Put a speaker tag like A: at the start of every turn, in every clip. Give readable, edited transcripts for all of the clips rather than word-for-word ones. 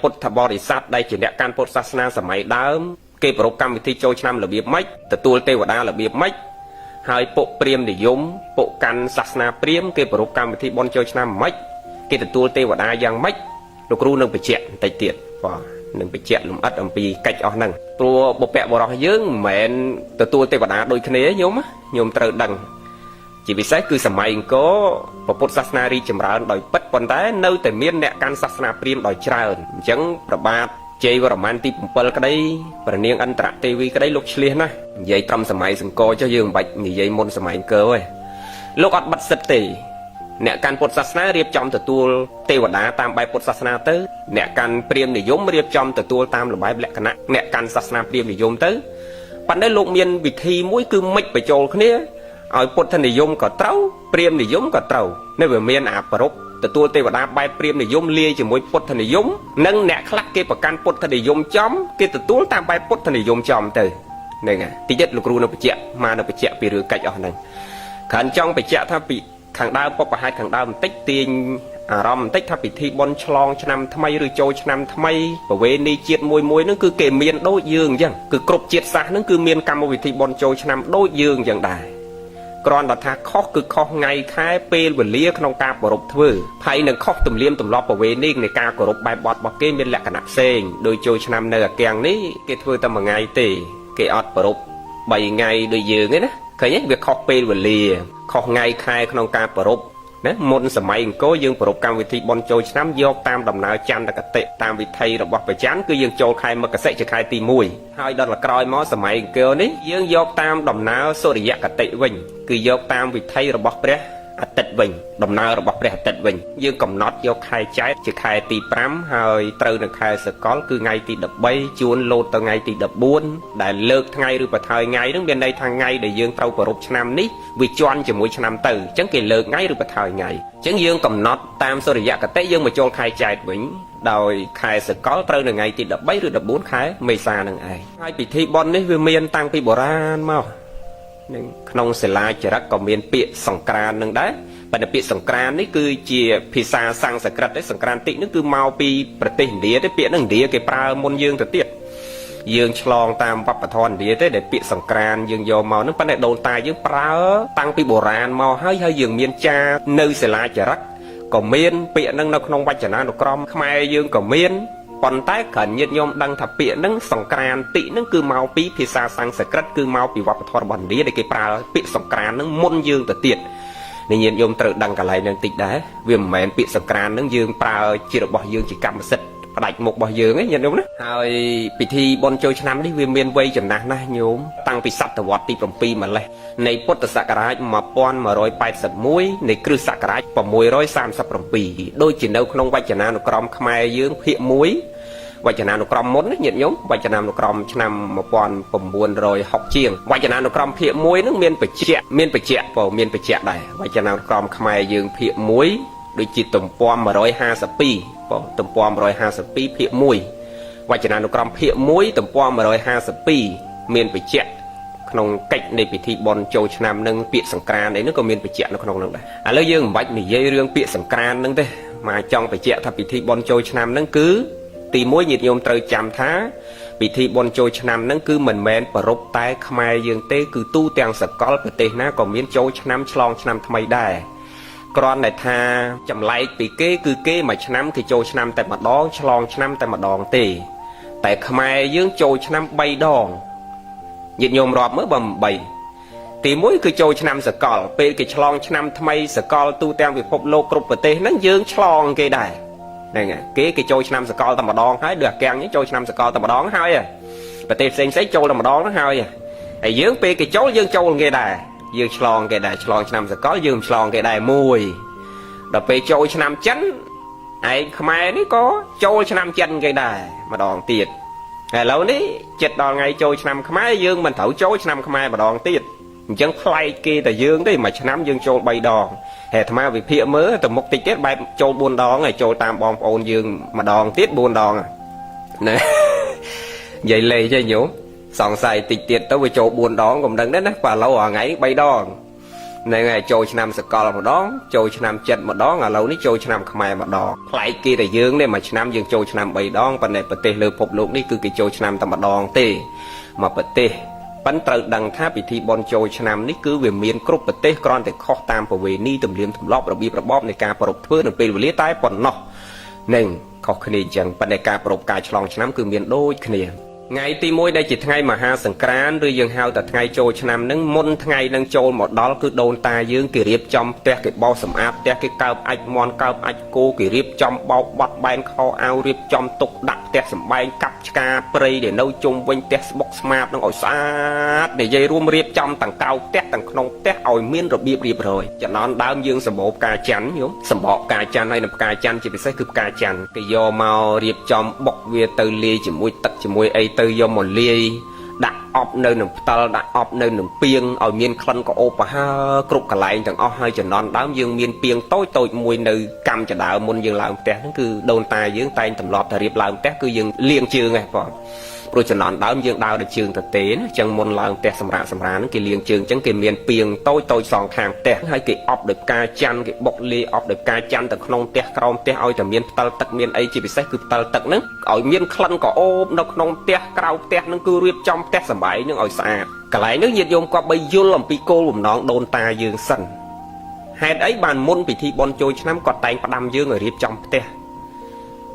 A: ពុទ្ធបរិស័ទដែលជាអ្នកកាន់ពុទ្ធសាសនាសម័យដើមគេប្រពកម្មវិធីចូលឆ្នាំរបៀបម៉េចទទួលទេវតារបៀបម៉េចហើយពុកព្រាហ្មណ៍និយមពុកកាន់សាសនាព្រាហ្មណ៍គេប្រពកម្មវិធីបុណ្យចូលឆ្នាំម៉េចគេទទួលទេវតាយ៉ាងម៉េចលោកគ្រូនឹងបញ្ជាក់បន្តិចទៀតបាទនឹងបញ្ជាក់លម្អិតអំពីកិច្ចអស់ហ្នឹងព្រោះបុព្វបុរសយើងមិនមែនទទួលទេវតាដូចគ្នាញោមត្រូវដឹងជាពិសេសគឺសម័យអង្គរពុទ្ធសាសនារីកចម្រើនដោយពិតប៉ុន្តែនៅតែមានអ្នកកាន់សាសនាព្រាហ្មណ៍ដោយច្រើនអញ្ចឹងប្របាទជ័យវរ្ម័នទី7ក្តីព្រះនាងឥន្ទ្រទេវីក្តីលោកឆ្លៀសណាស់និយាយត្រឹមសម័យអង្គរចុះយើងមិនបាច់និយាយមុនសម័យអង្គរទេលោកអត់បិទសិទ្ធទេអ្នកកាន់ពុទ្ធសាសនារៀបចំទទួលទេវតាតាមបែបពុទ្ធសាសនាទៅអ្នកកាន់ព្រាហ្មណ៍និយមរៀបចំទទួលតាមលបែបលក្ខណៈអ្នកកាន់សាសនាព្រាហ្មណ៍និយមទៅប៉ុន្តែលោកមានវិធីមួយគឺមិនបញ្ចូលគ្នាឲ្យពុទ្ធនិយមក៏ត្រូវព្រាហ្មណ៍និយមក៏ត្រូវនៅវាមានអាប្រពទទួលទេវតាបែបព្រាហ្មណ៍និយមលាយជាមួយពុទ្ធនិយមនិងអ្នកខ្លះគេប្រកាន់ពុទ្ធនិយមចំគេទទួលតាមបែបពុទ្ធនិយមចំទៅហ្នឹងហើយតិចទៀតលោកគ្រូនៅបញ្ជាក់មកនៅបញ្ជាក់ពីរឿងកិច្ចអស់ហ្នឹងគ្រាន់ចង់បញ្ជាក់ថាពីខាងដើមពុបហេតុខាងដើមបន្តិចទាញអារម្មណ៍បន្តិចថាពិធីបុណ្យឆ្លងឆ្នាំថ្មីឬចូលឆ្នាំថ្មីប្រវេណីជាតិមួយហ្នឹងគឺគេមានដូចយើងអញ្ចឹងគឺគ្រប់ជាតិសាសន៍ហ្នឹងគឺមានកម្មវិធីបុណ្យចូលឆ្នាំដូចយើងអញ្ចឹងដែរគ្រាន់តែថាខុសគឺខុសថ្ងៃខែពេលវេលាក្នុងការប្រពធ្វើហើយនឹងខុសទំនៀមទម្លាប់ប្រវេណីនៃការគោរពបែបបទរបស់គេមានលក្ខណៈផ្សេងដោយចូលឆ្នាំនៅអាគាំងនេះគេធ្វើតែមួយថ្ងៃទេគេអត់ប្រព3ថ្ងៃដូចយើងទេណាឃើញទេវាខុសពេលវេលាខុសថ្ងៃខែក្នុងការប្រពណាមុនសម័យអង្គរយើងប្រពកម្មវិធីបុណ្យចូលឆ្នាំយកតាមដំណើរចន្ទគតិតាមវិធីរបស់ព្រះច័ន្ទគឺយើងចូលខែមករាជាខែទី1ហើយដល់ក្រោយមកសម័យអង្គរនេះយើងយកតាមដំណើរសុរិយគតិវិញគឺយកតាមវិធីរបស់ព្រះអាទិត្យវិញដំណើររបស់ព្រះអាទិត្យវិញយើងកំណត់យកខែចែកជាខែទី5ហើយត្រូវនៅខែសកលគឺថ្ងៃទី13ជួនលោតទៅថ្ងៃទី14ដែលលើកថ្ងៃឬបថើយថ្ងៃហ្នឹងមានន័យថាថ្ងៃដែលយើងត្រូវប្រពឆ្នាំនេះវាជន់ជាមួយឆ្នាំទៅអញ្ចឹងគេលើកថ្ងៃឬបថើយថ្ងៃអញ្ចឹងយើងកំណត់តាមសុរិយគតិយើងមកចូលខែចែកវិញដោយខែសកលត្រូវនៅថ្ងៃទី13ឬ14ខែមេសានឹងឯងហើយពិធីបុណ្យនេះវាមានតាំងពីបុរាណមកនឹងក្នុងសិលាចារឹកក៏មានពាក្យសង្ក្រាននឹងដែរប៉ុន្តែពាក្យសង្ក្រាននេះគឺជាភាសាសំស្ក្រឹតទេសង្ក្រានតិនេះគឺមកពីប្រទេសឥណ្ឌាទេពាក្យហ្នឹងឥណ្ឌាគេប្រើមុនយើងទៅទៀតយើងឆ្លងតាមវប្បធម៌ឥណ្ឌាទេដែលពាក្យសង្ក្រានយើងយកមកហ្នឹងប៉ុន្តែដូនតាយើងប្រើតាំងពីបុរាណមកហើយយើងមានចារនៅសិលាចារឹកក៏មានពាក្យហ្នឹងនៅក្នុងវចនានុក្រមខ្មែរយើងក៏មានប៉ុន្តែគ្រាន់ញាតិញោមដឹងថាពាក្យហ្នឹងសង្ក្រានតិហ្នឹងគឺមកពីភាសាសំស្ក្រឹតគឺមកពីវប្បធម៌របស់ឥណ្ឌាដែលគេប្រើពាក្យសង្ក្រានហ្នឹងមុនយើងទៅទៀតនេះញាតិញោមត្រូវដឹងកន្លែងហ្នឹងតិចដែរវាមិនមែនពាក្យសង្ក្រានហ្នឹងយើងប្រើជារបស់យើងជាកម្មសិទ្ធិផ្ដាច់មុខរបស់យើងញាតិញោមណាហើយពិធីបុណ្យចូលឆ្នាំនេះវាមានវ័យចំណាស់ណាស់ញោមតាំងពីសតវត្សទី7ម្លេះនៃពុទ្ធសករាជ1181នៃគ្រិស្តសករាជ637ដូចជានៅក្នុងវចនានុក្រមខ្មែរយើងភាគ1វចនានុក្រមមុនញាតិញោមវចនានុក្រមឆ្នាំ1960ជាងវចនានុក្រមភាគ1ហ្នឹងមានបញ្ជាក់មានបញ្ជាក់ដែរវចនានុក្រមខ្មែរយើងភាគ1ដូចជាទំព័រ152ទំព័រ152ភាគ1វចនានុក្រមភាគ1ទំព័រ152មានបញ្ជាក់ក្នុងកិច្ចនៃពិធីបុណ្យចូលឆ្នាំនឹងពាក្យសង្ក្រានអីហ្នឹងក៏មានបញ្ជាក់នៅក្នុងហ្នឹងដែរឥឡូវយើងមិនបាច់និយាយរឿងពាក្យសង្ក្រានហ្នឹងទេមកចង់បញ្ជាក់ថាពិធីបុណ្យចូលឆ្នាំហ្នឹងគឺទី1ញាតិញោមត្រូវចាំថាពិធីបុណ្យចូលឆ្នាំហ្នឹងគឺមិនមែនប្រពតែខ្មែរយើងទេគឺទូទាំងសកលប្រទេសណាក៏មានចូលឆ្នាំឆ្លងឆ្នាំថ្មីដែរគ្រាន់តែថាចម្លែកពីគេគឺគេមួយឆ្នាំគេចូលឆ្នាំតែម្ដងឆ្លងឆ្នាំតែម្ដងទេតែខ្មែរយើងចូលឆ្នាំ3ដងញាតិញោមរាប់មើលបើមិន3ទី1គឺចូលឆ្នាំសកលពេលគេឆ្លងឆ្នាំថ្មីសកលទូទាំងពិភពលោកគ្រប់ប្រទេសហ្នឹងយើងឆ្លងគេដែរហ្នឹងហើយគេចូលឆ្នាំសកលតែម្ដងហើយដូចអាកាំងនេះចូលឆ្នាំសកលតែម្ដងហើយប្រទេសផ្សេងចូលតែម្ដងហ្នឹងហើយហើយយើងពេលគេចូលយើងចូលគេដែរយើងឆ្លងគេដែរឆ្លងឆ្នាំសកលយើងឆ្លងគេដែរមួយដល់ពេលចូលឆ្នាំចិនឯងខ្មែរនេះក៏ចូលឆ្នាំចិនគេដែរម្ដងទៀតឥឡូវនេះចិត្តដល់ថ្ងៃចូលឆ្នាំខ្មែរយើងមិនត្រូវចូលឆ្នាំខ្មែរម្ដងទៀតអញ្ចឹងប្លែកគេតែយើងទេមួយឆ្នាំយើងចូល3ដងហើយអាត្មាវិភាគមើលទៅមុខតិចទៀតបែបចូល4ដងហើយចូលតាមបងប្អូនយើងម្ដងទៀត4ដងណានិយាយលេងទេញោមសង្ស័យតិចទៀតទៅវាចូល4ដងកុំដឹងដែរណាបើឥឡូវថ្ងៃ3ដង này ngày trôi năm sẽ co một đó trôi năm chết một đó là lâu ní trôi năm khmer một đó lại kia để dương này mà năm dương trôi năm bảy đó phần này bật tê lừa phục lục ní cứ cái trôi năm tầm một đòn tê mà bật tê bắn tự đằng tháp bị thi bon trôi năm ní cứ về miền cướp bật tê con để khó tam của về ni tầm liêm tầm lóp rồi bị bóp này cả bọc thưa được về lấy tay còn nọ nên khó khăn chẳng phần này cả bọc cả chlong năm cứ miền đôi khné ngày tí môi đây chỉ ngày mà ha sừng cán rồi dương hao từ ngày trôi năm nâng môn ngày nâng trôi một đó cứ đồn ta dương kỷ riệp trong te cái bao sầm áp te cái cao ạch mòn cao ạch cô kỷ riệp trong bao bọt bàn kho ao riệp trong tục đặt te sầm bàn cặp ca prey để nấu chung quanh te box smart nó ngồi sát để dây rùm riệp trong tầng cao te tầng nông te ỏi miên rồi riệp rồi cho nó đám dương sầm bộ cà chắn nhúng sầm bộ cà chắn hay là cà chắn chỉ bị sai cực cà chắn cái do màu riệp trong bọc về từ ly chỉ mùi tật chỉ mùi ấy từ do một ly đặt ọp nơi nằm tơ đặt ọp nơi nằm piêng ở miền khăn có ô ha cục cả lại chẳng o hai chẳng non đám dương miền piêng tối mùi nơi cam chả đạo môn dương làm té nó cứ đồn tài dương tay tầm lọt thời điệp làm té cứ dương liên chương này còn rồi chẳng non đám dương đào được trường thực tế chẳng môn làm té sầm rã nó cái liên chương chẳng cái miền piêng tối sòng hàng té hay cái ọp được ca chăn cái bọc ly ọp được ca chăn từ nông té crom té oi từ miền tơ tật miền ấy chỉ bị sách cứ tơ tật nữa ở miền khăn có ô nó nông té cào té nó cứ riệp trong té sầm bảy nhưng ở xa cả lại nước nhiệt dùng qua bây vô làm pi cô làm nón đồn ta dương sần hẹn ấy bàn môn bị thi bon trôi năm quạt tay bắt đâm dương ở riệp trong té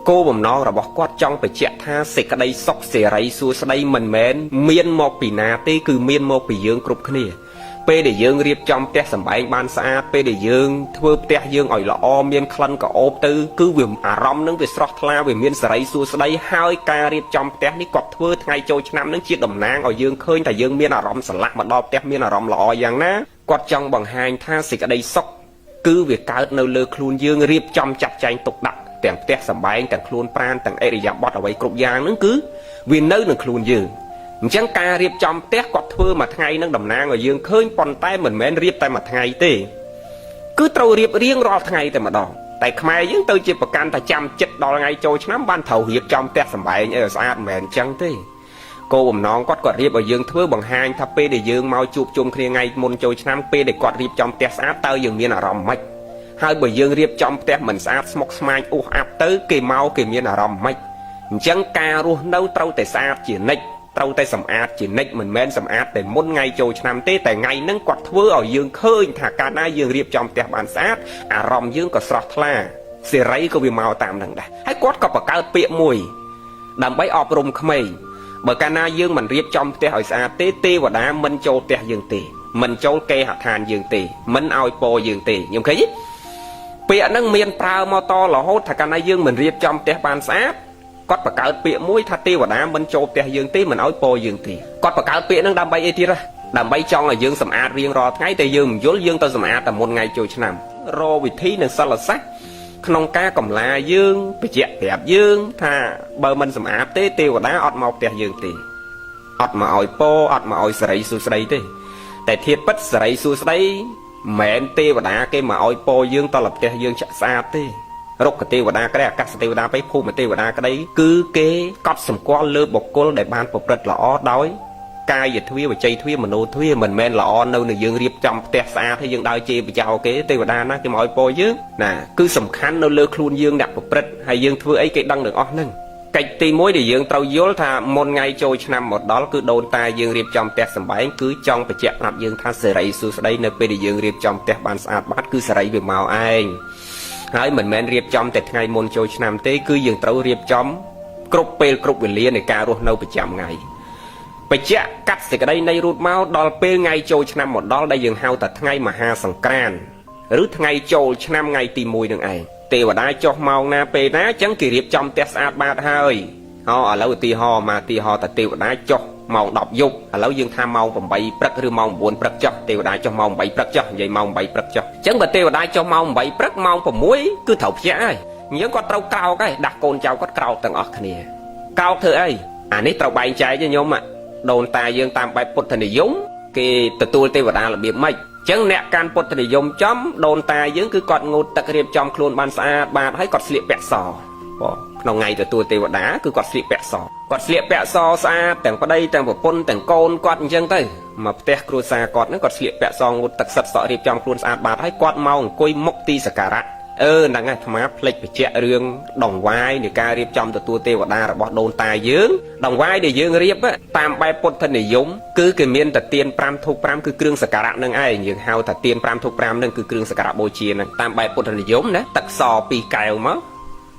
A: cô bầm nó là bỏ quát trong phải chẹt tha xịt cái đây sọc xẻ rấy xua đây mình mến miên một bị nà tê cứ miên một bị dương cục kia p để dương riệp trong té sầm bảy ban xa p để dương thưa té dương ỏi là o miên khăn có ô tư cứ vì rong nâng về sọt la về miên rấy xua đây hai ca riệp trong té ní quạt thưa ngày trôi năm nâng chiết đầm nang ở dương khơi tại dương miên rong sờ lạc mà đo té miên rong lọ dạng ná quạt trong bằng hai tha xịt cái đây sọc cứ việc cá nâu lơ khuôn dương riệp trong chặt chanh tục đặtแต่งแต่สบายแต่งครูนปราณแต่งเอริยาบอดเอาไว้กรุบยางนั่นคือวินเนอร์หนึ่งครูนยืนจังการเรียบจอมแต่กอดเพื่อมาไงนั่งดำนางยืนเคยปนใต้เหมือนแม่นเรียบแต่มาไงเต้คือเราเรียบเรียงรอไงแต่มาดองแต่ขมายยังตัวจีบประกันแต่จำ7 ดอลไงโจชนะบ้านเถาเรียบจอมแต่สบายสะอาดแม่นจังเต้โกผมน้องกอดเรียบเอายืนเพื่อบังหางทับเป้เดี๋ยวยืนเมาจูบจุ่มเคลียไงมนโจชนะเป้เดี๋ยวกอดเรียบจอมแต่สะอาดเตยยืนมีอารมณ์ไม่hai bởi dương riệp trong té mình sát smok smile u áp tới kề mau kề miên ở rầm mạch chẳng ca luôn đâu trâu tại sát chỉ nách trâu tay sầm át chỉ nách mình men sầm át để môn ngày trôi năm tết tại ngày nâng quạt thưa ở dương khơi thả cả na dương riệp trong té bàn sát à rầm dương có sọt la xì rấy có bị mau tạm đằng đây hay quát có bậc cao bịa mùi đầm bấy ọp rùm khmei bởi cả na dương mình riệp trong té hỏi sát tê tê và đá mình trâu té dương tê mình trâu kê hạt than dương tê mình ao po dương tê nhưng thấy bịa nâng miền prao mò to là hốt thà cả na dương mình riệp trong té bàn sát cót bậc cao bịa mũi thà tê và đá mình trâu té dương tê mình ao po dương tê cót bậc cao bịa nâng đầm bay ấy tê ra đầm bay trong là dương sầm át riêng rò ngay tê dương dối dương tao sầm át là một ngày trôi năm rô vị thí nâng sao là sắc không cá cầm là dương bị chẹt đẹp dương thà bờ mình sầm át tê tê và đá ọt mọc té dương tê ọt mà ỏi po ọt mà ỏi sấy su sấy têแต่thiệt bất sấy su sấy mẹ tê và đá cái mà oi po dương to lập tê dương chặt xa tê rốt cái tê và đá cái đấy cắt tê và đá phải phu mà tê và đá cái đấy cứ cái cọt sầm qua lơ bọc cô để ban bọc rất là đói cai dịch thuê và chay thuê mà nô thuê mình men là nâu này dương riệp trong tê xa thế dương đau chê và chào cái tê và đá nó cái mà oi po chứ nè cứ sầm khăn nâu lơ khuôn dương đặt bọc rất hay dương thuê ấy cái đăng được nâng cách tì mối để dương trâu dối thà một ngày trôi năm một đó cứ đồn ta dương riệp trong tét sầm bái cứ trong phải chẹt nạp dương tha sợi su đây nơi để dương riệp trong tét bàn sạt bát cứ sợi về màu anh hãy mình men riệp trong tét ngày môn trôi năm tế cứ dương trâu riệp trong cục pel cục về liền này cà ruột nâu phải chậm ngày phải chẹt cắt thì cái đây nay ruột máu đo pel ngày trôi năm một đó đây dương hao tật ngày mà ha sòng can rứt ngày trôi năm ngày tì mùi đường ai tê và đá cho màu na pê ná chẳng kỳ riệp trong test ad ba hơi ho ở lâu tì ho mà tì ho tại tê và đá cho màu đọc dục ở lâu dương tham màu vòng bảy prắc rư màu buồn prắc cho tê và đá cho màu bảy prắc cho vậy màu bảy prắc cho chẳng mà tê và đá cho màu bảy prắc màu và muối cứ thầu giá ai nhớ con trâu cao cái đặt côn trâu có cao tầng ọt nè cao thưa ấy à nít trâu bay trái cho nhóm ạ đồn tài dương tam bay bột thần giống cái từ tôi tê và đá là biệt mạch chẳng nẹt can bột thì dùng chấm đồn tài dưỡng cứ còn ngột tật riệp trong khuôn ban xa bà thấy còn sliệp bẹt sò ក្នុងថ្ងៃទទួលទេវតាគឺគាត់ស្លៀកពាក់សគាត់ស្លៀកពាក់សស្អាតទាំងប្តីទាំងប្រពន្ធទាំងកូនគាត់អញ្ចឹងទៅមកផ្ទះគ្រួសារគាត់ហ្នឹងគាត់ស្លៀកពាក់សងូតទឹកសិតសក់រៀបចំខ្លួនស្អាតបាតហើយគាត់មកអង្គុយមុខទីសក្ការៈហ្នឹងហើយអាត្មាផ្លេចបញ្ជាក់រឿងដងវាយនៃការរៀបចំទទួលទេវតារបស់ដូនតាយើងដងវាយដែលយើងរៀបតាមបែបពុទ្ធនិយមគឺគេមានតែទៀន5ធូប5គឺគ្រឿងសក្ការៈនឹងឯងយើងហៅថាទៀន5ធូប5នឹងគឺគ្រឿងសក្ការៈបូជានឹងតាមបែបពុទ្ធនិយមណាទឹកស2កែវមក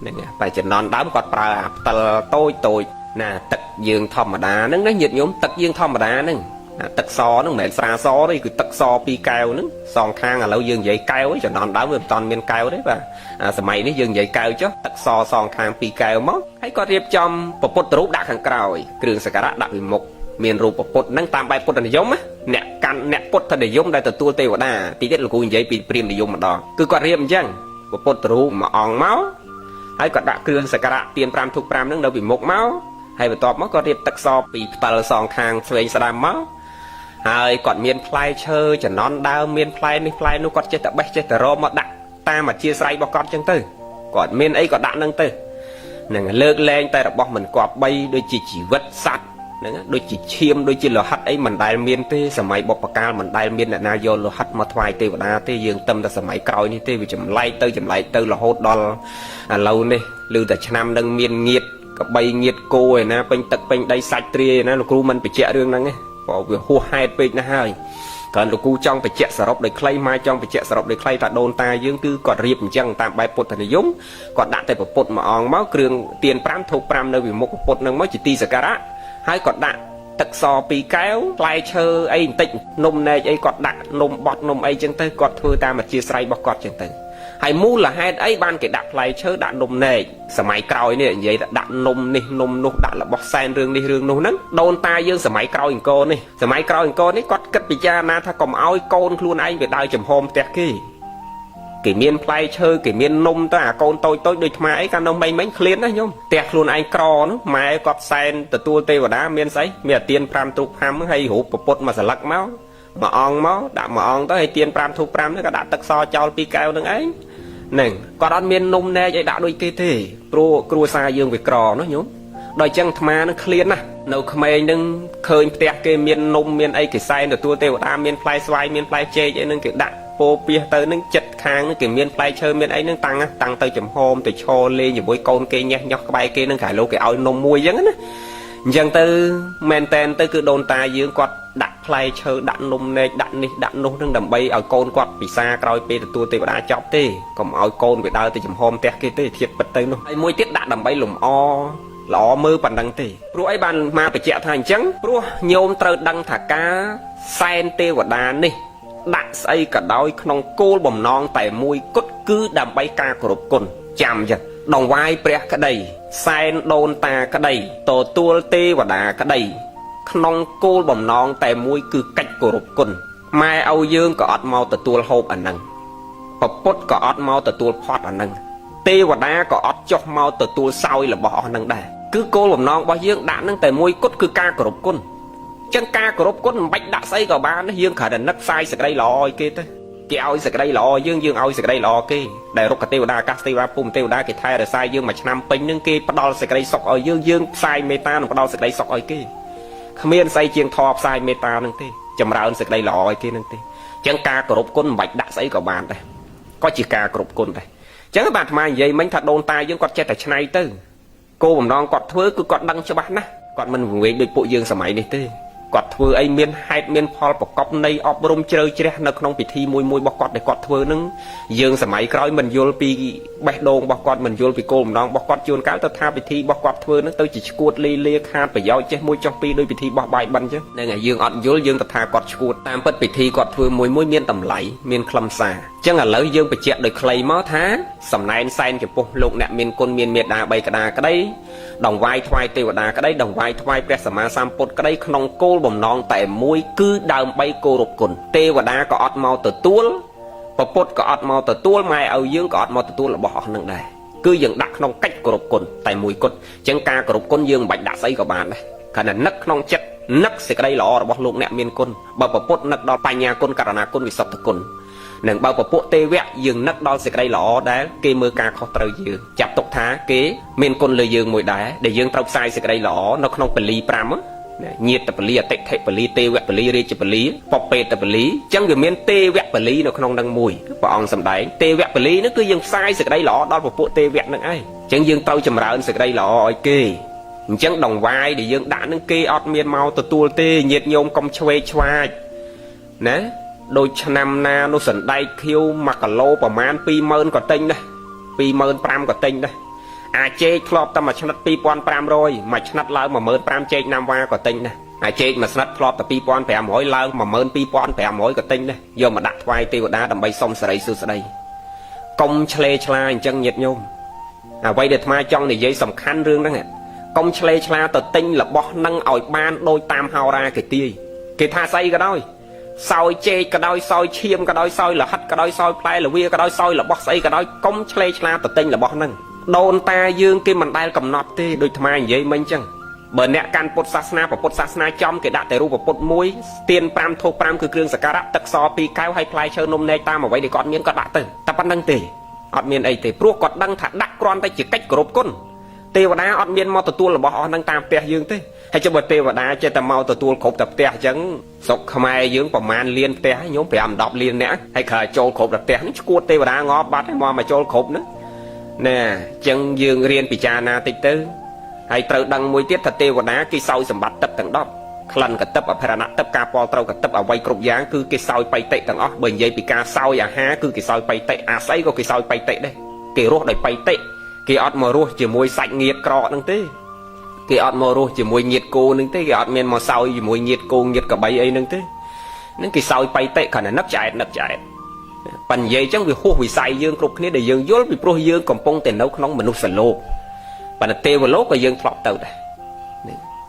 A: ហ្នឹងតែចំណន់ដើមគាត់ប្រើអាផ្តិលតូចណាទឹកយើងធម្មតាហ្នឹងណាញាតិញោមទឹកយើងធម្មតាហ្នឹងទឹកសហ្នឹងមិនមែនស្រាសទេគឺទឹកស2កែវហ្នឹងសងខាងឥឡូវយើងនិយាយកែវចំណន់ដើមវាមិនតាន់មានកែវទេបាទសម័យនេះយើងនិយាយកែវចុះទឹកសងខាង2កែវមកហើយគាត់រៀបចំពុទ្ធរូបដាក់ខាងក្រោយគ្រឿងសក្ការៈដាក់ពីមុខមានរូបពុទ្ធហ្នឹងតាមបែបពុទ្ធនិយមអ្នកកាន់អ្នកពុទ្ធនិយមដែលទទួលទេវតាទីទៀតលោកគ្រូនិយាយពីព្រាហ្មណ៍និយមម្ដងគឺគាត់រៀបអញ្ចឹងពុទ្ធរូបមួយអង្គមកហើយគាត់ដាក់គ្រឿងសក្ការៈទៀន5ធូប5ហ្នឹងនៅពីមុខមកហើយបន្ទាប់មកគាត់រៀបទឹកសពីផ្តិលសងខាងស្វែងស្ដាំមកហើយគាត់មានផ្លែឈើចំណន់ដើមមានផ្លែនេះផ្លែនោះគាត់ចេះតែបេះចេះតែរកមកដាក់តាមអធិស្ស្រ័យរបស់គាត់ចឹងទៅគាត់មានអីក៏ដាក់នឹងទៅហ្នឹងលើកលែងតែរបស់មិនគប្បីដូចជាជីវិតសត្វហ្នឹងដូចជាឈាមដូចជាលោហិតអីមិនដែលមានទេសម័យបុព្វកាលមិនដែលមានអ្នកណាយកលោហិតមកថ្វាយទេវតាទេយើងទឹមតែសម័យក្រោយនេះទេវាចម្លែកទៅរហូតដល់ឥឡូវនេះឮតែឆ្នាំនឹងមានងៀតកបីងៀតគោឯណាពេញទឹកពេញដីសាច់ទ្រាយណាលោកគ្រូមិនបញ្ជាក់រឿងហ្នឹងទេព្រោះវាហួសហេតុពេកណាស់ហើយគ្រាន់លោកគ្រូចង់បញ្ជាក់សរុបដោយខ្លីមកចង់បញ្ជាក់សរុបដោយខ្លីថាដូនតាយើងគឺគាត់រៀបអញ្ចឹងតាមបែបពុទ្ធនិយមគាត់ដាក់តែពុទ្ធមួយអង្គមកគ្រឿងទៀន5ធូប5នៅពីមុខពុទ្ធនឹងមកជាទីសក្ការៈហើយគាត់ដាក់ទឹកស2កែវផ្លែឈើអីបន្តិចនំនែកអីគាត់ដាក់នំបត់នំអីចឹងទៅគាត់ធ្វើតាមអធិស្ស្រ័យរបស់គាត់ចឹងទៅហើយមូលហេតុអីបានគេដាក់ផ្លែឈើដាក់នំនែកសម័យក្រោយនេះនិយាយថាដាក់នំនេះនំនោះដាក់របស់សែនរឿងនេះរឿងនោះហ្នឹងដូនតាយើងសម័យក្រោយអង្គរនេះសម័យក្រោយអង្គរនេះគាត់គិតពិចារណាថាកុំឲ្យកូនខ្លួនឯងទៅដើរចំហផ្ទះគេមានផ្លែឈើគេមាននំទៅអាកូនតូចដូចថ្មអីកាលនោះមិញឃ្លានណាញោមផ្ទះខ្លួនឯងក្រនោះម៉ែគាត់សែនទទួលទេវតាមានស្អីមានអាទៀន5ទូក5ហើយរូបពុទ្ធមួយស្លឹកមកមួយអង្គមកដាក់មួយអង្គទៅហើយទៀន5ទូក5នេះក៏ដាក់ទឹកសចោល2កែវនឹងឯងហ្នឹងគាត់អត់មាននំនែកអីដាក់ដូចគេទេព្រោះគ្រួសារយើងវាក្រនោះញោមដល់អញ្ចឹងអាត្មានឹងឃ្លានណានៅក្មេងនឹងឃើញផ្ទះគេមាននំមានអីគេសែនទទួលទេវតាមានផ្លែស្វាយមានផ្លែចេកអីនឹងគេដាក់ពោពាសទៅនឹងចិត្តខាងនឹងគេមានផ្លែឈើមានអីនឹងតាំងទៅចំហមទៅឈរលេងជាមួយកូនគេញ៉េះញោះក្បែរគេនឹងក្រៅលោកគេឲ្យនំមួយអញ្ចឹងណាអញ្ចឹងទៅមែនតែនទៅគឺដូនតាយើងគាត់ដាក់ផ្លែឈើដាក់នំនែកដាក់នេះដាក់នោះនឹងដើម្បីឲ្យកូនគាត់ពិសាក្រោយពេលទទួលទេវតាចប់ទេកុំឲ្យកូនវាដើរទៅចំហមផ្ទះគេទេធៀបពិតទៅនោះហើយមួយទៀតដាក់ដើម្បីលំអល្អមើលប៉ុណ្ណឹងទេព្រោះអីបានមកបញ្ជាក់ថាអញ្ចឹងព្រោះញោមត្រូវដឹងថាការសែនទេវតានេះដាក់ស្អីក៏ដោយក្នុងគោលបំណងតែមួយគត់គឺដើម្បីការគោរពគុណចាំចឹងដងវាយព្រះក្តីសែនដូនតាក្តីទទួលទេវតាក្តីក្នុងគោលបំណងតែមួយគឺកិច្ចគោរពគុណម៉ែឲ្យយើងក៏អត់មកទទួលហូបអាហ្នឹងពុទ្ធក៏អត់មកទទួលផាត់អាហ្នឹងទេវតាក៏អត់ចុះមកទទួលសោយរបស់អស់ហ្នឹងដែរគឺគោលបំណងរបស់យើងដាក់ហ្នឹងតែមួយគត់គឺការគោរពគុណចឹងការគោរពគុណមិនបាច់ដាក់ស្អីក៏បានដែរយើងគ្រាន់តែនឹកផ្សាយសេចក្តីល្អឲ្យគេទៅគេឲ្យសេចក្តីល្អយើងឲ្យសេចក្តីល្អគេដែលរុក្ខទេវតាអាកាសទេវតាភូមិទេវតាគេថែរក្សាយើងមួយឆ្នាំពេញនឹងគេផ្ដល់សេចក្តីសុខឲ្យយើងផ្សាយមេត្តានិងផ្ដល់សេចក្តីសុខឲ្យគេគ្មានស្អីជាងធម៌ផ្សាយមេត្តានឹងទេចម្រើនសេចក្តីល្អឲ្យគេនឹងទេចឹងការគោរពគុណមិនបាច់ដាក់ស្អីក៏បានដែរក៏ជាការគោរពគុណដែរចឹងបាទអាត្មានិយាយមិញថាដូនតាយើងគាត់ចេះតែច្នៃទៅគោលបំណងគាត់ធ្វើគឺគាត់ដឹងច្បាស់ណាស់គាត់មិនវង្វេងដូចពួកយើងសម័យនេះទេគាត់ធ្វើអីមានហេតុមានផលប្រកបនៃអប់រំជ្រៅជ្រះនៅក្នុងពិធីមួយរបស់គាត់ដែលគាត់ធ្វើនឹងយើងសម័យក្រោយមិនយល់ពីបេះដូងរបស់គាត់មិនយល់ពីគោលបំណងរបស់គាត់ជួនកាលទៅថាពិធីរបស់គាត់ធ្វើនឹងទៅជាឈួតលាខាតប្រយោជន៍ចេះមួយចុះពីរដោយពិធីបោះបាយបិណ្ឌចឹងហ្នឹងហើយយើងអត់យល់យើងទៅថាគាត់ឈួតតាមពិតពិធីគាត់ធ្វើមួយមានតម្លៃមានខ្លឹមសារចឹងឥឡូវយើងបញ្ជាក់ដោយខ្លីមកថាសំណែនសែនចំពោះលោកអ្នកមានគុណមានមេត្តាបីក្តាក្តីដង្វាយថ្វាយទេវតាក្តីដង្វាយថ្វាយព្រះសម្មាសម្ពុទ្ធក្តីក្នុងគោលបំណងតែមួយគឺដើម្បីគោរពគុណទេវតាក៏អត់មកទទួលពុទ្ធក៏អត់មកទទួលម៉ែឲ្យយើងក៏អត់មកទទួលរបស់អស់នឹងដែរគឺយើងដាក់ក្នុងកិច្ចគោរពគុណតែមួយគត់អញ្ចឹងការគោរពគុណយើងមិនបាច់ដាក់ស្អីក៏បានដែរគ្រាន់តែនឹកក្នុងចិត្តនឹកសេចក្តីល្អរបស់លោកអ្នកមានគុណបើពុទ្ធនឹកដល់បញ្ញាគុណករណាគុណវិសុទ្ធគុណ នឹងបើពពួកទេវៈយើងនឹកដល់សេចក្តីល្អដែលគេមើលការខុសត្រូវយើងចាប់ទុកថាគេមានគុណលើយើងមួយដែរដែលយើងត្រូវផ្សាយសេចក្តីល្អនៅក្នុងពលី5ញាតពលីអតិថិពលីទេវពលីរាជពលីពពេតពលីអញ្ចឹងវាមានទេវពលីនៅក្នុងនឹងមួយព្រះអង្គសម្ដែងទេវពលីនោះគឺយើងផ្សាយសេចក្តីល្អដល់ពពួកទេវៈនឹងឯងអញ្ចឹងយើងត្រូវចម្រើនសេចក្តីល្អឲ្យគេអញ្ចឹងដងវាយដែលយើងដាក់នឹងគេអត់មានមកទទួលទេញាតញោមកុំឆ្វេងឆ្វាចណាដូចឆ្នាំណានោះសណ្ដែកខៀវ1គីឡូប្រមាណ 20000 ក៏ទិញដែរ 25000 ក៏ទិញដែរអាចេកធ្លាប់តែមួយឆ្និត 2500មួយឆ្និតឡើង 15000 ចេកណាំវ៉ាក៏ទិញដែរអាចេកមួយឆ្និតធ្លាប់តែ 2500ឡើង 12500 ក៏ទិញដែរយកមកដាក់ថ្វាយទេវតាដើម្បីសុំសិរីសួស្តីកុំឆ្លេឆ្លាអញ្ចឹងញាតិញោមអ្វីដែលអាត្មាចង់និយាយសំខាន់រឿងហ្នឹងកុំឆ្លេឆ្លាទៅទិញរបស់នឹងឲ្យបានដូចតាមហោរាគេទាយគេថាស្អីក៏ដោយសោយចេកក៏ដោយសោយឈាមក៏ដោយសោយលហិតក៏ដោយសោយផ្លែល្វាក៏ដោយសោយរបស់ស្អីក៏ដោយកុំឆ្លេឆ្លាទៅទិញរបស់ហ្នឹងដូនតាយើងគេមិនដែលកំណត់ទេដូចអាត្មានិយាយមិញអញ្ចឹងបើអ្នកកាន់ពុទ្ធសាសនាពុទ្ធសាសនាចំគេដាក់តែរូបពុទ្ធមួយស្ទៀន5ធូប5គឺគ្រឿងសក្ការៈទឹកស2កែវហើយផ្លែឈើនំនែកតាមអ្វីដែលគាត់មានគាត់ដាក់ទៅតែប៉ុណ្្នឹងទេអត់មានអីទេព្រោះគាត់ដឹងថាដាក់គ្រាន់តែជាកិច្ចគោរពគុណទេវតាអត់មានមកទទួលរបស់អស់ហ្នឹងតាមផ្ទះយើងទេហើយចុះបើទេវតាចេះតែមកទទួលគ្រប់តែផ្ទះអញ្ចឹងស្រុកខ្មែរយើងប្រមាណលានផ្ទះញោម5 10លានអ្នកហើយក្រោយចូលគ្រប់តែផ្ទះនេះឈួតទេវតាងាប់បាត់ហើយមកចូលគ្រប់ហ្នឹងណែអញ្ចឹងយើងរៀនពិចារណាតិចទៅហើយត្រូវដឹងមួយទៀតថាទេវតាគេសោយសម្បត្តិទឹកទាំង10ក្លិនកតិបអភរណៈទឹកការពលត្រូវកតិបអ្វីគ្រប់យ៉ាងគឺគេសោយបៃតិទាំងអស់បើនិយាយពីការសោយអាហារគឺគេសោយបៃតិអាស្អីក៏គេសោយបៃតិដែរគេរស់ដោយបៃតិគេអត់មករស់ជាមួយសាច់ញាតិក្រក់ហ្នឹងទេគេអត់មករស់ជាមួយញាតិគោហ្នឹងទេគេអត់មានមកសោយជាមួយញាតិគោញាតិកបីអីហ្នឹងទេហ្នឹងគេសោយបៃតិគ្រាន់តែនឹកឆ្អែតប៉ិននិយាយអញ្ចឹងវាហួសវិស័យយើងគ្រប់គ្នាដែលយើងយល់ពីព្រោះយើងកំពុងតែនៅក្នុងមនុស្សលោកប៉ុន្តែទេវលោកក៏យើងធ្លាប់ទៅដែរ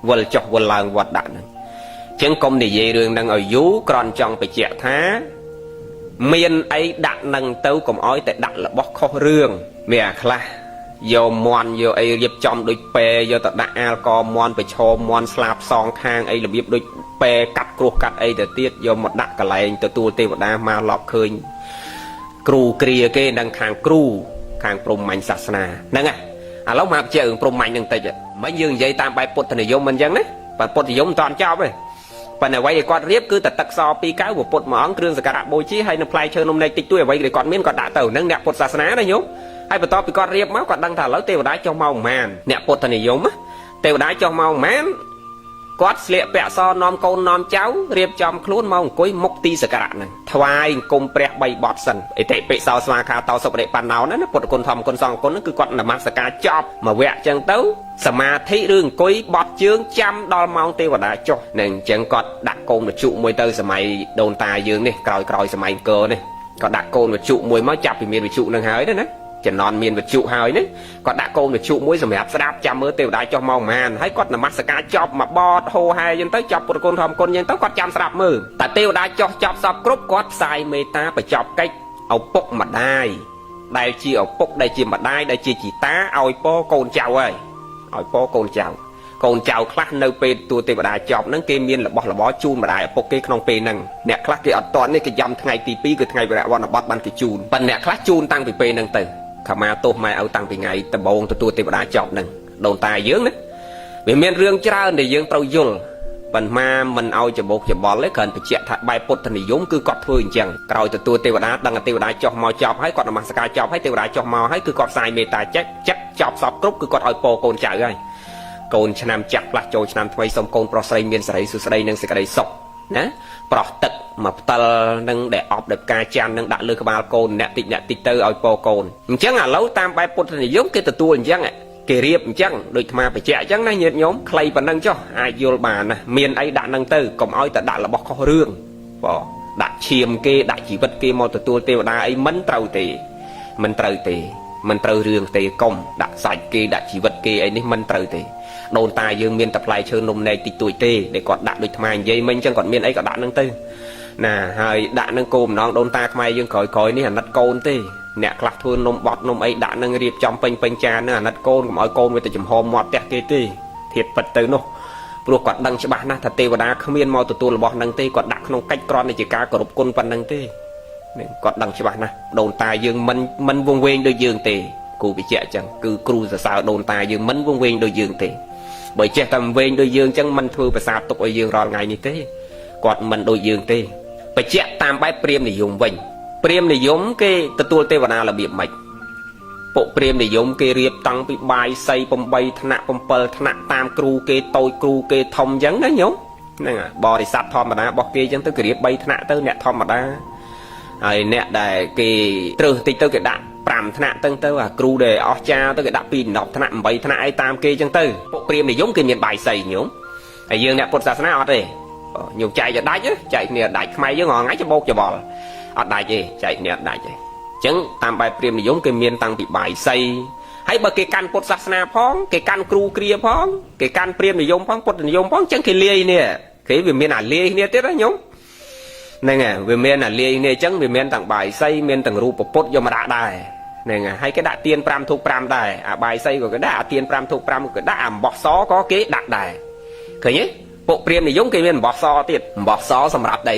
A: វិលចុះវិលឡើងវត្តដាក់ហ្នឹងអញ្ចឹងកុំនិយាយរឿងហ្នឹងឲ្យយូរគ្រាន់ចង់បញ្ជាក់ថាមានអីដាក់ហ្នឹងទៅកុំឲ្យតែដាក់របស់ខុសរឿងមានអាខ្លះយកមន់យកអីរៀបចំដូចពេយកទៅដាក់អាលកមន់ប្រឈមមន់ស្លាបសងខាងអីរបៀបដូចពេកាត់គ្រោះកាត់អីទៅទៀតយកមកដាក់កន្លែងទទួលទេវតាមកឡប់ឃើញគ្រូគ្រាគេនឹងខាងគ្រូខាងព្រហ្មញ្ញសាសនាហ្នឹងឥឡូវមកបញ្ជាក់រឿងព្រហ្មញ្ញហ្នឹងតិចមិនយើងនិយាយតាមបែបពុទ្ធនិយមមិនអញ្ចឹងណាបើពុទ្ធនិយមមិនតាន់ចប់ទេប៉ុន្តែអ្វីដែលគាត់រៀបគឺតែទឹកស2កែវពុទ្ធមួយអង្គគ្រឿងសក្ការៈបូជាហើយនឹងផ្លែឈើនំនែកតិចតួចអ្វីដែលគាត់មានគាត់ដាក់ទៅហ្នឹងអ្នកពុទ្ធសាសនាណាញោមហើយបន្ទាប់ពីគាត់រៀបមកគាត់ដឹងថាឥឡូវទេវតាចុះមកប្រមាណអ្នកពុទ្ធនិយមទេវតាចុះមកប្រមាណគាត់ស្លៀកពាក់សនាំកូននាំចៅរៀបចំខ្លួនមកអង្គុយមុខទីសក្ការៈហ្នឹងថ្វាយអង្គមព្រះ3បទសិនអតិពិសោស្វាខាតោសុបរិបណ្ណោណាពុទ្ធគុណធម្មគុណសង្ឃគុណហ្នឹងគឺគាត់នមស្ការចប់មួយវគ្គអញ្ចឹងទៅសមាធិឬអង្គុយបត់ជើងចាំដល់ម៉ោងទេវតាចុះនឹងអញ្ចឹងគាត់ដាក់កូនវជុមួយទៅសម័យដូនតាយើងនេះក្រោយសម័យអង្គរនេះគាត់ដាក់កូនវជុមួយមកចាប់ពីមានវជុហ្នឹងហើយណាចំណន់មានវត្ថុហើយនេះគាត់ដាក់កូនវត្ថុមួយសម្រាប់ស្ដាប់ចាំមើលទេវតាចុះមកប្រហែលហើយគាត់នមស្ការចប់មកបតហោហែអញ្ចឹងទៅចប់ពុទ្ធគុណធម្មគុណអញ្ចឹងទៅគាត់ចាំស្ដាប់មើលតែទេវតាចុះចប់សពគ្រប់គាត់ផ្សាយមេត្តាបញ្ចប់កិច្ចឪពុកម្ដាយដែលជាឪពុកដែលជាម្ដាយដែលជាជីតាឲ្យពរកូនចៅហើយឲ្យពរកូនចៅខ្លះនៅពេលទូទេវតាចប់ហ្នឹងគេមានរបស់របរជូនម្ដាយឪពុកគេក្នុងពេលហ្នឹងអ្នកខ្លះគេអត់តន់នេះគេយ៉ាំថ្ងៃទី2គឺថ្ងៃវិរៈវណ្ណបត្តិបានគេជូនប៉ុន្តែអ្នកខ្លះជូនតាំងពីពេលហ្នឹងទៅខមាទោសម៉ែឪតាំងពីថ្ងៃដំបូងទទួលទេវតាចប់ហ្នឹងដូនតាយើងណាវាមានរឿងច្រើនដែលយើងត្រូវយល់ប៉ុន្តែមិនឲ្យច្បោកច្បល់ទេគ្រាន់បញ្ជាក់ថាបែបពុទ្ធនិយមគឺគាត់ធ្វើអញ្ចឹងក្រោយទទួលទេវតាដឹងថាទេវតាចុះមកចប់ហើយគាត់នមស្ការចប់ហើយទេវតាចុះមកហើយគឺគាត់ផ្សាយមេត្តាចិត្តចប់សពគ្រប់គឺគាត់ឲ្យពរកូនចៅហើយកូនឆ្នាំចាស់ផ្លាស់ចូលឆ្នាំថ្មីសូមកូនប្រុសស្រីមានសិរីសុស្ដីនិងសេចក្តីសុខណាប្រោះទឹកមកផ្តិលនឹងដែលអប់ដោយផ្កាច័ន្ទនឹងដាក់លើក្បាលកូនអ្នកតិចទៅឲ្យពរកូនអញ្ចឹងឥឡូវតាមបែបពុទ្ធនិយមគេទទួលអញ្ចឹងគេរៀបអញ្ចឹងដូចអាបញ្ជាក់អញ្ចឹងណាញាតិញោមខ្លីប៉ុណ្ណឹងចុះអាចយល់បានណាមានអីដាក់នឹងទៅកុំឲ្យតែដាក់របស់ខុសរឿងបងដាក់ឈាមគេដាក់ជីវិតគេមកទទួលទេវតាអីមិនត្រូវមិនត្រូវរឿងទេកុំដាក់សាច់គេដាក់ជីវិតគេអីនេះមិនត្រូវទេដូនតាយើងមានតែផ្លែឈើនំនែកតិចតួចទេដែលគាត់ដាក់ដូចថ្មនិយាយមិញអញ្ចឹងគាត់មានអីក៏ដាក់នឹងទៅណាហើយដាក់នឹងគោម្ដងដូនតាខ្មែរយើងក្រោយនេះអាណិតកូនទេអ្នកខ្លះធ្វើនំបត់នំអីដាក់នឹងរៀបចំពេញចាននឹងអាណិតកូនកុំឲ្យកូនវាទៅចំហមាត់ផ្ទះគេទេធៀបពិតទៅនោះព្រោះគាត់ដឹងច្បាស់ណាស់ថាទេវតាគ្មានមកទទួលរបស់នឹងទេគាត់ដាក់ក្នុងកិច្ចក្រន់នៃជាការគោរពគុណប៉ុណ្ណឹងទេ នឹងគាត់ដឹងច្បាស់ណាស់ដូនតាយើងមិនវង្វេងដូចយើងទេគូបញ្ជាក់អញ្ចឹងគឺគ្រូសរសើរដូនតាយើងមិនវង្វេងដូចយើងទេបើចេះតែវែងដូចយើងអញ្ចឹងមិនធ្វើប្រសាទទុកឲ្យយើងរាល់ថ្ងៃនេះទេគាត់មិនដូចយើងទេបញ្ជាក់តាមបែបព្រាហ្មណ៍និយមវិញព្រាហ្មណ៍និយមគេទទួលទេវតារបៀបម៉េចពួកព្រាហ្មណ៍និយមគេរៀបតាំងពីបាយសី8ថ្នាក់7ថ្នាក់តាមគ្រូគេតូចគ្រូគេធំអញ្ចឹងណាញោមហ្នឹងបរិស័ទធម្មតារបស់គេអញ្ចឹងទៅគេរៀប3ថ្នាក់ទៅអ្នកធម្មតាហើយអ្នកដែលគេត្រឹសតិចទៅគេដាក់5ថ្នាក់ទៅអាគ្រូដែលអស្ចារ្យទៅគេដាក់ពី10ថ្នាក់8ថ្នាក់អីតាមគេអញ្ចឹងទៅពួកព្រាហ្មណ៍និយមគេមានបាយសីញោមហើយយើងអ្នកពុទ្ធសាសនាអត់ទេញោមចែកឲ្យដាច់ចែកគ្នាដាច់ខ្មែរយើងថ្ងៃច្បោកច្បល់អត់ដាច់ទេចែកគ្នាអត់ដាច់ទេអញ្ចឹងតាមបែបព្រាហ្មណ៍និយមគេមានតាំងពីបាយសីហើយបើគេកាន់ពុទ្ធសាសនាផងគេកាន់គ្រូគ្រាផងគេកាន់ព្រាហ្មណ៍និយមផងពុទ្ធនិយមផងអញ្ចឹងគេលាយនេះគេវាមានអាលាយគ្នាទៀតណាញោមហ្នឹងហើយវាមានអាលាយគ្នាអញ្ចឹងវាមានទាំងបាយសីមានទាំងរូបពុទ្ធយកមកដាក់ដែរហ្នឹងហើយគេដាក់ទៀន5ធូប5ដែរអាបាយសីក៏គេដាក់អាទៀន5ធូប5ក៏ដាក់អាអំបោះសក៏គេដាក់ដែរឃើញទេពួកព្រាហ្មណ៍និយមគេមានអំបោះសទៀតអំបោះសសម្រាប់ដី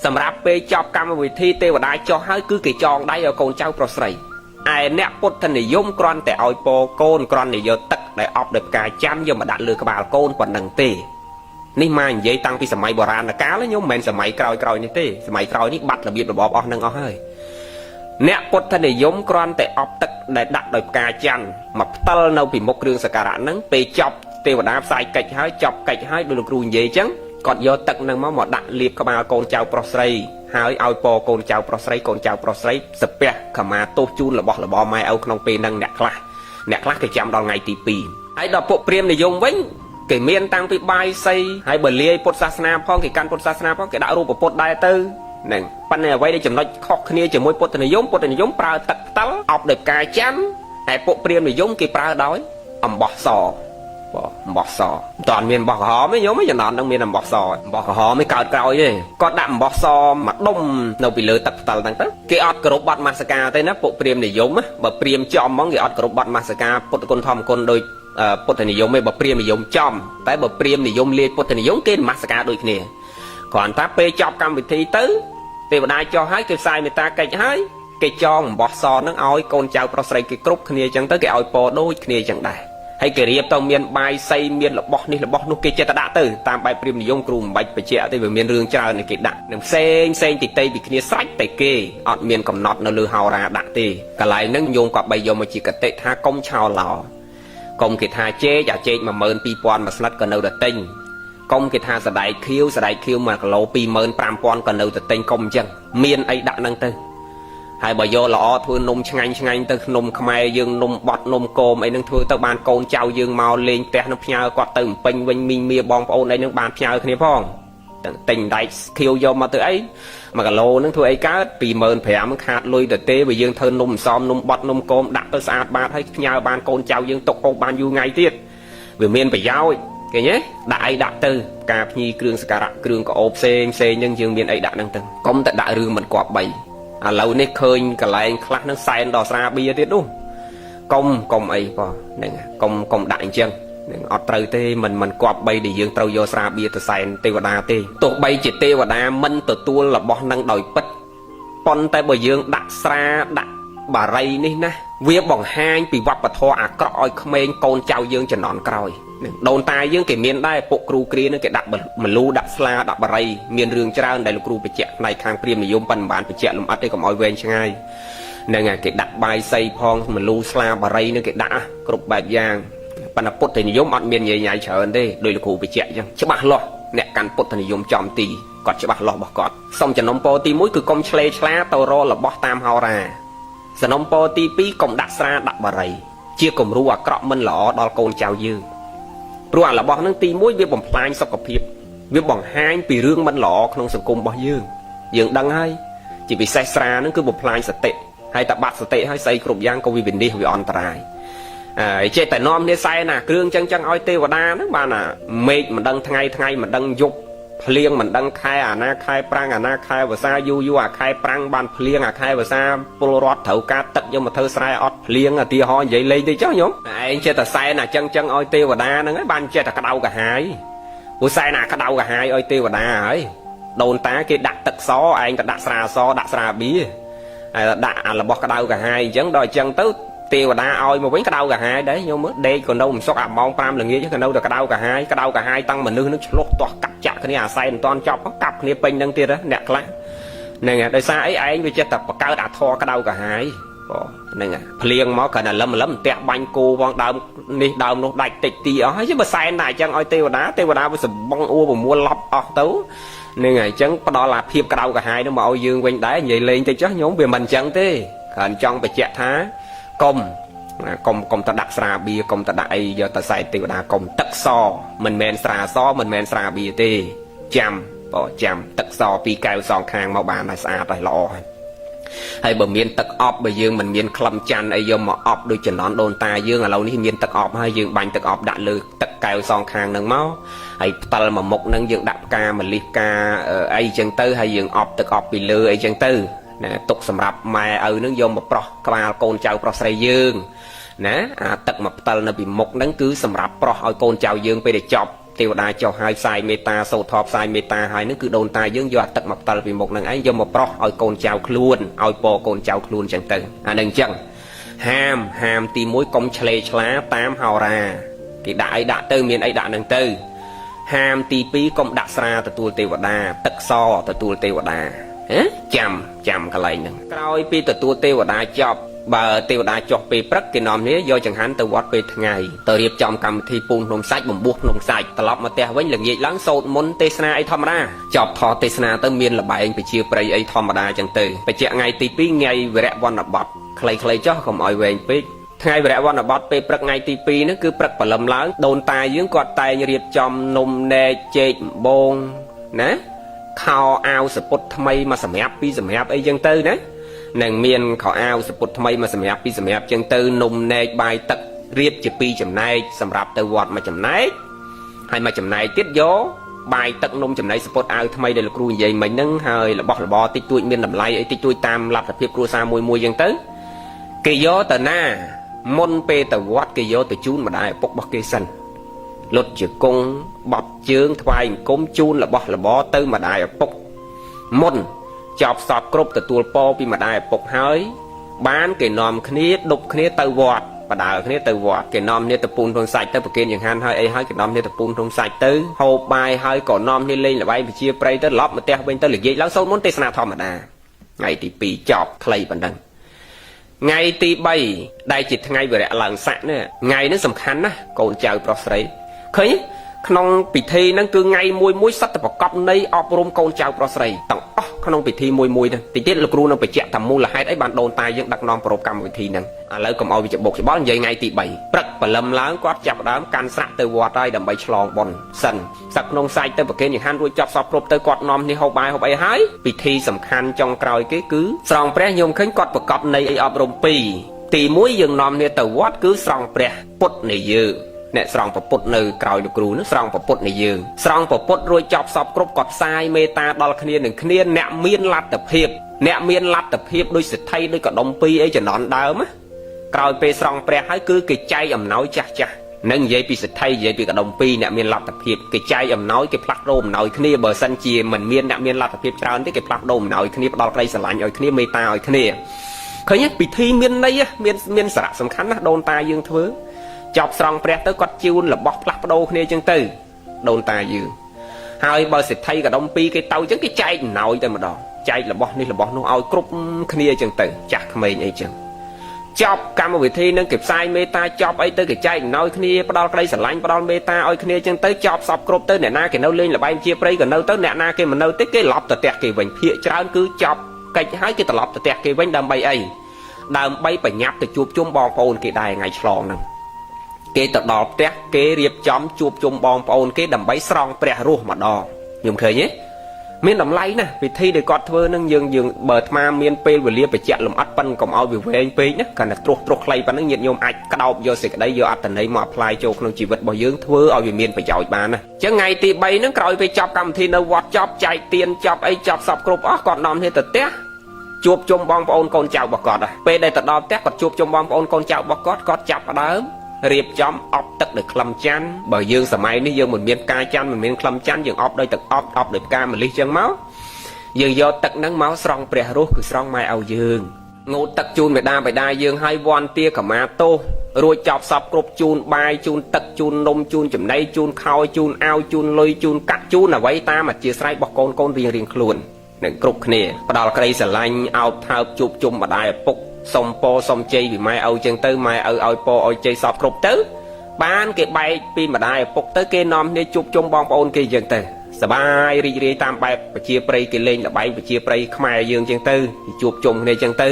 A: សម្រាប់ពេលចប់កម្មវិធីទេវតាចុះហើយគឺគេចងដៃឲ្យកូនចៅប្រុសស្រីឯអ្នកពុទ្ធនិយមគ្រាន់តែឲ្យពរកូនគ្រាន់តែយកទឹកដែលអប់ដោយផ្កាច័ន្ទយកមកដាក់លើក្បាលកូនប៉ុណ្្នឹងទេនេះមកនិយាយតាំងពីសម័យបុរាណកាលញោមមិនមែនសម័យក្រោយនេះទេសម័យក្រោយនេះបាត់របៀបរបបអស់នឹងអស់ហើយអ្នកពុទ្ធនិយមគ្រាន់តែអប់ទឹកដែលដាក់ដោយផ្កាច័ន្ទមកផ្តិលនៅពីមុខគ្រឿងសក្ការៈហ្នឹងពេលចប់ទេវតាផ្សាយកិច្ចហើយចប់កិច្ចហើយដោយលោកគ្រូនិយាយអញ្ចឹងគាត់យកទឹកហ្នឹងមកដាក់លាបក្បាលកូនចៅប្រុសស្រីហើយឲ្យពរកូនចៅប្រុសស្រីកូនចៅប្រុសស្រីសាពះខមាទោសជូនរបស់របរម៉ែឪក្នុងពេលហ្នឹងអ្នកខ្លះគេចាំដល់ថ្ងៃទី2ហើយដល់ពួកព្រាហ្មណ៍និយមវិញគេមានតាំងពីបាយសីហើយបើលាយពុទ្ធសាសនាផងគេកាន់ពុទ្ធសាសនាផងគេដាក់រូបពុទ្ធដែរទៅហ្នឹងប៉ុន្តែអ្វីដែលចំណុចខុសគ្នាជាមួយពុទ្ធនិយមប្រើទឹកផ្តិលអប់ដោយផ្កាច័ន្ទហើយពួកព្រាហ្មណ៍និយមគេប្រើដោយអំបោះសអំបោះសមិនតាន់មានអំបោះក្រហមទេញោមចំណន់នឹងមានអំបោះសអំបោះក្រហមឯកើតក្រោយទេគាត់ដាក់អំបោះសមកដុំនៅពីលើទឹកផ្តិលហ្នឹងទៅគេអត់គោរពបទមស្ការទេណាពួកព្រាហ្មណ៍និយមបើព្រាហ្មណ៍ចំហ្មងគេអត់គោរពបទមស្ការពុទ្ធគុណធម្មគុណដោយពុទ្ធនិយមឯងបើព្រាហ្មណ៍និយមចំតែបើព្រាហ្មណ៍និយមលាយពុទ្ធនិយមគេនមស្ការដូចគ្នាគ្រាន់តែពេលចប់កម្មវិធីទៅទេវតាចុះហើយគេផ្សាយមេត្តាកិច្ចហើយគេចងអំបោះសហ្នឹងឲ្យកូនចៅប្រុសស្រីគេគ្រប់គ្នាអញ្ចឹងទៅគេឲ្យពរដូចគ្នាអញ្ចឹងដែរហើយគេរៀបទៅមានបាយសីមានរបស់នេះរបស់នោះគេចិត្តតែដាក់ទៅតាមបែបព្រាហ្មណ៍និយមគ្រូមិនបាច់បញ្ជាក់ទេវាមានរឿងច្រើនគេដាក់នឹងផ្សេងតិចពីគ្នាស្រេចតែគេអត់មានកំណត់នៅលើហោរាដាក់ទេកន្លែងហ្នឹងញោមគាត់បីយកមកជាកតិថាកុំឆោឡោកុំគេថាចេក12000មួយស្និតក៏នៅតែទិញកុំគេថាសដែកខៀវ1គីឡូ25000ក៏នៅតែទិញកុំអញ្ចឹងមានអីដាក់ហ្នឹងទៅហើយបើយកល្អធ្វើនំឆ្ងាញ់ទៅនំខ្មែរយើងនំបត់នំគោមអីហ្នឹងធ្វើទៅបានកូនចៅយើងមកលេងផ្ទះនឹងផ្ញើគាត់ទៅពេញវិញមីងមាបងប្អូនអីហ្នឹងបានផ្ញើគ្នាផងទិញដែកខៀវយកមកទៅអី1គីឡូហ្នឹងធ្វើអីកើត25000ខាតលុយទៅទេបើយើងធ្វើនំអន្សមនំបត់នំគោមដាក់ទៅស្អាតបាតហើយផ្ញើបានកូនចៅយើងទុកហូបបានយូរថ្ងៃទៀតវាមានប្រយោជន៍ឃើញទេដាក់អីដាក់ទៅការភ្ញីគ្រឿងសក្ការៈគ្រឿងកោបផ្សេងហ្នឹងយើងមានអីដាក់ហ្នឹងទៅកុំតែដាក់រឿងមិនគប្បីឥឡូវនេះឃើញកន្លែងខ្លះហ្នឹងសែនដល់ស្រាបៀទៀតនោះកុំអីប៉ហ្នឹងកុំដាក់អញ្ចឹងនឹងអត់ត្រូវទេមិនគប្បីដែលយើងត្រូវយកស្រាបៀទៅសែនទេវតាទេទោះបីជាទេវតាមិនទទួលរបស់ហ្នឹងដោយពិតប៉ុន្តែបើយើងដាក់ស្រាដាក់បារីនេះណាវាបង្ហាញពីវប្បធម៌អាក្រក់ឲ្យក្មេងកូនចៅយើងជំនាន់ក្រោយដូនតាយើងគេមានដែរពុកគ្រូគ្រានឹងគេដាក់មលូដាក់ស្លាដាក់បារីមានរឿងច្រើនដែលលោកគ្រូបញ្ជាក់ផ្នែកខាងព្រាហ្មណ៍និយមប៉ុន្តែមិនបានបញ្ជាក់លម្អិតទេកុំឲ្យវែងឆ្ងាយហ្នឹងហើយគេដាក់បាយសីផងមលូស្លាបារីនឹងគេដាក់គ្រប់បែបយ៉ាងប៉ុន្តែពុទ្ធនិយមអត់មានញញ៉ៃច្រើនទេដោយលោកគ្រូបញ្ជាក់អញ្ចឹងច្បាស់លាស់អ្នកកាន់ពុទ្ធនិយមចំទីគាត់ច្បាស់លាស់របស់គាត់សូមចំណុំពរទី1គឺកុំឆ្លេឆ្លាទៅរករបស់តាមហោរាសំណុំពរទី2កុំដាក់ស្រាដាក់បារីជាគំរូអាក្រក់មិនល្អដល់កូនចៅយើងព្រោះអារបស់ហ្នឹងទី1វាបំផ្លាញសុខភាពវាបង្ហាញពីរឿងមិនល្អក្នុងសង្គមរបស់យើងដឹងហើយជាពិសេសស្រាហ្នឹងគឺបំផ្លាញសតិហើយតែបាត់សតិហើយស្អីគ្រប់យ៉ាងក៏វាវិនិច្ឆ័យវាអន្តរាយចេះតែនាំគ្នាសែណាគ្រឿងចឹងឲ្យទេវតាហ្នឹងបានអាមេឃមិនដឹងថ្ងៃមិនដឹងយប់ភ្លៀងមិនដឹងខែអាណាខែប្រាំងអាណាខែវស្សាយូអាខែប្រាំងបានភ្លៀងអាខែវស្សាពលរដ្ឋត្រូវការទឹកយកមកធ្វើស្រែអត់ភ្លៀងឧទាហរណ៍និយាយលេងទៅចុះញោមឯងចេះតែសែនអាចឹងឲ្យទេវតាហ្នឹងហើយបានចេះតែក្តៅកាហាយព្រោះសែនអាក្តៅកាហាយឲ្យទេវតាហើយ ដូនតាគេដាក់ទឹកសឯងក៏ដាក់ស្រាសដាក់ស្រាបៀហើយដាក់របស់ក្តៅកាហាយអញ្ចឹងដល់អញ្ចឹងទៅទេវតាឲ្យមកវិញក្តៅកាហាយដែរញោមមើលដេកក៏នៅមិនសុខអាម៉ោង5ល្ងាចក៏នៅតែក្តៅកាហាយតាំងមនុស្សនឹងឆ្លុះទាស់កាប់ចាក់គ្នាអាស័យមិនតាន់ចប់កាប់គ្នាពេញនឹងទៀតអ្នកខ្លះហ្នឹងហើយដោយសារអីឯងវាចិត្តតែបង្កើតអាធរក្តៅកាហាយហ្នឹងហើយភ្លៀងមកគ្រាន់តែលឹមផ្ទះបាញ់គោវងដើមនេះដើមនោះដាច់តិចទីអស់ហើយបើសែនតែអញ្ចឹងឲ្យទេវតាវាសបងអួរប្រមូលឡប់អស់ទៅហ្នឹងហើយអញ្ចឹងផ្ដល់អាភាពក្តៅកាហាយនោះមកឲ្យយើងវិញដែរនិយាយលេងតិចចុះញោមវាមិនអញ្ចឹងទេគ្រាន់ចង់បញ្ជាក់ថាកុំទៅដាក់ស្រាបៀកុំទៅដាក់អីយកទៅសែកទេវតាកុំទឹកសមិនមែនស្រាសមិនមែនស្រាបៀទេចាំទឹកសពីកែវសងខាងមកបានឲ្យស្អាតឲ្យល្អហើយបើមានទឹកអប់បើយើងមិនមានក្លឹមច័ន្ទអីយកមកអប់ដូចចំណន់ដូនតាយើងឥឡូវនេះមានទឹកអប់ហើយយើងបាញ់ទឹកអប់ដាក់លើទឹកកែវសងខាងហ្នឹងមកហើយផ្តិលមួយមុខហ្នឹងយើងដាក់ផ្កាម្លិះផ្កាអីចឹងទៅហើយយើងអប់ទឹកអប់ពីលើអីចឹងទៅណាទុកសម្រាប់ម៉ែឪហ្នឹងយកមកប្រោះក្បាលកូនចៅប្រុសស្រីយើងណាអាទឹកមកផ្តិលនៅពីមុខហ្នឹងគឺសម្រាប់ប្រោះឲ្យកូនចៅយើងពេលដែលចប់ទេវតាចុះហើយផ្សាយមេត្តាសូត្រធម៌ផ្សាយមេត្តាហើយនឹងគឺដូនតាយើងយកអាទឹកមកផ្តិលពីមុខនឹងឯងយកមកប្រោះឲ្យកូនចៅខ្លួនឲ្យពរកូនចៅខ្លួនចឹងទៅអានឹងចឹងហាមទី1កុំឆ្លេឆ្លាតាមហោរាគេដាក់អីដាក់ទៅមានអីដាក់នឹងទៅហាមទី2កុំដាក់ស្រាទទួលទេវតាទឹកសទទួលទេវតាចាំកន្លែងហ្នឹងក្រោយពីទទួលទេវតាចប់បើទេវតាចុះពេលព្រឹកគេនាំគ្នាយកចង្ហាន់ទៅវត្តពេលថ្ងៃទៅរៀបចំកម្មវិធីពូនភ្នំសាច់បំពោះភ្នំសាច់ត្រឡប់មកផ្ទះវិញល្ងាចឡើងសូត្រមន្តទេសនាអីធម្មតាចប់ថតទេសនាទៅមានលបែងប្រជាប្រិយអីធម្មតាចឹងទៅបញ្ជាក់ថ្ងៃទី2ថ្ងៃវិរៈវណ្ណបតខ្លីចុះកុំឲ្យវែងពេកថ្ងៃវិរៈវណ្ណបតពេលព្រឹកថ្ងៃទី2ហ្នឹងគឺព្រឹកព្រលឹមឡើងដូនតាយើងគាត់តែងរៀបចំនំនែកចេកអំបងណាខោអាវសពុតថ្មីមកសម្រាប់ពីសម្រាប់អីចឹងទៅណានឹងមានខោអាវសពុតថ្មីមកសម្រាប់ពីសម្រាប់ចឹងទៅនំនែកបាយទឹករៀបជា2ចំណែកសម្រាប់ទៅវត្តមួយចំណែកហើយមួយចំណែកទៀតយកបាយទឹកនំចំណែកសពុតអាវថ្មីដែលលោកគ្រូនិយាយមិញហ្នឹងហើយរបស់របរតិចតួចមានតម្លៃអីតិចតួចតាមលទ្ធភាពគ្រួសារមួយចឹងទៅគេយកទៅណាមុនពេលទៅវត្តគេយកទៅជូនម្ដាយឪពុករបស់គេសិនលុតជាគង់បត់ជើងថ្វាយអង្គមជូនរបស់របរទៅម្ដាយឪពុកមុនចប់សពគ្រប់ទទួលពរពីម្ដាយឪពុកហើយបានគេនាំគ្នាដប់គ្នាទៅវត្តបដើគ្នាទៅវត្តគេនាំគ្នាទៅពូនក្នុងសាច់ទៅប្រគេនចង្ហាន់ហើយអីហើយគេនាំគ្នាទៅពូនក្នុងសាច់ទៅហូបបាយហើយក៏នាំគ្នាលេងល្បែងប្រជាប្រិយទៅឡប់មកផ្ទះវិញទៅល្ងាចឡើងសូត្រមន្តទេសនាធម្មតាថ្ងៃទី2ចប់ខ្លីប៉ុណ្ណឹងថ្ងៃទី3ដែលជាថ្ងៃវិរៈឡើងស័កនេះថ្ងៃនេះសំខាន់ណាស់កូនចៅប្រុសស្រីឃើញក្នុងពិធីហ្នឹងគឺថ្ងៃមួយសិតតែប្រកបនៃអប់រំកូនចៅប្រុសស្រីទាំងអស់ក្នុងពិធីមួយហ្នឹងតិចទៀតលោកគ្រូនឹងបញ្ជាក់ថាមូលហេតុអីបានដូនតាយើងដឹកនាំប្រពកម្មវិធីហ្នឹងឥឡូវកុំឲ្យវាច្បុកច្បល់និយាយថ្ងៃទី3ព្រឹកព្រលឹមឡើងគាត់ចាប់ផ្ដើមកាន់ស្រាក់ទៅវត្តហើយដើម្បីឆ្លងបុណ្យសិនសឹកក្នុងសាច់ទៅប្រគេនចង្ហាន់រួចចប់សពគ្រប់ទៅគាត់នាំនេះហូបបាយហូបអីហើយពិធីសំខាន់ចុងក្រោយគេគឺស្រង់ព្រះញោមឃើញគាត់ប្រកបនៃអីអប់រំ2ទី1យើងនាំគ្នាទៅវត្តគឺស្រង់ព្រះពុទ្ធនៃយើងអ្នកស្រង់ប្រពុតនៅក្រោយលោកគ្រូនោះស្រង់ប្រពុតនៃយើងស្រង់ប្រពុតរួចចប់សពគ្រប់គាត់ផ្សាយមេត្តាដល់គ្នានឹងគ្នាអ្នកមានលទ្ធភាពដូចសិទ្ធិដូចកដុំ2អីចំណន់ដើមណាក្រោយពេលស្រង់ព្រះហើយគឺគេចែកអំណោយចាស់នឹងនិយាយពីសិទ្ធិនិយាយពីកដុំ2អ្នកមានលទ្ធភាពគេចែកអំណោយគេផ្លាស់ប្ដូរអំណោយគ្នាបើសិនជាមិនមានអ្នកមានលទ្ធភាពច្រើនទេគេផ្លាស់ប្ដូរអំណោយគ្នាផ្ដល់ក្តីស្រឡាញ់ឲ្យគ្នាមេត្តាឲ្យគ្នាឃើញពិធីមានន័យមានសារៈសំខាន់ណាស់ដូនតាយើងធ្វើចប់ស្រង់ព្រះទៅគាត់ជូនរបស់ផ្លាស់ប្ដូរគ្នាចឹងទៅដូនតាយើងហើយបើសិទ្ធិកដុំ2គេទៅចឹងគេចែកអំណោយតែម្ដងចែករបស់នេះរបស់នោះឲ្យគ្រប់គ្នាចឹងទៅចាស់ក្មេងអីចឹងចប់កម្មវិធីនឹងគេផ្សាយមេត្តាចប់អីទៅគេចែកអំណោយគ្នាផ្ដល់ក្តីស្រឡាញ់ផ្ដល់មេត្តាឲ្យគ្នាចឹងទៅចប់សពគ្រប់ទៅអ្នកណាគេនៅលេងល្បែងជាព្រៃក៏នៅទៅអ្នកណាគេមិននៅទេគេឡប់ទៅផ្ទះគេវិញភាកច្រើនគឺចប់កិច្ចហើយគេត្រឡប់ទៅផ្ទះគេវិញដើម្បីអីដើម្បីបញ្ញាប់ទៅជួបជុំបងប្អូនគេដែរថ្ងៃឆ្លងហ្នឹងគេទៅដល់ផ្ទះគេរៀបចំជួបជុំបងប្អូនគេដើម្បីស្រង់ព្រះរស់ម្ដងខ្ញុំឃើញទេមានតម្លៃណាស់ពិធីដែលគាត់ធ្វើនឹងយើងបើអាត្មាមានពេលវេលាបញ្ជាក់លម្អិតប៉ុនកុំឲ្យវាវែងពេកណាគាត់តែត្រុសខ្លីប៉ុណ្ណឹងញាតិញោមអាចក្តោបយកសេចក្តីយកអត្តន័យមក apply ចូលក្នុងជីវិតរបស់យើងធ្វើឲ្យវាមានប្រយោជន៍បានណាអញ្ចឹងថ្ងៃទី3ហ្នឹងក្រោយពេលចប់កម្មវិធីនៅវត្តចប់ចែកទានចប់អីចប់សពគ្រប់អស់គាត់នាំគ្នាទៅផ្ទះជួបជុំបងប្អូនកូនចៅរបស់គាត់ពេលដែលទៅដល់ផ្ទះគាត់ជួបជុំបងប្អូនកូនចៅរបស់គាត់ចាប់ផ្ដើម រៀបចំអប់ទឹកដោយក្លឹមច័ន្ទបើយើងសម័យនេះយើងមិនមានការច័ន្ទមិនមានក្លឹមច័ន្ទយើងអប់ដោយទឹកអប់ដោយផ្កាម្លិះចឹងមកយើងយកទឹកហ្នឹងមកស្រង់ព្រះរស់គឺស្រង់ម៉ែឪយើងងូតទឹកជូនមេដាបិតាយើងឲ្យវ័នទាកម្មាទោសរួចចប់សពគ្រប់ជូនបាយជូនទឹកជូននំជូនចំណីជូនខោជូនអាវជូនលុយជូនកាក់ជូនអ្វីតាមអធិស្ឋានរបស់កូនរៀងខ្លួននឹងគ្រប់គ្នាផ្ដល់ក្តីស្រឡាញ់អោបថើបជួបជុំម្ដាយឪពុកសុំពរសុំជ័យពីម៉ែឪចឹងទៅម៉ែឪឲ្យពរឲ្យជ័យសពគ្រប់ទៅបានគេបែកពីម្ដាយឪពុកទៅគេនាំគ្នាជួបជុំបងប្អូនគេចឹងទៅសបាយរីករាយតាមបែបប្រជាប្រិយគេលេងល្បែងប្រជាប្រិយខ្មែរយើងចឹងទៅជួបជុំគ្នាចឹងទៅ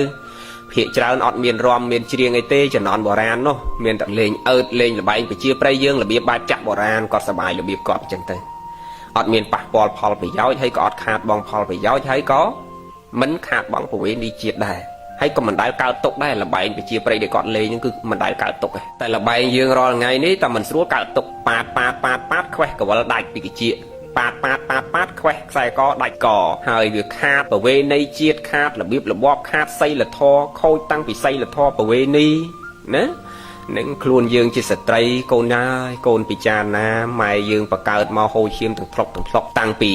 A: ភាគច្រើនអត់មានរំមានច្រៀងអីទេជំនាន់បុរាណនោះមានតែលេងអើតលេងល្បែងប្រជាប្រិយយើងរបៀបបែបចាក់បុរាណគាត់សបាយរបៀបគាត់ចឹងទៅអត់មានប៉ះពាល់ផលប្រយោជន៍ហើយក៏អត់ខាតបងផលប្រយោជន៍ហើយក៏មិនខាតបងប្រវេណីជាតិដែរហើយក៏មិនដែលកើតទុកដែរល្បែងប្រជាប្រិយដែលគាត់លេងហ្នឹងគឺមិនដែលកើតទុកទេតែល្បែងយើងរាល់ថ្ងៃនេះតែមិនស្រួលកើតទុកប៉ាតខ្វេះកវលដាច់ពីកជាប៉ាតខ្វេះខ្សែកដាច់កហើយវាខាតប្រវេណីជាតិខាតរបៀបរបបខាតសីលធម៌ខូចតាំងពីសីលធម៌ប្រវេណីណានឹងខ្លួនយើងជាស្ត្រីកូនណាយកូនពិចារណាម៉ែយើងបកើតមកហូរឈាមទាំងធ្លុកតាំងពី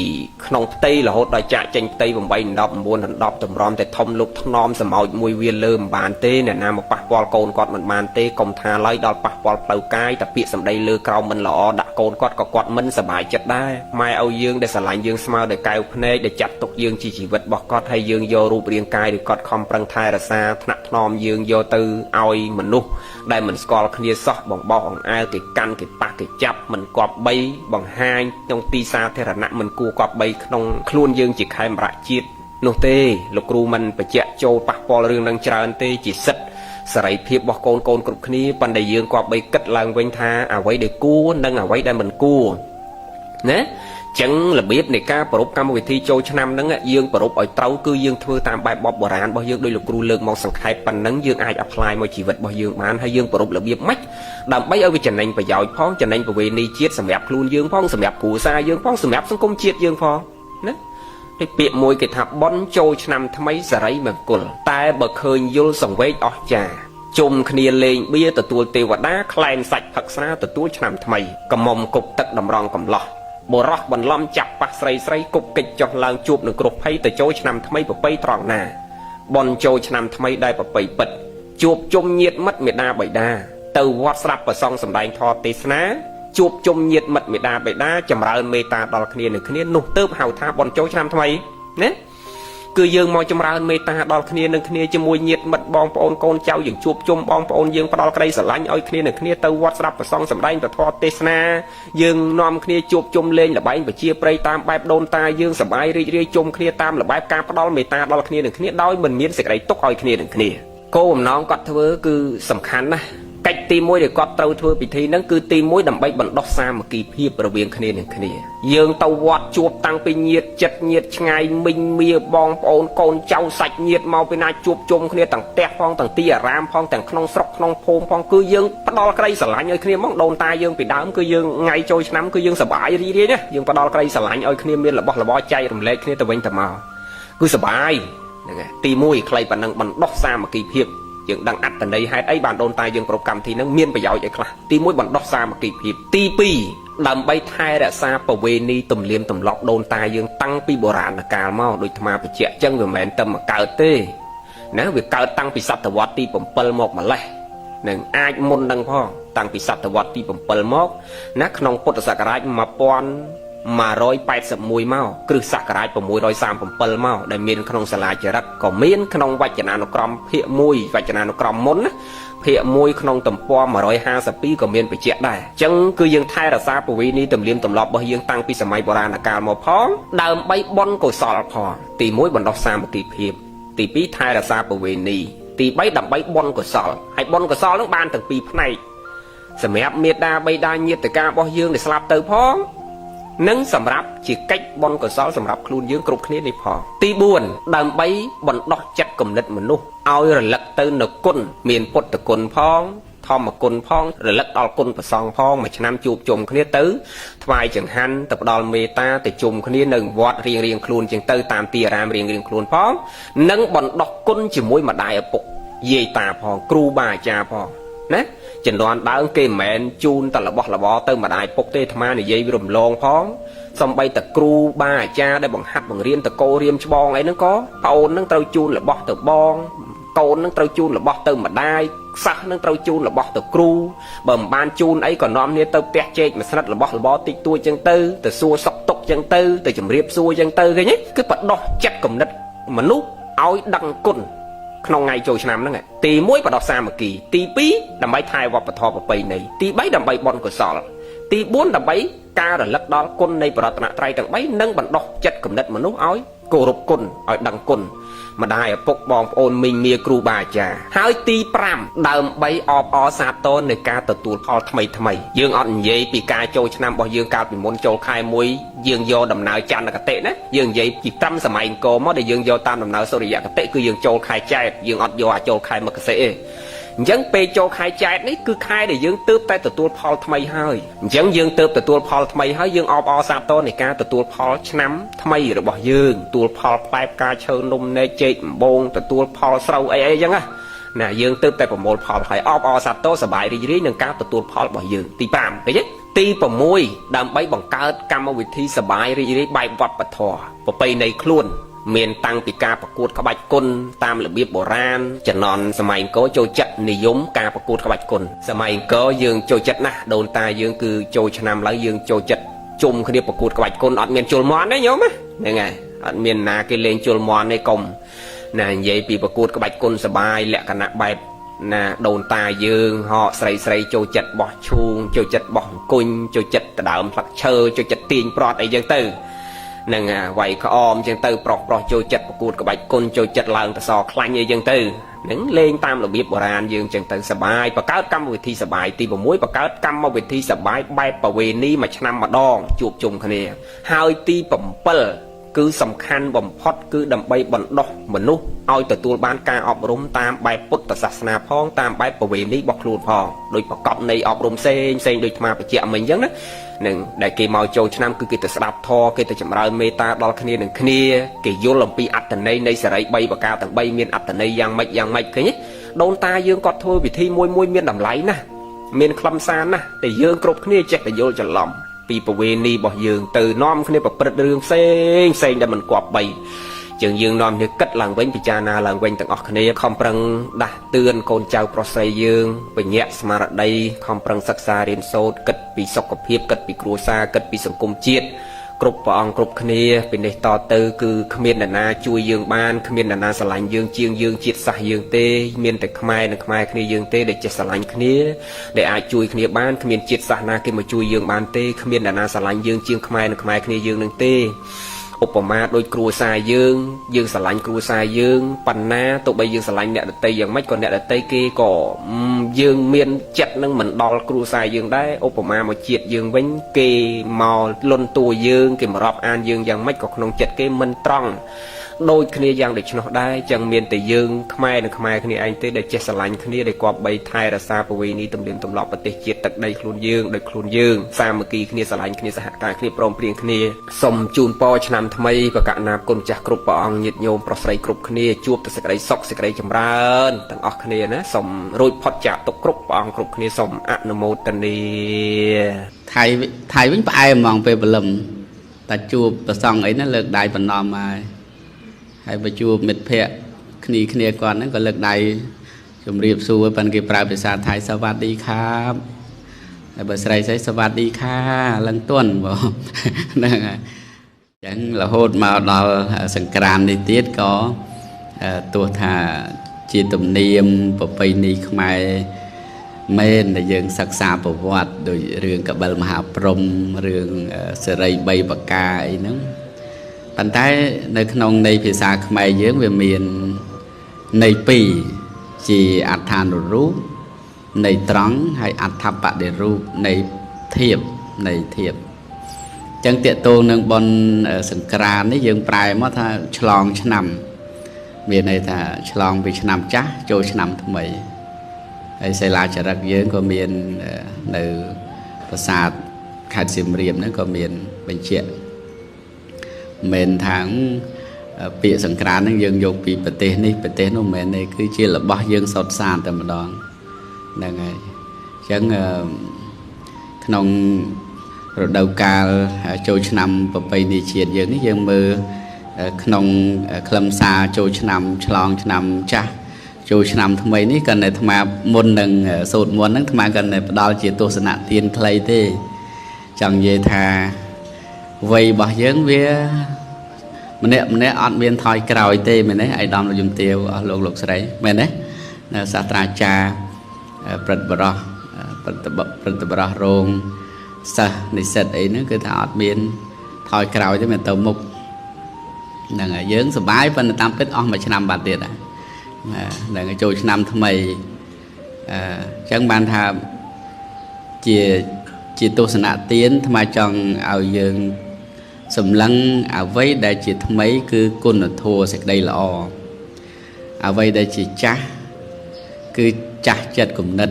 A: ក្នុងផ្ទៃរហូតដល់ចាក់ចេញផ្ទៃ8 10 9 10តម្រាំតែធំលុបថ្នមសមោចមួយវាលើមិនបានទេអ្នកណាមកប៉ះពាល់កូនគាត់មិនបានទេកុំថាឡើយដល់ប៉ះពាល់ផ្លូវកាយតែពាក្យសម្ដីលើក្រោមមិនល្អដាក់កូនគាត់ក៏គាត់មិនសប្បាយចិត្តដែរម៉ែឲ្យយើងដែលស្រឡាញ់យើងស្មើដោយកែវភ្នែកដែលចាត់ទុកយើងជាជីវិតរបស់គាត់ហើយយើងយករូបរាងកាយឬគាត់ខំប្រឹងថែរក្សាថ្នាក់ថ្នមយើងយកទៅឲ្យមនុស្សដែលមិនស្គាល់គ្នាសោះបងបោះអង្អែលគេកាន់គេប៉ះគេចាប់មិនគប្បីបង្ហាញក្នុងទីសាធារណៈមិនគួរគប្បីក្នុងខ្លួនយើងជាខេមរៈជាតិនោះទេលោកគ្រូមិនបញ្ជាក់ចូលប៉ះពាល់រឿងនឹងច្រើនទេជាសិទ្ធិសេរីភាពរបស់កូនគ្រប់គ្នាប៉ុន្តែយើងគប្បីគិតឡើងវិញថាអ្វីដែលគួរនិងអ្វីដែលមិនគួរណាចឹងរបៀបនៃការប្រពកម្មវិធីចូលឆ្នាំហ្នឹងយើងប្រពឲ្យត្រូវគឺយើងធ្វើតាមបែបបបបុរាណរបស់យើងដោយលោកគ្រូលើកមកសង្ខេបប៉ុណ្ណឹងយើងអាចអាប់ផ្លាយមកជីវិតរបស់យើងបានហើយយើងប្រពរបៀបម៉េចដើម្បីឲ្យវាចំណេញប្រយោជន៍ផងចំណេញប្រវេណីជាតិសម្រាប់ខ្លួនយើងផងសម្រាប់គ្រួសារយើងផងសម្រាប់សង្គមជាតិយើងផងណាដូចពាក្យមួយគេថាបន់ចូលឆ្នាំថ្មីសេរីមង្គលតែបើឃើញយល់សង្វេគអស្ចារ្យជុំគ្នាលេងបៀទទួលទេវតាខ្លែងសាច់ផឹកស្រាទទួលឆ្នាំថ្មីកំមុំគប់ទឹកតម្រង់កំឡោះបរោះបន្លំចាប់ប៉ះស្រីគប់កិច្ចចុះឡើងជួបនឹងគ្រោះភ័យទៅចូលឆ្នាំថ្មីប្រពៃត្រង់ណាបនចូលឆ្នាំថ្មីដែលប្រពៃពិតជួបជុំញាតិមិត្តមេដាបិតាទៅវត្តស្រាប់ប្រសងសម្ដែងធម៌ទេសនាជួបជុំញាតិមិត្តមេដាបិតាចម្រើនមេត្តាដល់គ្នានឹងគ្នានោះទើបហៅថាបនចូលឆ្នាំថ្មីណាគឺយើងមកចម្រើនមេត្តាដល់គ្នានឹងគ្នាជាមួយញាតិមិត្តបងប្អូនកូនចៅយើងជួបជុំបងប្អូនយើងផ្ដល់ក្តីស្រឡាញ់ឲ្យគ្នានឹងគ្នាទៅវត្តស្រាប់ប្រសងសម្ដែងពធទេសនាយើងនាំគ្នាជួបជុំលេងល្បែងប្រជាប្រិយតាមបែបដូនតាយើងសប្បាយរីករាយជុំគ្នាតាមល្បែបការផ្ដល់មេត្តាដល់គ្នានឹងគ្នាដោយមិនមានសេចក្តីទុក្ខឲ្យគ្នានឹងគ្នាគោលបំណងគាត់ធ្វើគឺសំខាន់ណាស់កិច្ចទី1ដែលគាត់ត្រូវធ្វើពិធីហ្នឹងគឺទី1ដើម្បីបណ្ដុះសាមគ្គីភាពរវាងគ្នានឹងគ្នាយើងទៅវត្តជួបតាំងពីញាតិចិត្តញាតិឆ្ងាយមីងមៀបងប្អូនកូនចៅសាច់ញាតិមកពីណាជួបជុំគ្នាទាំងផ្ទះផងទាំងទីអារាមផងទាំងក្នុងស្រុកក្នុងភូមិផងគឺយើងផ្ដល់ក្តីស្រឡាញ់ឲ្យគ្នាហ្មងដូនតាយើងពីដើមគឺយើងថ្ងៃចូលឆ្នាំគឺយើងសប្បាយរីករាយណាយើងផ្ដល់ក្តីស្រឡាញ់ឲ្យគ្នាមានរបស់របរចែករំលែកគ្នាទៅវិញទៅមកគឺសប្បាយហ្នឹងហើយទី1ខ្លីប៉ុណ្ណឹងបណ្ដុះសាមគ្គីភាពយើងដឹងអត្តន័យហេតុអីបានដូនតាយើងប្រពកម្មវិធីហ្នឹងមានប្រយោជន៍អីខ្លះទី1បណ្ដុះសាមគ្គីភាពទី2ដើម្បីថែរក្សាប្រវេណីទំនៀមទម្លាប់ដូនតាយើងតាំងពីបុរាណកាលមកដូចអាត្មាបញ្ជាក់ចឹងវាមិនមែនតែមកកើតទេណាវាកើតតាំងពីសតវត្សទី7មកម្លេះនឹងអាចមុននឹងផងតាំងពីសតវត្សទី7មកណាក្នុងពុទ្ធសករាជ1181មកគ្រិស្តសករាជ637មកដែលមានក្នុងសាលាចរិតក៏មានក្នុងវចនានុក្រមភាគ1វចនានុក្រមមុនណាភាគ1ក្នុងទំព័រ152ក៏មានបញ្ជាក់ដែរអញ្ចឹងគឺយើងថែរក្សាប្រវេណីទំនៀមទម្លាប់របស់យើងតាំងពីសម័យបុរាណកាលមកផងដើម្បីបុណ្យកុសលផងទី1បណ្ដុះសាមគ្គីភាពទី2ថែរក្សាប្រវេណីទី3ដើម្បីបុណ្យកុសលហើយបុណ្យកុសលនឹងបានទាំងពីរផ្នែកសម្រាប់មេត្តាបិតាញាតិការរបស់យើងដែលស្លាប់ទៅផងនិងសម្រាប់ជាកិច្ចបុណ្យកុសលសម្រាប់ខ្លួនយើងគ្រប់គ្នានេះផងទី4ដើម្បីបណ្ដុះចិត្តគំនិតមនុស្សឲ្យរលឹកទៅនូវគុណមានពុទ្ធគុណផងធម្មគុណផងរលឹកដល់គុណប្រសងផងមួយឆ្នាំជួបជុំគ្នាទៅថ្វាយចង្ហាន់ទៅផ្ដល់មេត្តាទៅជុំគ្នានៅវត្តរៀងខ្លួនជាងទៅតាមទីអារាមរៀងខ្លួនផងនិងបណ្ដុះគុណជាមួយម្ដាយឪពុកយាយតាផងគ្រូបាអាចារ្យផងណា ជំនាន់ដើមគេមិនមែនជូនតែរបស់របរទៅម្ដាយពុកទេអាត្មានិយាយរំលងផងសំបីតែគ្រូបាអាចារ្យដែលបង្ហាត់បង្រៀនតកោរៀមច្បងអីហ្នឹងក៏ប្អូនហ្នឹងត្រូវជូនរបស់ទៅបងកូននឹងត្រូវជូនរបស់ទៅម្ដាយសិស្សនឹងត្រូវជូនរបស់ទៅគ្រូបើមិនបានជូនអីក៏នាំគ្នាទៅផ្ទះជែកមួយស្និតរបស់របរតិចតួចចឹងទៅសួរសុខទុក្ខចឹងទៅជម្រាបសួរចឹងទៅឃើញទេគឺបដោះចិត្តគំនិតមនុស្សឲ្យដឹងគុណក្នុងថ្ងៃចូលឆ្នាំហ្នឹងទី1បដោះសាមគ្គីទី2ដើម្បីថែវប្បធម៌ប្រពៃណីទី3ដើម្បីបុណ្យកុសលទី4ដើម្បីការរលឹកដល់គុណនៃបរតនត្រ័យទាំង3និងបណ្ដោះចិត្តគំនិតមនុស្សឲ្យគោរពគុណឲ្យដឹងគុណម្ដាយឪពុកបងប្អូនមីងមាគ្រូបាអាចារ្យហើយទី5ដើម្បីអបអរសាទរនៃការទទួលផលថ្មីយើងអត់និយាយពីការចូលឆ្នាំរបស់យើងកាលពីមុនចូលខែ1យើងយកដំណើរចន្ទគតិណាយើងនិយាយពីត្រឹមសម័យអង្គរមកដែលយើងយកតាមដំណើរសូរិយគតិគឺយើងចូលខែចែកយើងអត់យកចូលខែមករាទេអញ្ចឹងពេលចូលខែចែកនេះគឺខែដែលយើងទើបតែទទួលផលថ្មីហើយអញ្ចឹងយើងទើបទទួលផលថ្មីហើយយើងអបអរសាទរនៃការទទួលផលឆ្នាំថ្មីរបស់យើងទទួលផលផ្លែផ្កាឈើនំនែកចេកដំបងទទួលផលស្រូវអីអញ្ចឹងណាយើងទើបតែប្រមូលផលហើយអបអរសាទរសប្បាយរីករាយនឹងការទទួលផលរបស់យើងទី5ឃើញទេទី6ដើម្បីបង្កើតកម្មវិធីសប្បាយរីករាយបែបវប្បធម៌ប្រពៃណីខ្លួនមានតាំងពីការប្រកួតក្បាច់គុនតាមរបៀបបុរាណជំនាន់សម័យអង្គរចូលចិត្តនិយមការប្រកួតក្បាច់គុនសម័យអង្គរយើងចូលចិត្តណាស់ដូនតាយើងគឺចូលឆ្នាំឡើងយើងចូលចិត្តជុំគ្នាប្រកួតក្បាច់គុនអត់មានជុលមាន់ទេញោមហ្នឹងហើយអត់មានណាគេលេងជុលមាន់ទេកុំណានិយាយពីប្រកួតក្បាច់គុនសបាយលក្ខណៈបែបណាដូនតាយើងហកស្រីចូលចិត្តបោះឈូងចូលចិត្តបោះអង្គុញចូលចិត្តដដើមផ្លឹកឈើចូលចិត្តទាញប្រត់អីចឹងទៅនឹងវាយក្អមចឹងទៅប្រុសចូលចិត្តប្រកួតក្បាច់គុនចូលចិត្តឡើងតសខ្លាញ់អីចឹងទៅនឹងលេងតាមរបៀបបុរាណយើងចឹងទៅសបាយបង្កើតកម្មវិធីសបាយទី6បង្កើតកម្មវិធីសបាយបែបប្រវេណីមួយឆ្នាំម្ដងជួបជុំគ្នាហើយទី7គឺសំខាន់បំផុតគឺដើម្បីបណ្ដុះមនុស្សឲ្យទទួលបានការអប់រំតាមបែបពុទ្ធសាសនាផងតាមបែបប្រវេណីរបស់ខ្លួនផងដោយប្រកបនៃអប់រំផ្សេងដូចអាត្មាបញ្ជាក់មិញអញ្ចឹងណានឹងដែលគេមកចូលឆ្នាំគឺគេទៅស្ដាប់ធម៌គេទៅចម្រើនមេត្តាដល់គ្នានឹងគ្នាគេយល់អំពីអត្តន័យនៃសេរី3ប្រការទាំង3មានអត្តន័យយ៉ាងម៉េចឃើញទេដូនតាយើងគាត់ធ្វើពិធីមួយមានតម្លៃណាស់មានខ្លឹមសារណាស់តែយើងគ្រប់គ្នាចេះតែយល់ច្រឡំពីប្រវេណីរបស់យើងទៅនាំគ្នាប្រព្រឹត្តរឿងផ្សេងដែលមិនគប្បីជាងយើងនាំគ្នាគិតឡើងវិញពិចារណាឡើងវិញទាំងអស់គ្នាខំប្រឹងដាស់តឿនកូនចៅប្រុសស្រីយើងបញ្ញាក់ស្មារតីខំប្រឹងសិក្សារៀនសូត្រគិតពីសុខភាពគិតពីគ្រួសារគិតពីសង្គមជាតិគ្រប់ព្រះអង្គគ្រប់គ្នាពីនេះតទៅគឺគ្មានអ្នកណាជួយយើងបានគ្មានអ្នកណាស្រឡាញ់យើងជាងយើងជាតិសាសន៍យើងទេមានតែខ្មែរនឹងខ្មែរគ្នាយើងទេដែលចេះស្រឡាញ់គ្នាដែលអាចជួយគ្នាបានគ្មានជាតិសាសន៍ណាគេមកជួយយើងបានទេគ្មានអ្នកណាស្រឡាញ់យើងជាងខ្មែរនឹងខ្មែរគ្នាយើងនឹងទេឧបមាដូចគ្រួសារយើងស្រឡាញ់គ្រួសារយើងប៉ុណ្ណាទោះបីយើងស្រឡាញ់អ្នកដទៃយ៉ាងម៉េចក៏អ្នកដទៃគេក៏យើងមានចិត្តនឹងមិនដល់គ្រួសារយើងដែរឧបមាមកជាតិយើងវិញគេមកលន់តួយើងគេមករាប់អានយើងយ៉ាងម៉េចក៏ក្នុងចិត្តគេមិនត្រង់ដូចគ្នាយ៉ាងដូច្នោះដែរចឹងមានតែយើងខ្មែរនឹងខ្មែរគ្នាឯងទេដែលចេះស្រឡាញ់គ្នាដែលគប្បីថែរក្សាប្រវេណីទំនៀមទម្លាប់ប្រទេសជាតិទឹកដីខ្លួនយើងដោយខ្លួនយើងសាមគ្គីគ្នាស្រឡាញ់គ្នាសហការគ្នាព្រមព្រៀងគ្នាសូមជូនពរឆ្នាំថ្មីប្រកាសណាគុណចាស់គ្រប់ព្រះអង្គញាតិញោមប្រុសស្រីគ្រប់គ្នាជួបតែសេចក្តីសុខសេចក្តីចម្រើនទាំងអស់គ្នាណាសូមរួចផុតចាកទុក្ខគ្រប់ព្រះអង្គគ្រប់គ្នាសូមអនុមោទនា
B: ថៃវិញផ្អែមហ្មងពេលព្រលឹមតែជួបប្រសងអីណាលើកដៃបណ្ដំហើយបើជួបមិត្តភ័ក្តិគ្នាគាត់ហ្នឹងក៏លើកដៃជម្រាបសួរប៉ុន្តែគេប្រើភាសាថៃសวัสดีครับហើយបើស្រីសวัสดีค่ะឡើងទន់បងហ្នឹងហើយអញ្ចឹងរហូតមកដល់សង្ក្រាន្តនេះទៀតក៏ទោះថាជាទំនៀមប្រពៃណីខ្មែរមែនដែលយើងសិក្សាប្រវត្តិដោយរឿងកបិលមហាព្រហ្មរឿងសេរី3ប្រការអីហ្នឹងប៉ុន្តែនៅក្នុងន័យភាសាខ្មែរយើងវាមានន័យ2ជាអត្ថានុរូបន័យត្រង់ហើយអត្ថបដិរូបន័យធៀបអញ្ចឹងតកតងនឹងបុណ្យសង្ក្រាន្តនេះយើងប្រែមកថាឆ្លងឆ្នាំមានន័យថាឆ្លងពីឆ្នាំចាស់ចូលឆ្នាំថ្មីហើយសិលាចារឹកយើងក៏មាននៅប្រាសាទខេត្តសៀមរាបហ្នឹងក៏មានបញ្ជាក់មិនថាពាក្យសង្ក្រាន្តហ្នឹងយើងយកពីប្រទេសនេះប្រទេសនោះមិនមែនទេគឺជារបស់យើងសុទ្ធសាធតែម្ដងហ្នឹងហើយអ chẳng nông rồi đầu cà châu năm và bay đi chiết dưỡng dương mơ nông khâm xa châu năm chlong năm cha châu năm tham mấy ní cần này tham môn nâng sụt môn nâng tham cần này đo chỉ tu sanh tiền clay thế chẳng về thà vây bỏ dưỡng với mình nè ăn miên thoi cào tê mình đấy ai đòn dùng tiêu lục lục sấy mình đấy sát ra cha bật bờ rong sa này sệt ấy nữa cứ thọ miên thoi cào cho mình tàu mục là người dưỡng sờ bái phân tam pít on mà năm bát tiền là người trôi năm tham mày chẳng ban thà chỉ tu sanh tiến tham mai chọn ao dương sầm lăng ao vây đại chỉ tham mấy cứ côn là thua sạch đây là o ao vây đại chỉ cha cứ cha chật cùng nứt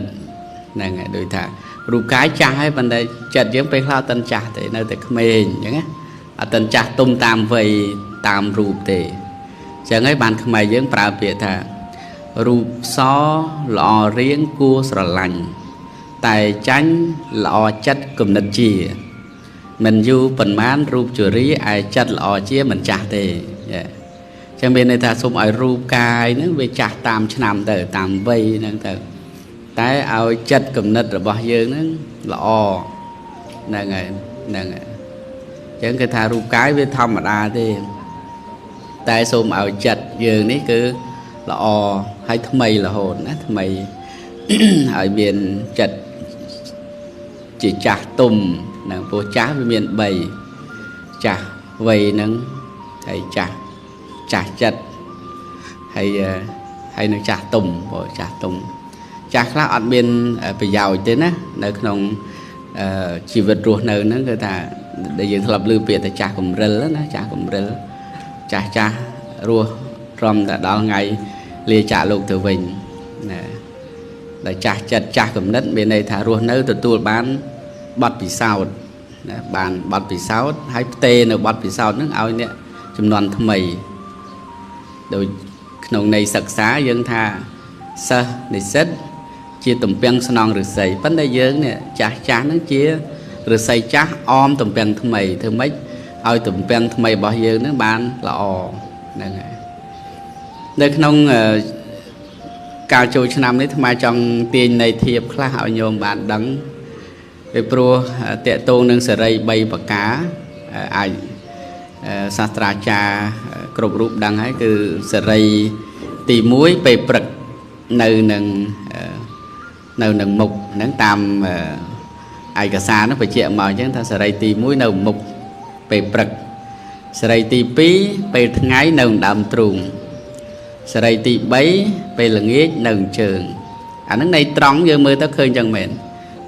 B: là người đối thà rùa cái cha hay bên đây chật giốngไปlao tân cha thì nơi tại khmer nhá tân cha tung tam vây tam rùa thì chẳng ấy bàn khmer giống pra biệt thà rùa xó lọ riêng cua sờ lạnh tài chánh lọ chất cùng nứt chi mình du phần mán rùa chùa rí ai chất lọ chia mình chả thì cho bên này ta xung ở rùa cài nó về chặt tam năm từ tam vây nè từ tại ao chất cùng nứt rồi bao nhiêu nó lọ nè chẳng cái thà rùa cái với thông mà đa thì tại xung ao chất dương đấy cứ lọ hay thâm mây là hồn á thâm mây ở miền chật chỉ chả tùm nàng vô chá với miền bầy chả vầy nâng hay chả chật hay nó chả tùm vô chả tùm chả khác ở bên phải giàu thế á nơi không chỉ vật ruột nơi nó người ta để dựng lập lưu biệt thì chả cùng rel đó chả cùng rel chả rùa rom đã đó ngày lìa chả lục từ mình nè là chả cầm đất bên đây thả ruột nơi từ bán bắt bị sao bàn bắt bị sao hay tê nó bắt bị sao nước ao nè chùm đoàn thâm mày rồi nông này sặc xá dân tha sơ để xét chia tụm beng non rồi xây vấn đề dân nè chả nó chia rồi xây chả om tụm beng thâm mày thưa mấy ao tụm beng thâm mày bao giờ nó bán là ò nè đây nông cao châu năm đấy mà trong tiền này thiệp khá hảo nhôm bạn đắng về pro tệ tôn nâng sợi dây bay và cá ai sastra cha cột rụp đắng ấy cứ sợi dây tì muối về bật nơi nâng mục nâng tam ai cả xa nó phải chịu màu chứ ta sợi dây tì muối nâu mục về bật sợi dây tì pí về ngay nâng đầm trùng sợi dây tì bấy về là nghĩa nâng trường nước này trống giờ mới ta khơi chẳng mền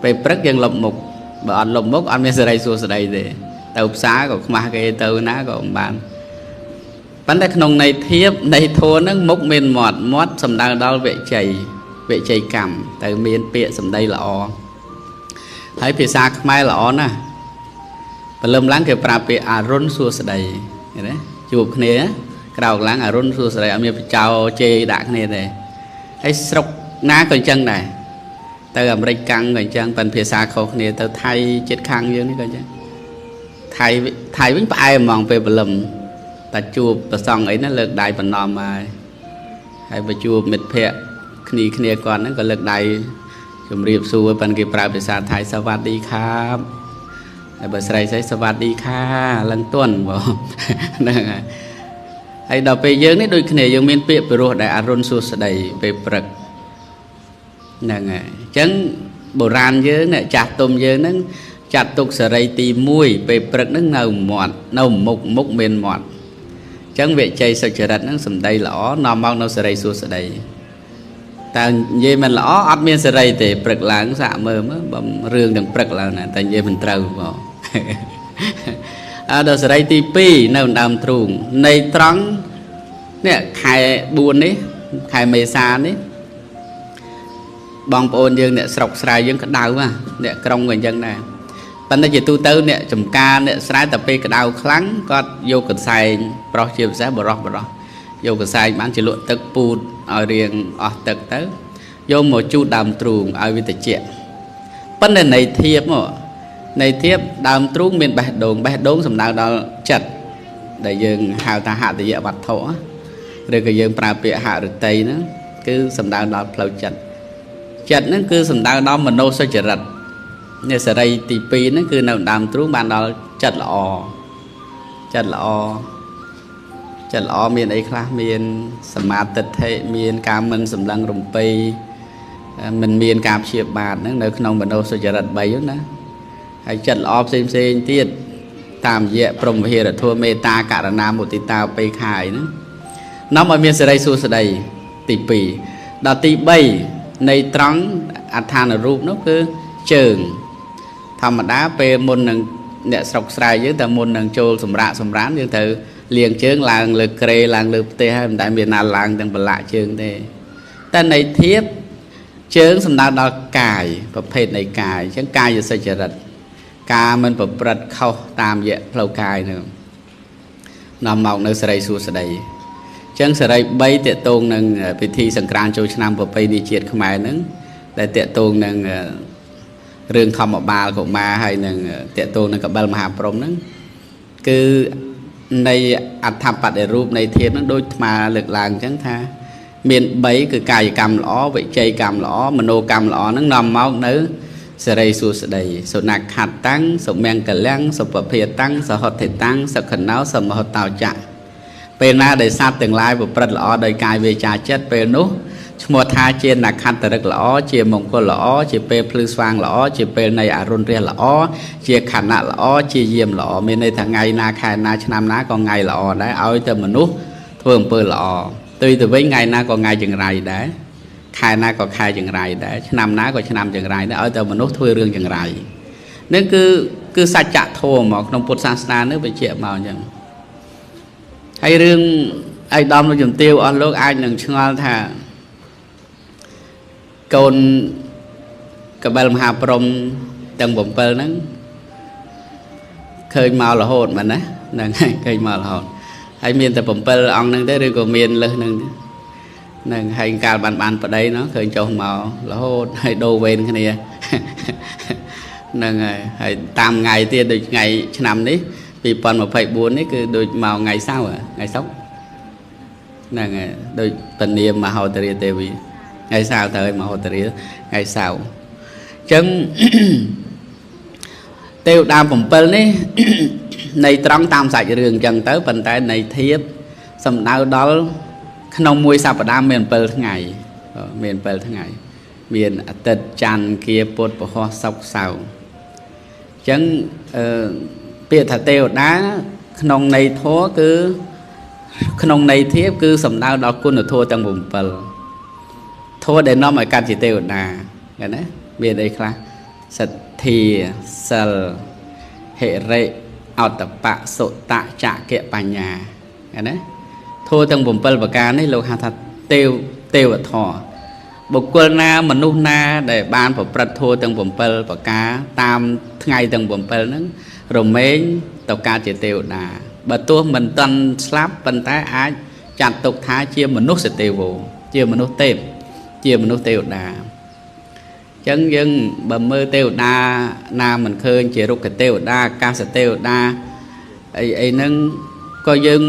B: về rất dân lộng mục bà anh lộng mục anh mới sợi dây xua sợi dây để tàu xá của mà cái tàu ná của ông bạn vấn đề nông này thiếp này thua nó mục miền mót sầm đang đau vệ chày cằm từ miền bịa sầm đây là o thấy phía xa mai là o nè và lâm láng cái pra bịa rôn xua sợi dây đấy chụp này á đầu láng rôn xua sợi dây anh mới chào chê đạn này này hay sọc ná còn chân này tao làm rây căng rồi chân phần phía xa khâu này tao thay chết khăn như thế coi chứ thay với ai mong về bờ lầm ta chụp ta xong ấy nó lực đại phần nòm mà hay về chụp mệt phệ khi còn nó có lực đại chụp riệp xu với phần kia pra phía xa thay sao vặt đi khám bờ sài sẽ sao vặt đi kha lần tuần bảo hay đọc về dương đấy đôi khi dương miền bịa rồi đại aron xu đầy về bậc nè chấn bồ ran dưới nè chặt tôm dưới nó chặt tục sợi dây tì muối về bậc nó nâu mục miền mọt chấn về chơi sợi chợ đặt nó sầm đây lõ nòm bao nâu sợi dây xua sợi đầy ta về mình lõ ấp miền sợi dây thì bậc là nó xạ mơ mới bấm rương đằng bậc là nè ta về mình trâu vào đồ sợi dây tì pi nâu đầm trùng này trắng nè khai buồn đấy khai mê xa đấy bong ôn dương nè sọc sài dương cái đau mà nè trong người dân này bên đây chỉ tu tư nè chùm ca nè sài tập cái đau kháng có vô cực xài pro chiều sẽ bờ vô cực xài bán chỉ luận tức put ở riêng ở tức tới vô một chút đàm trùng ở vì tự chuyện ប៉ុន្តែនៃធៀបមកនៃធៀបដើមទ្រូងមានបេះដូងសំដៅដល់ចិត្តដែលយើងហៅថាហតយវត្ថុឬក៏យើងប្រើពាក្យហឫទ័យហ្នឹងគឺសំដៅដល់ផ្លូវចិត្តហ្នឹងគឺសំដៅដល់មនោសុចរិតនេះសេរីទី2ហ្នឹងគឺនៅដើមទ្រូងបានដល់ចិត្តល្អមានអីខ្លះមានសមាទិដ្ឋិមានការមិនសម្លឹងរំពេមិនមានការព្យាបាទហ្នឹងនៅក្នុងមនោសុចរិត3ហ្នឹងណាហើយចិត្តល្អផ្សេងទៀតតាមរយៈព្រហ្មវិហារធម៌មេត្តាករុណាមុទិតាឧបេក្ខាហ្នឹងនាំឲ្យមានសេរីសួស្តីទី2ដល់ទី3នៃត្រង់អដ្ឋានរូបនោះគឺជើងធម្មតាពេលមុននឹងអ្នកស្រុកស្រែយើងតែមុននឹងចូលសម្រាកសម្រានយើងត្រូវលាងជើងឡើងលើក្រេឡើងលើផ្ទះហើយមិនដែលមានណាឡើងទាំងប្រឡាក់ជើងទេតែនៃធៀបជើងសំដៅដល់កាយប្រភេទនៃកាយអញ្ចឹងកាយសុចរិតការមិនប្រព្រឹត្តខុសតាមរយៈផ្លូវកាយនោះនាំមកនៅសេរីសួស្តីអញ្ចឹងសេរី3តេតងនឹងពិធីសង្ក្រាន្តចូលឆ្នាំប្រពៃណីជាតិខ្មែរហ្នឹងដែលតេតងនឹងរឿងធម្មបាលកុមារហើយនឹងតេតងនឹងកបិលមហាព្រហ្មហ្នឹងគឺនៃអដ្ឋបដិរូបនៃធៀបហ្នឹងដូចអាលើកឡើងអញ្ចឹងថាមាន3គឺកាយកម្មល្អវិច័យកម្មល្អមនោកម្មល្អហ្នឹងនាំមកនៅសេរីសួស្តីសុណាខត្តតាំងសុមង្គលាំងសុពភាតាំងសហតិតាំងសុខណោសមហតោចៈពេលណាដែលសត្វទាំងឡាយប្រព្រឹត្តល្អដោយកាយវាចាចិត្តពេលនោះឈ្មោះថាជានខត្តរិកល្អជាមង្គលល្អជាពេលភ្លឺស្វាងល្អជាពេលនៃអរុណរះល្អជាខណៈល្អជាយាមល្អមានន័យថាថ្ងៃណាខែណាឆ្នាំណាក៏ថ្ងៃល្អដែរឲ្យតែមនុស្សធ្វើអំពើល្អទៅវិញថ្ងៃណាក៏ថ្ងៃចង្រៃដែរខែណាក៏ខែចង្រៃដែរឆ្នាំណាក៏ឆ្នាំចង្រៃដែរឲ្យតែមនុស្សធ្វើរឿងចង្រៃនឹងគឺសច្ចធម៌មកក្នុងពុទ្ធសាសនានេះបញ្ជាក់មកអញ្ចឹងហើយរឿងឯកឧត្តមលោកជំទាវអស់លោកអាចនឹងឆ្ងល់ថាកូនកបិលមហាព្រហ្មទាំង7ហ្នឹងឃើញមករហូតមែនណាហ្នឹងហើយឃើញមករហូតហើយមានតែ7អង្គហ្នឹងទេឬក៏មានលើសហ្នឹងហ្នឹងហើយកាលបានប្តីនោះឃើញចុះមករហូតហើយដូរវេនគ្នាហ្នឹងហើយតាមថ្ងៃទៀតដូចថ្ងៃឆ្នាំនេះ2024នេះគឺដូចមកថ្ងៃសៅរ៍ហ្នឹងហើយដូចពនាមមហោទរាទេវីថ្ងៃសៅរ៍ទៅឲ្យមហោទរាថ្ងៃសៅរ៍អញ្ចឹងទេវតា7នេះនៃត្រង់តាមសាច់រឿងអញ្ចឹងទៅប៉ុន្តែនៃធៀបសំដៅដល់ក្នុងមួយសប្តាហ៍មាន7ថ្ងៃមាន7ថ្ងៃមានអាទិត្យច័ន្ទគៀពុធពហុសុក្រសៅរ៍អញ្ចឹងពាក្យថាទេវតាក្នុងន័យធម៌គឺក្នុងន័យធៀបគឺសំដៅដល់គុណធម៌ទាំង7ធម៌ដែលនាំឲ្យកាត់ជាទេវតាឃើញណាមានអីខ្លះសទ្ធាសិលហិរិអត្តបៈសុតៈចក្ខៈបញ្ញាឃើញណាធម៌ទាំង7ប្រការនេះលោកហៅថាទេវធម៌បុគ្គលណាមនុស្សណាដែលបានប្រព្រឹត្តធម៌ទាំង7ប្រការតាមថ្ងៃទាំង7ហ្នឹងរមែងទៅកើតជាទេវតាបើទោះមិនទាន់ស្លាប់ប៉ុន្តែអាចចាត់ទុកថាជាមនុស្សទេវជាមនុស្សទេពជាមនុស្សទេវតាអញ្ចឹងយើងបើមើលទេវតាណាមិនឃើញជារុក្ខទេវតាអាកាសទេវតាអីហ្នឹងក៏យើង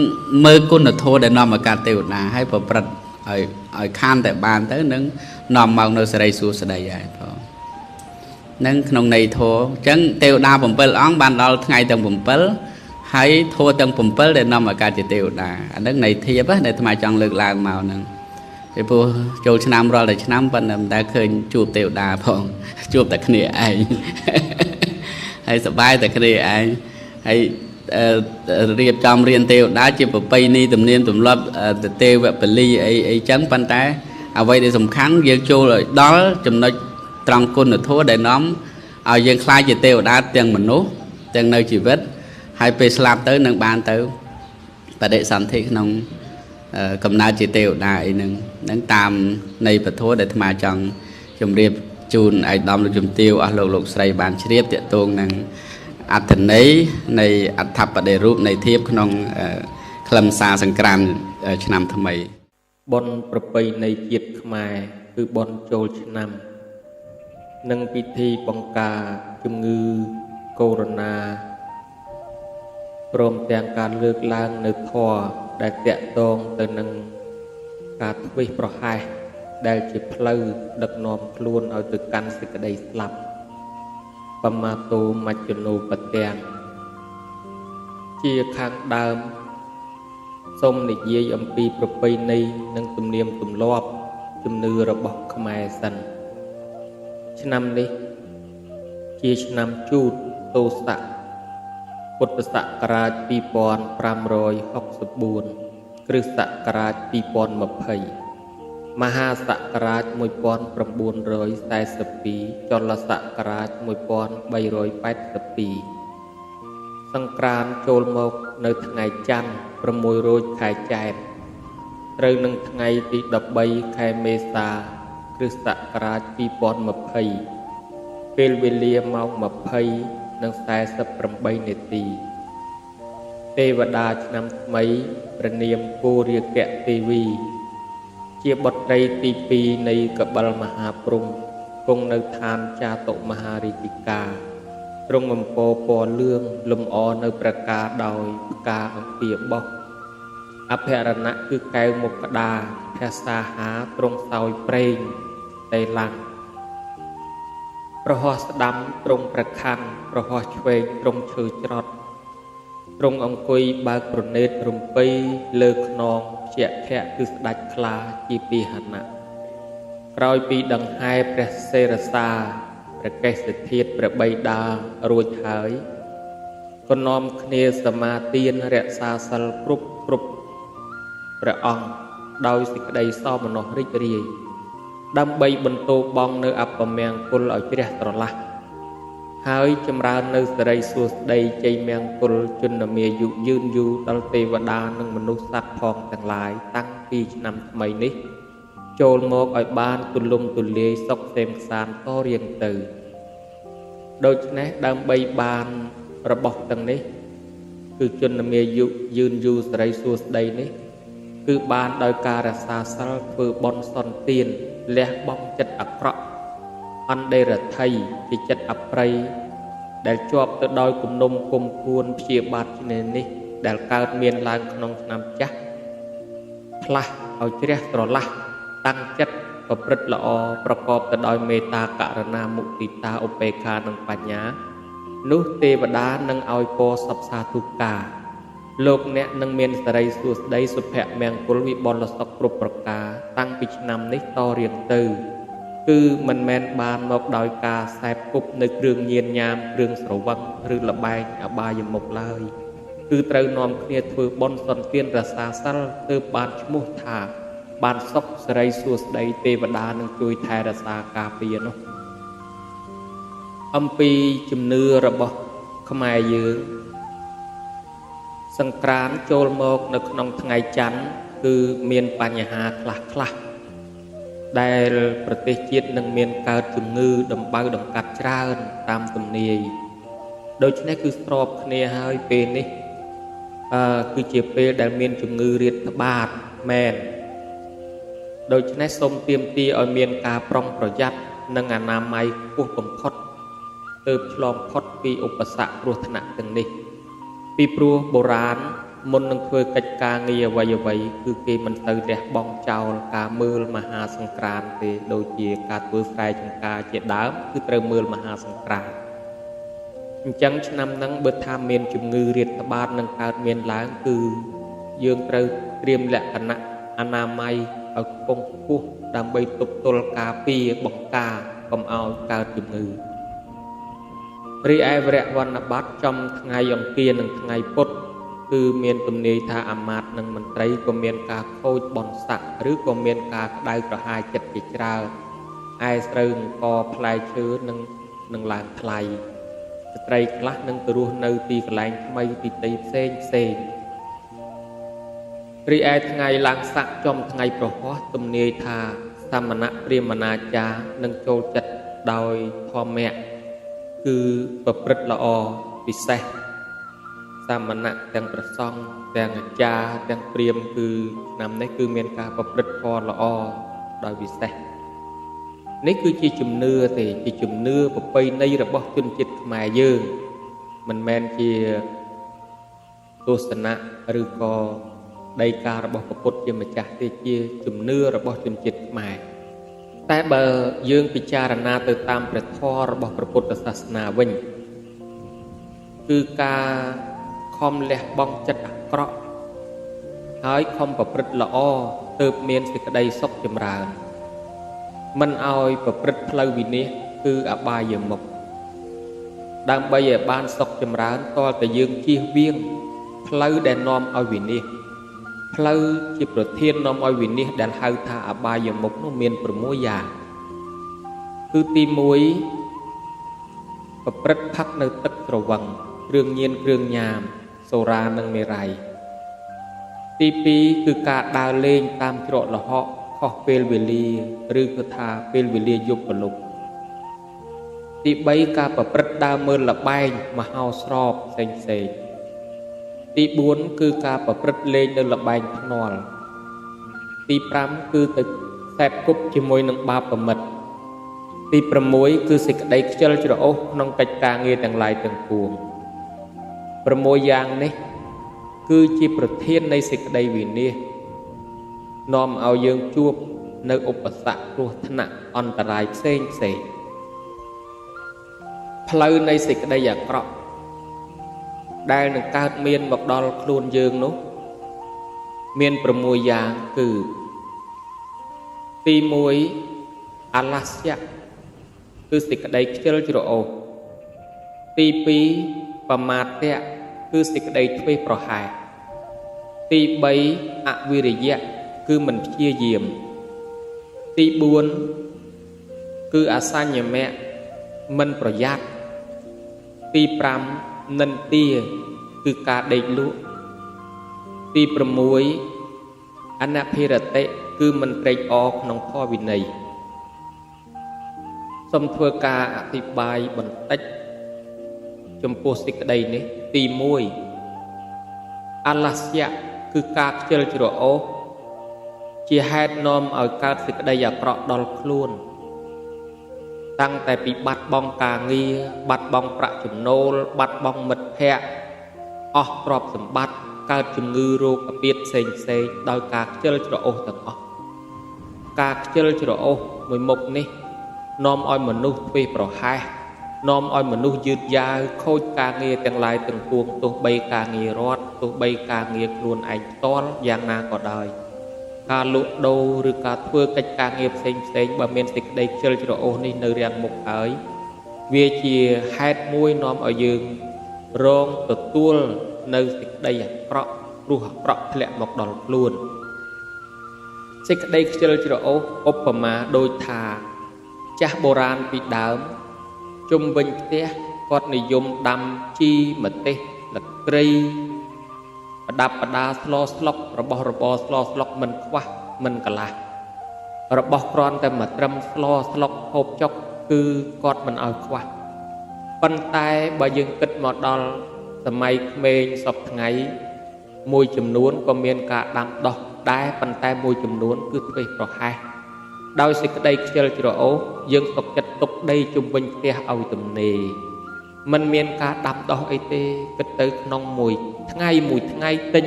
B: មើលគុណធម៌ដែលនាំមកកើតទេវតាហើយប្រព្រឹត្តឲ្យខានតែបានទៅនឹងនាំមកនៅសេរីសួស្តីហើយបងនឹងក្នុងន័យធម៌អញ្ចឹងទេវតា7អង្គបានដល់ថ្ងៃទាំង7ហើយធម៌ទាំង7ដែលនាំមកកើតជាទេវតាអាហ្នឹងន័យធៀបដែលអាត្មាចង់លើកឡើងមកហ្នឹងពីព្រោះចូលឆ្នាំរាល់តែឆ្នាំប៉ុន្តែមិនដែលឃើញជួបទេវតាផងជួបតែគ្នាឯងហើយសប្បាយតែគ្នាឯងហើយរៀបចំរៀនទេវតាជាប្រពៃណីទំនៀមទម្លាប់ទេវពលីអីចឹងប៉ុន្តែអ្វីដែលសំខាន់យើងចូលឲ្យដល់ចំណុចត្រង់គុណធម៌ដែលនាំឲ្យយើងខ្លាចជាទេវតាទាំងមនុស្សទាំងនៅជីវិតហើយពេលស្លាប់ទៅនឹងបានទៅបដិសន្ធិក្នុងកំណើតជាទេវតាអីហ្នឹងតាមនៃពធដែលអាត្មាចង់ជម្រាបជូនឯកឧត្តមលោកជំទាវអស់លោកស្រីបានជ្រាបតាក់ទងនឹងអត្ថន័យនៃអត្ថបដិរូបនៃធៀបក្នុងខ្លឹមសារសង្ក្រាន្តឆ្នាំថ្មីបុណ្យប្រពៃណីជាតិខ្មែរគឺបុណ្យចូលឆ្នាំ
C: និងពិធីបង្ការជំងឺកូវីដ ព្រមទាំងការលើកឡើងនៅធម៌ដែលតាក់ទងទៅនឹងការធ្វេសប្រហែសដែលជាផ្លូវដឹកនាំខ្លួនឲ្យទៅកាន់សេចក្តីស្លាប់បមាតោមច្ចនោបទាំងជាខាងដើមសូមនិយាយអំពីប្រពៃណីនិងទំនៀមទម្លាប់ជំនឿរបស់ខ្មែរសិនឆ្នាំនេះជាឆ្នាំជូតទោស័កពុទ្ធសករាជ2564គ្រិស្តសករាជ2020មហាសករាជ1942ចលសករាជ1382សង្ក្រាន្តចូលមកនៅថ្ងៃច័ន្ទ6រោចខែចែកត្រូវនឹងថ្ងៃទី13ខែមេសា គ្រិស្តសករាជ2020ពេលវេលាម៉ោង20:48 នាទីទេវតាឆ្នាំថ្មីព្រះនាមគោរាគៈទេវីជាបុត្រីទី2នៃកបិលមហាព្រំគង់នៅឋានចាតុមហារាជិកាទ្រង់បំពោពណ៌លឿងលំអនៅប្រការដោយផ្កាអង្គាបោះអភរណៈគឺកែវមុខក្តារភាសាហាទ្រង់សោយប្រេងតេឡាំងប្រហោះស្ដាំទ្រង់ប្រខ័ណ្ឌប្រហោះឆ្វេងទ្រង់ឈើច្រត់ទ្រង់អង្គុយបើកប្រណេតរំពៃលើខ្នងភយខៈគឺស្ដេចខ្លាជាពាហនៈក្រោយពីដង្ហែព្រះសេរសាព្រះកេសធាតុព្រះបិតារួចហើយក៏នាំគ្នាសមាទានរក្សាសិលគ្រប់ព្រះអង្គដោយសេចក្តីសោមនស្សរីករាយដើម្បីបន្តបងនៅអពមង្គលឲ្យជ្រះស្រឡះហើយចម្រើននៅសិរីសួស្តីជ័យមង្គលជន្មាយុយឺនយូរដល់ទេវតានិងមនុស្សសត្វផងទាំងឡាយតាំងពីឆ្នាំថ្មីនេះចូលមកឲ្យបានទូលំទូលាយសុខសេមសាន្តតរៀងទៅដូច្នេះដើម្បីបានរបស់ទាំងនេះគឺជន្មាយុយឺនយូរសិរីសួស្តីនេះគឺបានដោយការរក្សាសិលធ្វើបុណ្យសន្តានលះបង់ចិត្តអាក្រក់អន្តេរដ្ឋីជាចិត្តអប្រិយដែលជាប់ទៅដោយគំនុំគុំគួនព្យាបាទជំនានេះដែលកើតមានឡើងក្នុងឆ្នាំចាស់ផ្លាស់ឲ្យជ្រះស្រឡះតាំងចិត្តប្រព្រឹត្តល្អប្រកបទៅដោយមេត្តាករុណាមុទិតាឧបេក្ខានិងបញ្ញានោះទេវតានឹងឲ្យពរសព្វសាធុការលោកអ្នកនឹងមានសិរីសួស្តីសុភមង្គលវិបុលសុខគ្រប់ប្រការតាំងពីឆ្នាំនេះតរៀងទៅគឺមិនមែនបានមកដោយការសែបគប់នៅគ្រឿងញៀនញ៉ាមគ្រឿងស្រវឹងឬលបែងអបាយមុខឡើយគឺត្រូវនាំគ្នាធ្វើបុណ្យសន្តានរក្សាសិលទើបបានឈ្មោះថាបានសុខសិរីសួស្តីទេវតានឹងជួយថែរក្សាការពារនោះអំពីជំនឿរបស់ខ្មែរយើងសង្ក្រាន្តចូលមកនៅក្នុងថ្ងៃច័ន្ទគឺមានបញ្ហាខ្លះដែលប្រទេសជាតិនឹងមានកើតជំងឺដំបៅដង្កាត់ច្រើនតាមទំនាយដូច្នេះគឺស្របគ្នាហើយពេលនេះគឺជាពេលដែលមានជំងឺរាតត្បាតមែនដូច្នេះសូមទាមទារឲ្យមានការប្រុងប្រយ័ត្ននិងអនាម័យខ្ពស់បំផុតទើបឆ្លងផុតពីឧបសគ្គគ្រោះថ្នាក់ទាំងនេះពីព្រោះបុរាណមុននឹងធ្វើកិច្ចការងារអ្វីគឺគេមិនទៅលះបង់ចោលការមើលមហាសង្ក្រាន្តទេដូចជាការធ្វើស្រែចម្ការជាដើមគឺត្រូវមើលមហាសង្ក្រាន្តអញ្ចឹងឆ្នាំហ្នឹងបើថាមានជំងឺរាតត្បាតនឹងកើតមានឡើងគឺយើងត្រូវត្រៀមលក្ខណៈអនាម័យឲ្យខ្ពង់ខ្ពស់ដើម្បីទប់ទល់ការពារបង្ការកុំឲ្យកើតជំងឺរីឯវរៈវណ្ណបត្តិចំថ្ងៃអង្គារនិងថ្ងៃពុធគឺមានទំនាយថាអាមាត្យនិងមន្ត្រីក៏មានការខូចបន់ស័កឬក៏មានការក្តៅក្រហាយចិត្តជាច្រើនឯស្រូវអង្គផ្លែឈើនឹងឡើងថ្លៃស្ត្រីខ្លះនឹងទៅរស់នៅទីកន្លែងថ្មីទីតីផ្សេងរីឯថ្ងៃឡើងស័កចំថ្ងៃប្រហោះទំនាយថាសមណៈព្រាហ្មណាចារ្យនឹងចូលចិត្តដោយធម្មៈគឺប្រព្រឹត្តល្អពិសេសសមណៈទាំងព្រះសង្ឃទាំងអាចារ្យទាំងព្រាហ្មណ៍គឺឆ្នាំនេះគឺមានការប្រព្រឹត្តធម៌ល្អដោយពិសេស នេះគឺជាជំនឿទេជាជំនឿប្រពៃណីរបស់ជនជាតិខ្មែរយើងមិនមែនជាទស្សនៈឬក៏ដីការបស់ព្រះពុទ្ធជាម្ចាស់ទេជាជំនឿរបស់ជនជាតិខ្មែរតែបើយើងពិចារណាទៅតាមព្រះធម៌របស់ព្រះពុទ្ធសាសនាវិញគឺការខំលះបង់ចិត្តអាក្រក់ហើយខំប្រព្រឹត្តល្អទើបមានសេចក្តីសុខចម្រើនមិនឲ្យប្រព្រឹត្តផ្លូវវិនាសគឺអបាយមុខដើម្បីឲ្យបានសុខចម្រើនតើតែយើងជៀសវាងផ្លូវដែលនាំឲ្យវិនាសផ្លូវជាប្រធាននាំឲ្យវិនាសដែលហៅថាអបាយមុខនោះមាន6យ៉ាងគឺទី1ប្រព្រឹត្តផឹកនៅទឹកស្រវឹងគ្រឿងញៀនគ្រឿងញ៉ាមសូរ៉ានិងមេរ័យទី2គឺការដើរលេងតាមច្រកល្ហកខុសពេលវេលាឬគឺថាពេលវេលាយប់ព្រលប់ទី3ការប្រព្រឹត្តដើរមើលល្បែងមហោស្រពផ្សេងៗទី4គឺការប្រព្រឹត្តលេងនៅល្បែងភ្នាល់ទី5គឺទៅខ្សែបគប់ជាមួយនឹងបាបមិត្តទី6គឺសេចក្តីខ្ជិលច្រអូសក្នុងកិច្ចការងារទាំងឡាយទាំងពួង6យ៉ាងនេះគឺជាប្រធាននៃសេចក្តីវិនាសនាំឲ្យយើងជួបនៅឧបសគ្គគ្រោះថ្នាក់អន្តរាយផ្សេងផ្លូវនៃសេចក្តីអាក្រក់ដែលនឹងកើតមានមកដល់ខ្លួនយើងនោះមាន6យ៉ាងគឺទី1អាឡាស្យៈគឺសេចក្តីខ្ជិលច្រអូសទី2បមាទៈគឺសេចក្តីធ្វេសប្រហែសទី3អវិរិយៈគឺមិនព្យាយាមទី4គឺអសញ្ញមៈមិនប្រយ័ត្នទី5និន្ទាគឺការដេកលក់ទី6អនភិរតិគឺមិនត្រេកអរក្នុងធម៌វិន័យសូមធ្វើការអធិប្បាយបន្តិចចំពោះសេចក្តីនេះទី1អឡាស្យៈគឺការខ្ជិលច្រអូសជាហេតុនាំឲ្យកើតសេចក្តីអាក្រក់ដល់ខ្លួនតាំងតែពីបាត់បង់ការងារបាត់បង់ប្រាក់ចំណូលបាត់បង់មិត្តភ័ក្តិអស់ទ្រព្យសម្បត្តិកើតជំងឺរោគអាពាធផ្សេងដោយការខ្ជិលច្រអូសទាំងអស់ការខ្ជិលច្រអូសមួយមុខនេះនាំឲ្យមនុស្សធ្វេសប្រហែសនាំឲ្យមនុស្សយឺតយ៉ាវខូចការងារទាំងឡាយទាំងពួងទោះបីការងាររដ្ឋទោះបីការងារខ្លួនឯងផ្ទាល់យ៉ាងណាក៏ដោយការលក់ដូរឬការធ្វើកិច្ចការងារផ្សេងបើមានសេចក្តីខ្ជិលច្រអូសនេះនៅរាំងមុខហើយវាជាហេតុមួយនាំឲ្យយើងរងទទួលនៅសេចក្តីអាក្រក់ព្រោះអាក្រក់ធ្លាក់មកដល់ខ្លួនសេចក្តីខ្ជិលច្រអូសឧបមាដូចថាចាស់បុរាណពីដើមជុំវិញផ្ទះគាត់និយមដាំជីម្ទេសលក្រីប្រដាប់ប្រដាស្លស្លុករបស់របរស្លស្លុកមិនខ្វះមិនកន្លះរបស់គ្រាន់តែមកត្រឹមស្លស្លុកហូបចុកគឺគាត់មិនឲ្យខ្វះប៉ុន្តែបើយើងគិតមកដល់សម័យក្មេងសពថ្ងៃមួយចំនួនក៏មានការដាំដុះដែរប៉ុន្តែមួយចំនួនគឺធ្វេសប្រហែសដោយសេចក្តីខ្ជិលច្រអូសយើងទុកចិត្តទុកដីជុំវិញផ្ទះឲ្យទំនេរมันមានការដាំដុះអីទេគិតទៅក្នុងមួយថ្ងៃទិញ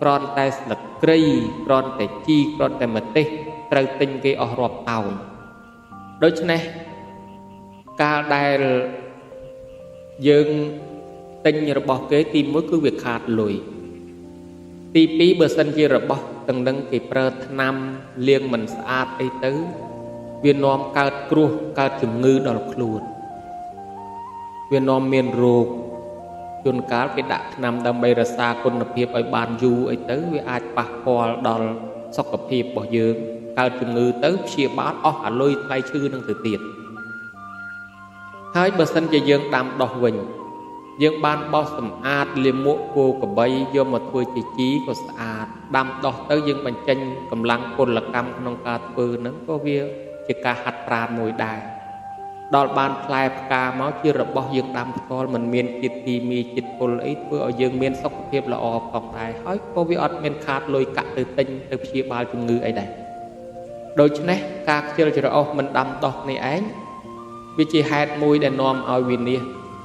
C: គ្រាន់តែស្លឹកគ្រៃគ្រាន់តែជីគ្រាន់តែម្ទេសត្រូវទិញគេអស់រាប់តោនដូច្នេះកាលដែលយើងទិញរបស់គេទី1គឺវាខាតលុយទី2បើសិនជារបស់ទាំងនឹងគេប្រើថ្នាំលាងមិនស្អាតអីទៅវានាំកើតគ្រោះកើតជំងឺដល់ខ្លួនវានាំមានរោគជួនកាលគេដាក់ថ្នាំដើម្បីរក្សាគុណភាពឲ្យបានយូរអីទៅវាអាចប៉ះពាល់ដល់សុខភាពរបស់យើងកើតជំងឺទៅព្យាបាលអស់អាលុយថ្លៃឈឺនឹងទៅទៀតហើយបើសិនជាយើងដាំដុះវិញយើងបានបោសសម្អាតលាមកគោក្របីយកមកធ្វើជាជីក៏ស្អាតដាំដុះទៅយើងបញ្ចេញកម្លាំងពលកម្មក្នុងការធ្វើហ្នឹងក៏វាជាការហាត់ប្រាណមួយដែរដល់បានផ្លែផ្កាមកជារបស់យើងដាំផ្ទាល់មិនមានជាតិគីមីជាតិពុលអីធ្វើឲ្យយើងមានសុខភាពល្អផងដែរហើយក៏វាអត់មានខាតលុយកាក់ទៅទិញទៅព្យាបាលជំងឺអីដែរ ដូច្នេះការខ្ជិលច្រអូសមិនដាំដុះនេះឯងវាជាហេតុមួយដែលនាំឲ្យវិនាស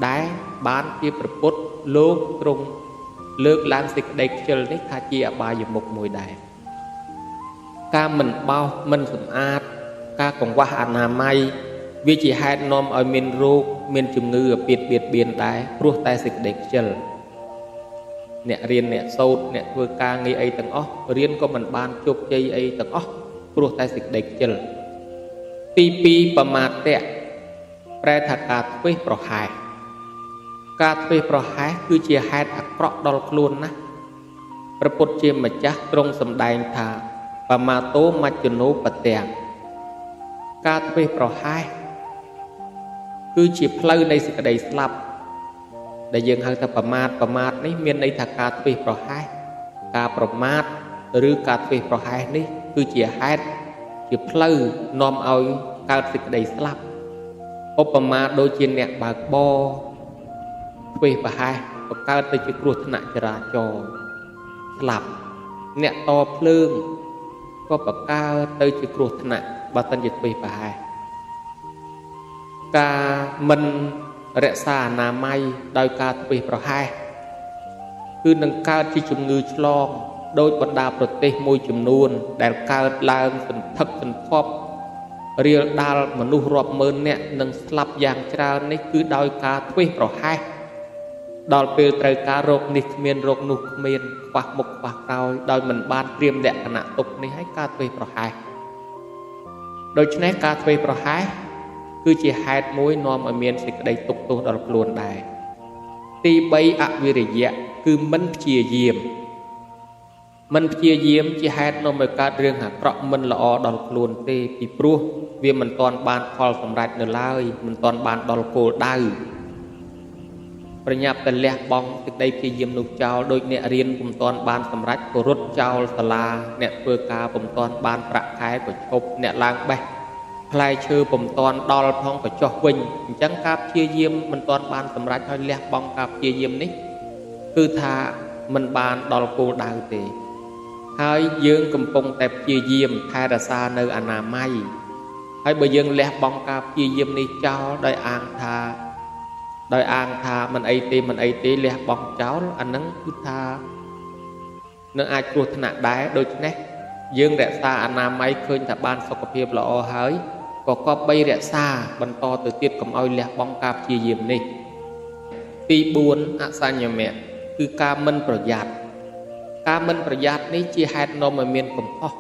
C: ដែរបានជាព្រះពុទ្ធលោកទ្រង់លើកឡើងសេចក្តីខ្ជិលនេះថាជាអបាយមុខមួយដែរការមិនបោសមិនសម្អាតការកង្វះអនាម័យវាជាហេតុនាំឲ្យមានរោគមានជំងឺអាពាហ៍បៀតបៀនដែរព្រោះតែសេចក្តីខ្ជិលអ្នករៀនអ្នកសូត្រអ្នកធ្វើការងារអីទាំងអស់រៀនក៏មិនបានជោគជ័យអីទាំងអស់ព្រោះតែសេចក្តីខ្ជិលទី2បមាទៈប្រែថាការធ្វេសប្រហែសការធ្វេសប្រហែសគឺជាហេតុអាក្រក់ដល់ខ្លួនណាស់ព្រះពុទ្ធជាម្ចាស់ទ្រង់សម្ដែងថាបមាទោមជ្ជណោបទាំងការធ្វេសប្រហែសគឺជាផ្លូវនៃសេចក្តីស្លាប់ដែលយើងហៅថាប្រមាទនេះមានន័យថាការធ្វេសប្រហែសការប្រមាទឬការធ្វេសប្រហែសនេះគឺជាហេតុជាផ្លូវនាំឲ្យកើតសេចក្តីស្លាប់ឧបមាដូចជាអ្នកបើកបរធ្វេសប្រហែសបង្កើតទៅជាគ្រោះថ្នាក់ចរាចរណ៍ស្លាប់អ្នកតភ្លើងក៏បង្កើតទៅជាគ្រោះថ្នាក់បើមិនជាធ្វេសប្រហែសការមិនរក្សាអនាម័យដោយការធ្វេសប្រហែសគឺនឹងកើតជាជំងឺឆ្លងដោយបណ្ដាប្រទេសមួយចំនួនដែលកើតឡើងសន្ធឹកសន្ធាប់រៀលដាលមនុស្សរាប់ម៉ឺននាក់នឹងស្លាប់យ៉ាងច្រើននេះគឺដោយការធ្វេសប្រហែសដល់ពេលត្រូវការរោគនេះគ្មានរោគនោះគ្មានខ្វះមុខខ្វះក្រោយដោយមិនបានត្រៀមលក្ខណៈទុកនេះឲ្យការធ្វេសប្រហែសដូច្នេះការធ្វេសប្រហែសគឺជាហេតុមួយនាំឲ្យមានសេចក្តីទុក្ខទោសដល់ខ្លួនដែរទី3អវិរិយៈគឺមិនព្យាយាមជាហេតុនាំឲ្យកើតរឿងអាក្រក់មិនល្អដល់ខ្លួនទេពីព្រោះវាមិនទាន់បានផលសម្រេចនៅឡើយមិនទាន់បានដល់គោលដៅប្រញាប់តែលះបង់សេចក្តីព្យាយាមនោះចោលដោយអ្នករៀនពុំទាន់បានសម្រេចក៏រត់ចោលសាលាអ្នកធ្វើការពុំទាន់បានប្រាក់ខែក៏ឈប់អ្នកឡើងបេះផ្លែឈើពុំទាន់ដល់ផងក៏ចុះវិញអញ្ចឹងការព្យាយាមមិនទាន់បានសម្រេចឲ្យលះបង់ការព្យាយាមនេះគឺថាមិនបានដល់គោលដៅទេហើយយើងកំពុងតែព្យាយាមថែរក្សានៅអនាម័យហើយបើយើងលះបង់ការព្យាយាមនេះចោលដោយអាងថាមិនអីទេលះបង់ចោលអាហ្នឹងគឺថានឹងអាចគ្រោះថ្នាក់ដែរដូច្នេះយើងរក្សាអនាម័យឃើញថាបានសុខភាពល្អហើយក៏គប្បីរក្សាបន្តទៅទៀតកុំឲ្យលះបង់ការព្យាយាមនេះទី4អសញ្ញមៈគឺការមិនប្រយ័ត្ននេះជាហេតុនាំឲ្យមានកំហុស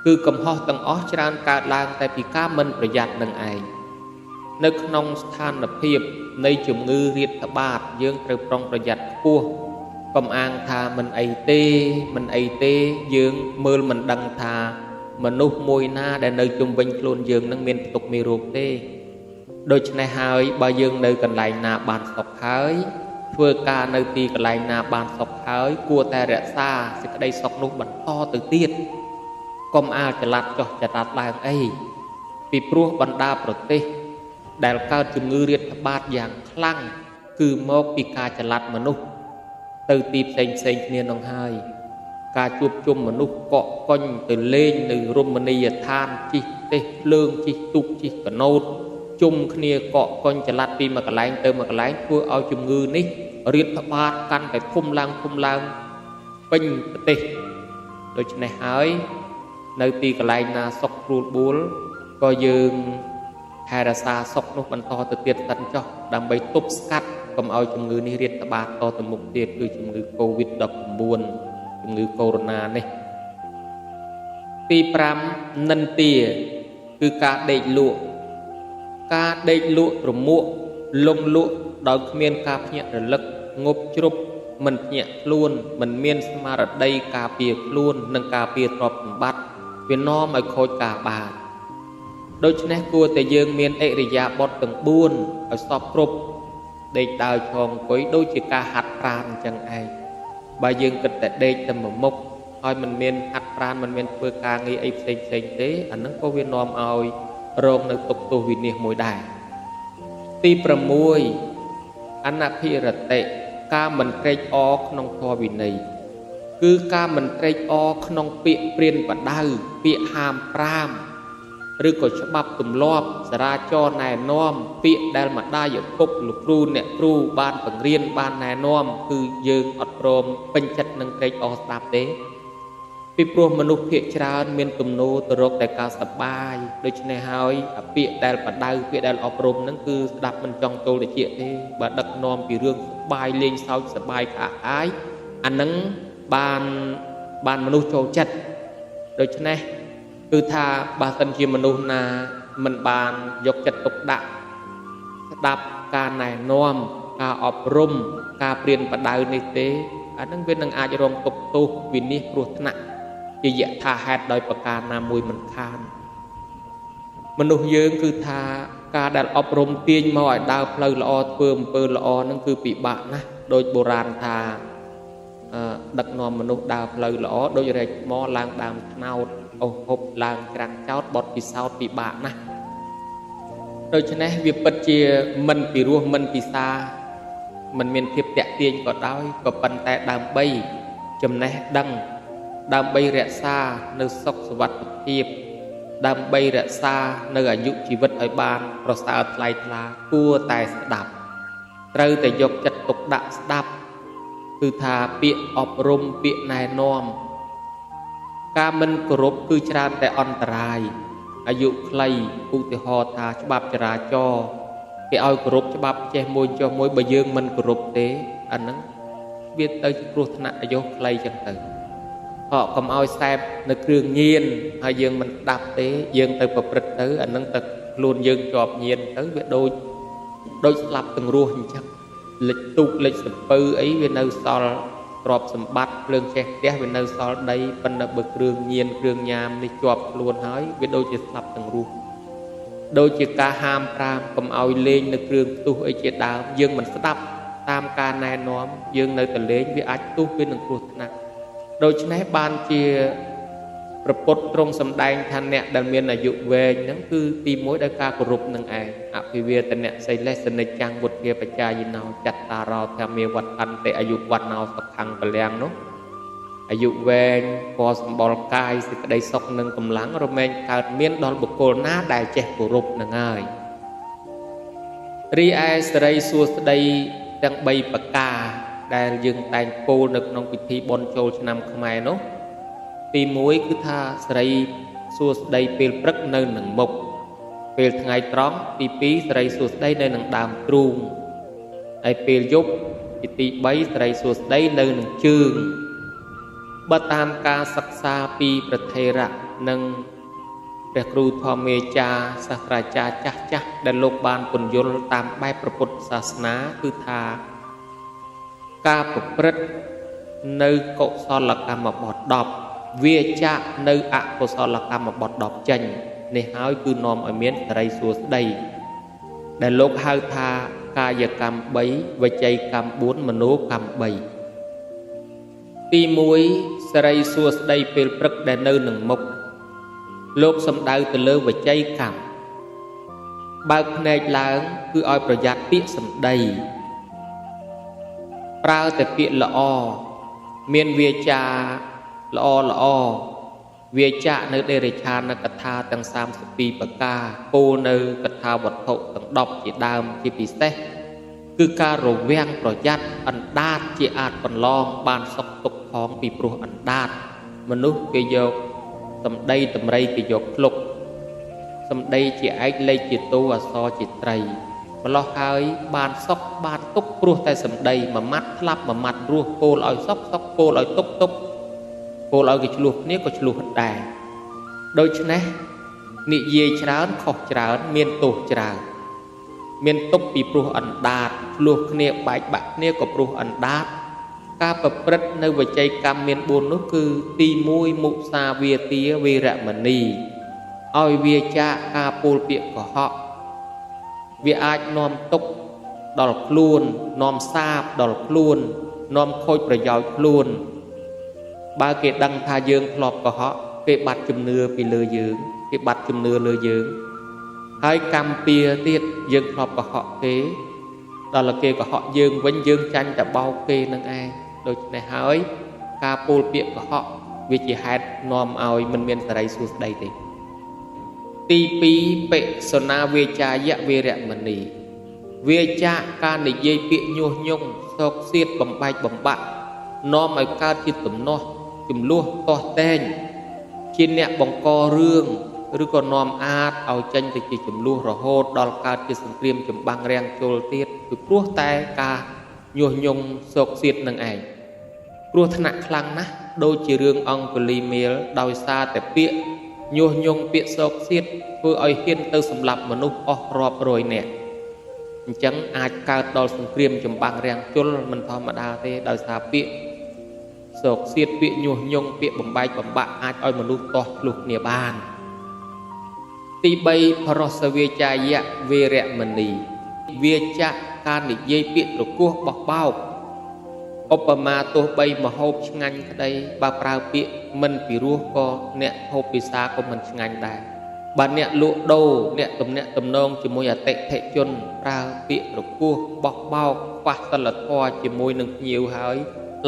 C: គឺកំហុសទាំងអស់ច្រើនកើតឡើងតែពីការមិនប្រយ័ត្ននឹងឯងនៅក្នុងស្ថានភាពនៃជំងឺរាតត្បាតយើងត្រូវប្រុងប្រយ័ត្នខ្ពស់កុំអាងថាមិនអីទេយើងមើលមិនដឹងថាមនុស្សមួយណាដែលនៅជុំវិញខ្លួនយើងនឹងមានទុក្ខមេរោគទេដូច្នេះហើយបើយើងនៅកន្លែងណាបានសុខហើយធ្វើការនៅទីកន្លែងណាបានសុខហើយគួរតែរក្សាសេចក្តីសុខនោះបន្តទៅទៀតកុំអាលចល័តចុះចតាត់ឡើងអីពីព្រោះបណ្ដាប្រទេសដែលកើតជំងឺរាតត្បាតយ៉ាងខ្លាំងគឺមកពីការចល័តមនុស្សទៅទីផ្សេងគ្នានោះហើយការជួបជុំមនុស្សកក់កុញទៅលេងនៅរមណីយដ្ឋានជិះទេសភ្លើងជិះទូកជិះកណូតជុំគ្នាកក់កុញចល័តពីមួយកន្លែងទៅមួយកន្លែងធ្វើឲ្យជំងឺនេះរាតត្បាតកាន់តែធំឡើងពេញប្រទេសដូច្នេះហើយនៅទីកន្លែងណាសុខព្រួលបួលក៏យើងថែរក្សាសុខនោះបន្តទៅទៀតសិនចុះដើម្បីទប់ស្កាត់កុំឲ្យជំងឺនេះរាតត្បាតតទៅមុខទៀតគឺជំងឺ COVID-19 ជំងឺកូវីដ -19 នេះទី5និន្ទាគឺការដេកលក់រមួកលងលក់ដោយគ្មានការភ្ញាក់រលឹកងប់ជ្រប់មិនភ្ញាក់ខ្លួនមិនមានស្មារតីការពារខ្លួននិងការពារទ្រព្យសម្បត្តិវានាំឲ្យខូចការបានដូច្នេះគួរតែយើងមានអិរិយាបថទាំង4ឲ្យសពគ្រប់ដេកដើរឈរអង្គុយដូចជាការហាត់ប្រាណអញ្ចឹងឯងបើយើងគិតតែដេកតែមួយមុខហើយមិនមានហាត់ប្រាណមិនមានធ្វើការងារអីផ្សេងទេអាហ្នឹងក៏វានាំឲ្យរងនៅទុក្ខទោសវិនាសមួយដែរទី6អនភិរតិការមិនត្រេកអរក្នុងធម៌វិន័យ cứ ca mình trây o không bịa priên và đau bịa hàm pram rư có cho bắp tùm lọp ra cho nài nom bịa đal mà đai ở cốc lục ru nẹ ru ban bằng riêng ban nài nom cứ dương ọt rôm bên chất nâng trây o đạp tế vì pro manu phiệt tràn miền tùm nô tờ rốc đại cao sập bài đôi chân này hỏi bịa đal và đau bịa đal ọp rôm nâng cứ đạp mình trong tô để chuyện thế và đặt nom vì rương bài lên sau sập bài cả ái anh nâng ban manu châu chất đôi chân này cứ tha ba tân chi manu na mình ban dọc chất tục đạp ca này nom ca ọp rôm ca priên và đau này thế anh nâng bên nâng ai rong tục tu vì ní ruột nặng chỉ dạ tha hạt đôi bậc ca nam mùi mình khan mình nuôi dưỡng cứ tha ca đạt ọp rôm tiên mọi đào pleu lọ phơm pơ lọ nó cứ bị bạn á đôi bồ ràn thà đặt nòm mình nuôi đào pleu lọ đôi rệt mò lang đàm nao ô hộp lang trăng chót bọt bị sao bị bạn á đôi cho nên việc bật chia mình bị ruộng mình bị xa mình miền thiệp tẹt tiên có đói có bàn tay đàm bay chấm này đăng đam bay rẽ xa nơi sọc vật thiệp đam bay rẽ xa nơi ở dụ chỉ vật ở bàn rồi sao lại là cua tài đạp trừ tại dọc chặt tục đạp cứ thà bịa ọp rôm bịa này nom ca minh cổ cứ tràn tại on trai ở dụ clay cụ thì họ thà cho bạp trà cho cái ao cổ cho bạp che môi cho môi bờ dương mình cổ tế anh nó biết tới cua thằng ở dụ clay chẳng tới họ cầm ao xem nó cường nhiên hai dương mình đạp tế dương từ bậc rực tới anh nâng tật luôn dương chọp nhiên tới việc đôi lập từng ruộng chắc lịch tục lịch sập pư ấy về nơi sol trọp sầm bát lương che té về nơi sol đây phần là bậc cường nhiên cường nhàm đi chọp luôn hỏi về đôi chỉ lập từng ruộng đôi chỉ ca ham pram cầm ao lên nó cường tu ấy chỉ đào dương mình sẽ đạp tam ca này nóm dương nơi từ lên với ách tu với nâng ruộng nặng đôi chân này ban chiaประพฤติตรงสำแดงท่านเนี่ยดันเมียนอายุเวงนั่นคือตีมวยได้การกรุบนั่งไออภิเวตเนี่ยใส่เลสในจังบทเกียปัจจายินเอาจัตตาเราทำเมียวัดอันแต่อายุวันเอาสักครั้งไปแล้วเนาะอายุเวงพอสมบูรณ์กายสิได้สกหนึ่งกำลังเราเมนการเมียนดอลบุคคลน่าได้เจ็บกรุบนั่งไอรีไอสไลซัวสไลดังใบปากกาได้ยึงแต่งโปนึกน้องพิธีบอลโจชนำขมายเนาะตีมวยคือท่าสไลซัวสไลเปลปรักเนินหนังมกเปลทางไงตร้องตีปีสไลซัวสไลเนินหนังดามตรุงไอเปลยุบตีใบสไลซัวสไลเนินหนังจึงบัตามการศึกษาปีประเทศนังเด็กครูทอมเมจาศาสตราจารย์จักได้โลกบาลปุญญลตามใบประพุทธศาสนาคือท่าการประพฤติในกศลกรรมบทดอบเวียจะในอกศลกรรมบทดอบจันในหายคือนอมอเมียนไรสัวใดได้โลกหายทากายกรรมใบวิจัยกรรมบุญมโนกรรมใบตีมวยสไรสัวใดเป็นปรักได้เนินหนึ่งมกโลกสำดาวตะเลือวิจัยกรรมบางในหลังคืออ้อยประหยัดเปียสำใดปราแต่เปียละอเมียนเวียจาละอเวียจะในเดริชานกถาตั้ง30 ปีปกาโกในกถาวัตถุตั้งดอกจีดามจีปีเสคือการรวงประหยัดอันดาดจีอาจปนลองบานสกตกของปีปลุกอันดาดมนุษย์กิโยกสำได้ตำไรกิโยกคลุกสำได้จีไอเลยจีตัวซอจีไตรมาล้อหายบานซอกบานตุกปลุกแต่สำได้มามัดพลับมามัดรัวโกลอยซอกโกลอยตุกโกลอยกิจลุกนี้ก็จลุกได้โดยฉะนั้นนิเยจราอนขอจราอนเมียนตุจราเมียนตุกปีปลุกอันดาดลุกเนี่ยใบบักเนี่ยก็ปลุกอันดาดการประพฤติในวิจัยกรรมเมียนบุญนั่นคือตีมวยมุสาเวียเตียเวรมณีอ้อยเวียจะกาปูเปียกก็เหาะเวียอาจนอมตุกดอลคลูนนอมซาบดอลคลูนนอมโคยประยอยคลูนบาเกตดังทาเยืองพลอบก็เหาะเกบัดจุมเนื้อไปเลยเยืองเกบัดจุมเนื้อเลยเยืองให้กรรมเปียเตียเยืองพลอบก็เหาะเกดอลเกก็เหาะเยืองวันเยืองจันแต่เบาเกนั่งไอโดยในหาย ការពោលពាក្យកុហកវាជាហេតុនាំឲ្យមិនមានសេរីសួស្តីទេទី2បិសនាវាចាយៈវេរមណីវាចាការនិយាយពាក្យញុះញង់សោកសៀតបំបែកបំបាក់នាំឲ្យកើតជាទំនាស់ចំនួនទាស់តែងជាអ្នកបង្ករឿងឬក៏នាំអាចឲ្យចេញទៅជាចំនួនរហូតដល់កើតជាសង្គ្រាមចម្បាំងរាំងចូលទៀតពីព្រោះតែការញុះញង់សោកសៀតនឹងឯងគ្រោះថ្នាក់ខ្លាំងណាស់ដូចជារឿងអង្គលីមេលដោយសារតែពាក្យញុះញង់ពាក្យសោកសៀតធ្វើឲ្យហ៊ានទៅសម្លាប់មនុស្សអស់រាប់រយនាក់អញ្ចឹងអាចកើតដល់សង្គ្រាមចម្បាំងរាំងជលមិនធម្មតាទេដោយសារពាក្យសោកសៀតពាក្យញុះញង់ពាក្យបំបែកបំបាក់អាចឲ្យមនុស្សទាស់ឆ្លោះគ្នាបានទី3បរសវាចាយៈវេរមណីវាចាការនិយាយពាក្យត្រគោះបោះបោកឧបមាទោះបីមហូបឆ្ងាញ់ក្តីបើប្រើពាក្យមិនពីរោះក៏អ្នកហូបពិសាក៏មិនឆ្ងាញ់ដែរបើអ្នកលក់ដូរអ្នកទំនាក់ទំនងជាមួយអតិថិជនប្រើពាក្យត្រគោះបោះបោកខ្វះសិលធម៌ជាមួយនឹងភ្ញៀវហើយ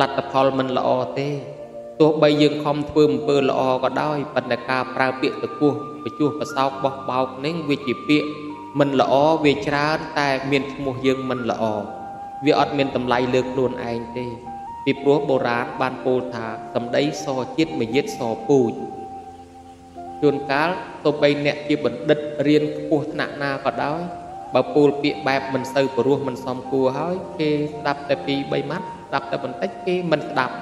C: លទ្ធផលមិនល្អទេទោះបីយើងខំធ្វើអំពើល្អក៏ដោយប៉ុន្តែការប្រើពាក្យត្រគោះបញ្ជោះប្រសោកបោះបោកនេះវាជាពាក្យមិនល្អវាច្រើនតែមានឈ្មោះយើងមិនល្អវាអត់មានតម្លៃលើខ្លួនឯងទេពីព្រោះបុរាណបានពោលថាសម្ដីសជាតិមួយយាតសពូជជួនកាលទោះបីអ្នកជាបណ្ឌិតរៀនខ្ពស់ថ្នាក់ណាក៏ដោយបើពោលពាក្យបែបមិនសូវព្រោះមិនសមគួរហើយគេស្ដាប់តែពី3ម៉ាត់ស្ដាប់តែបន្តិចគេមិនស្ដាប់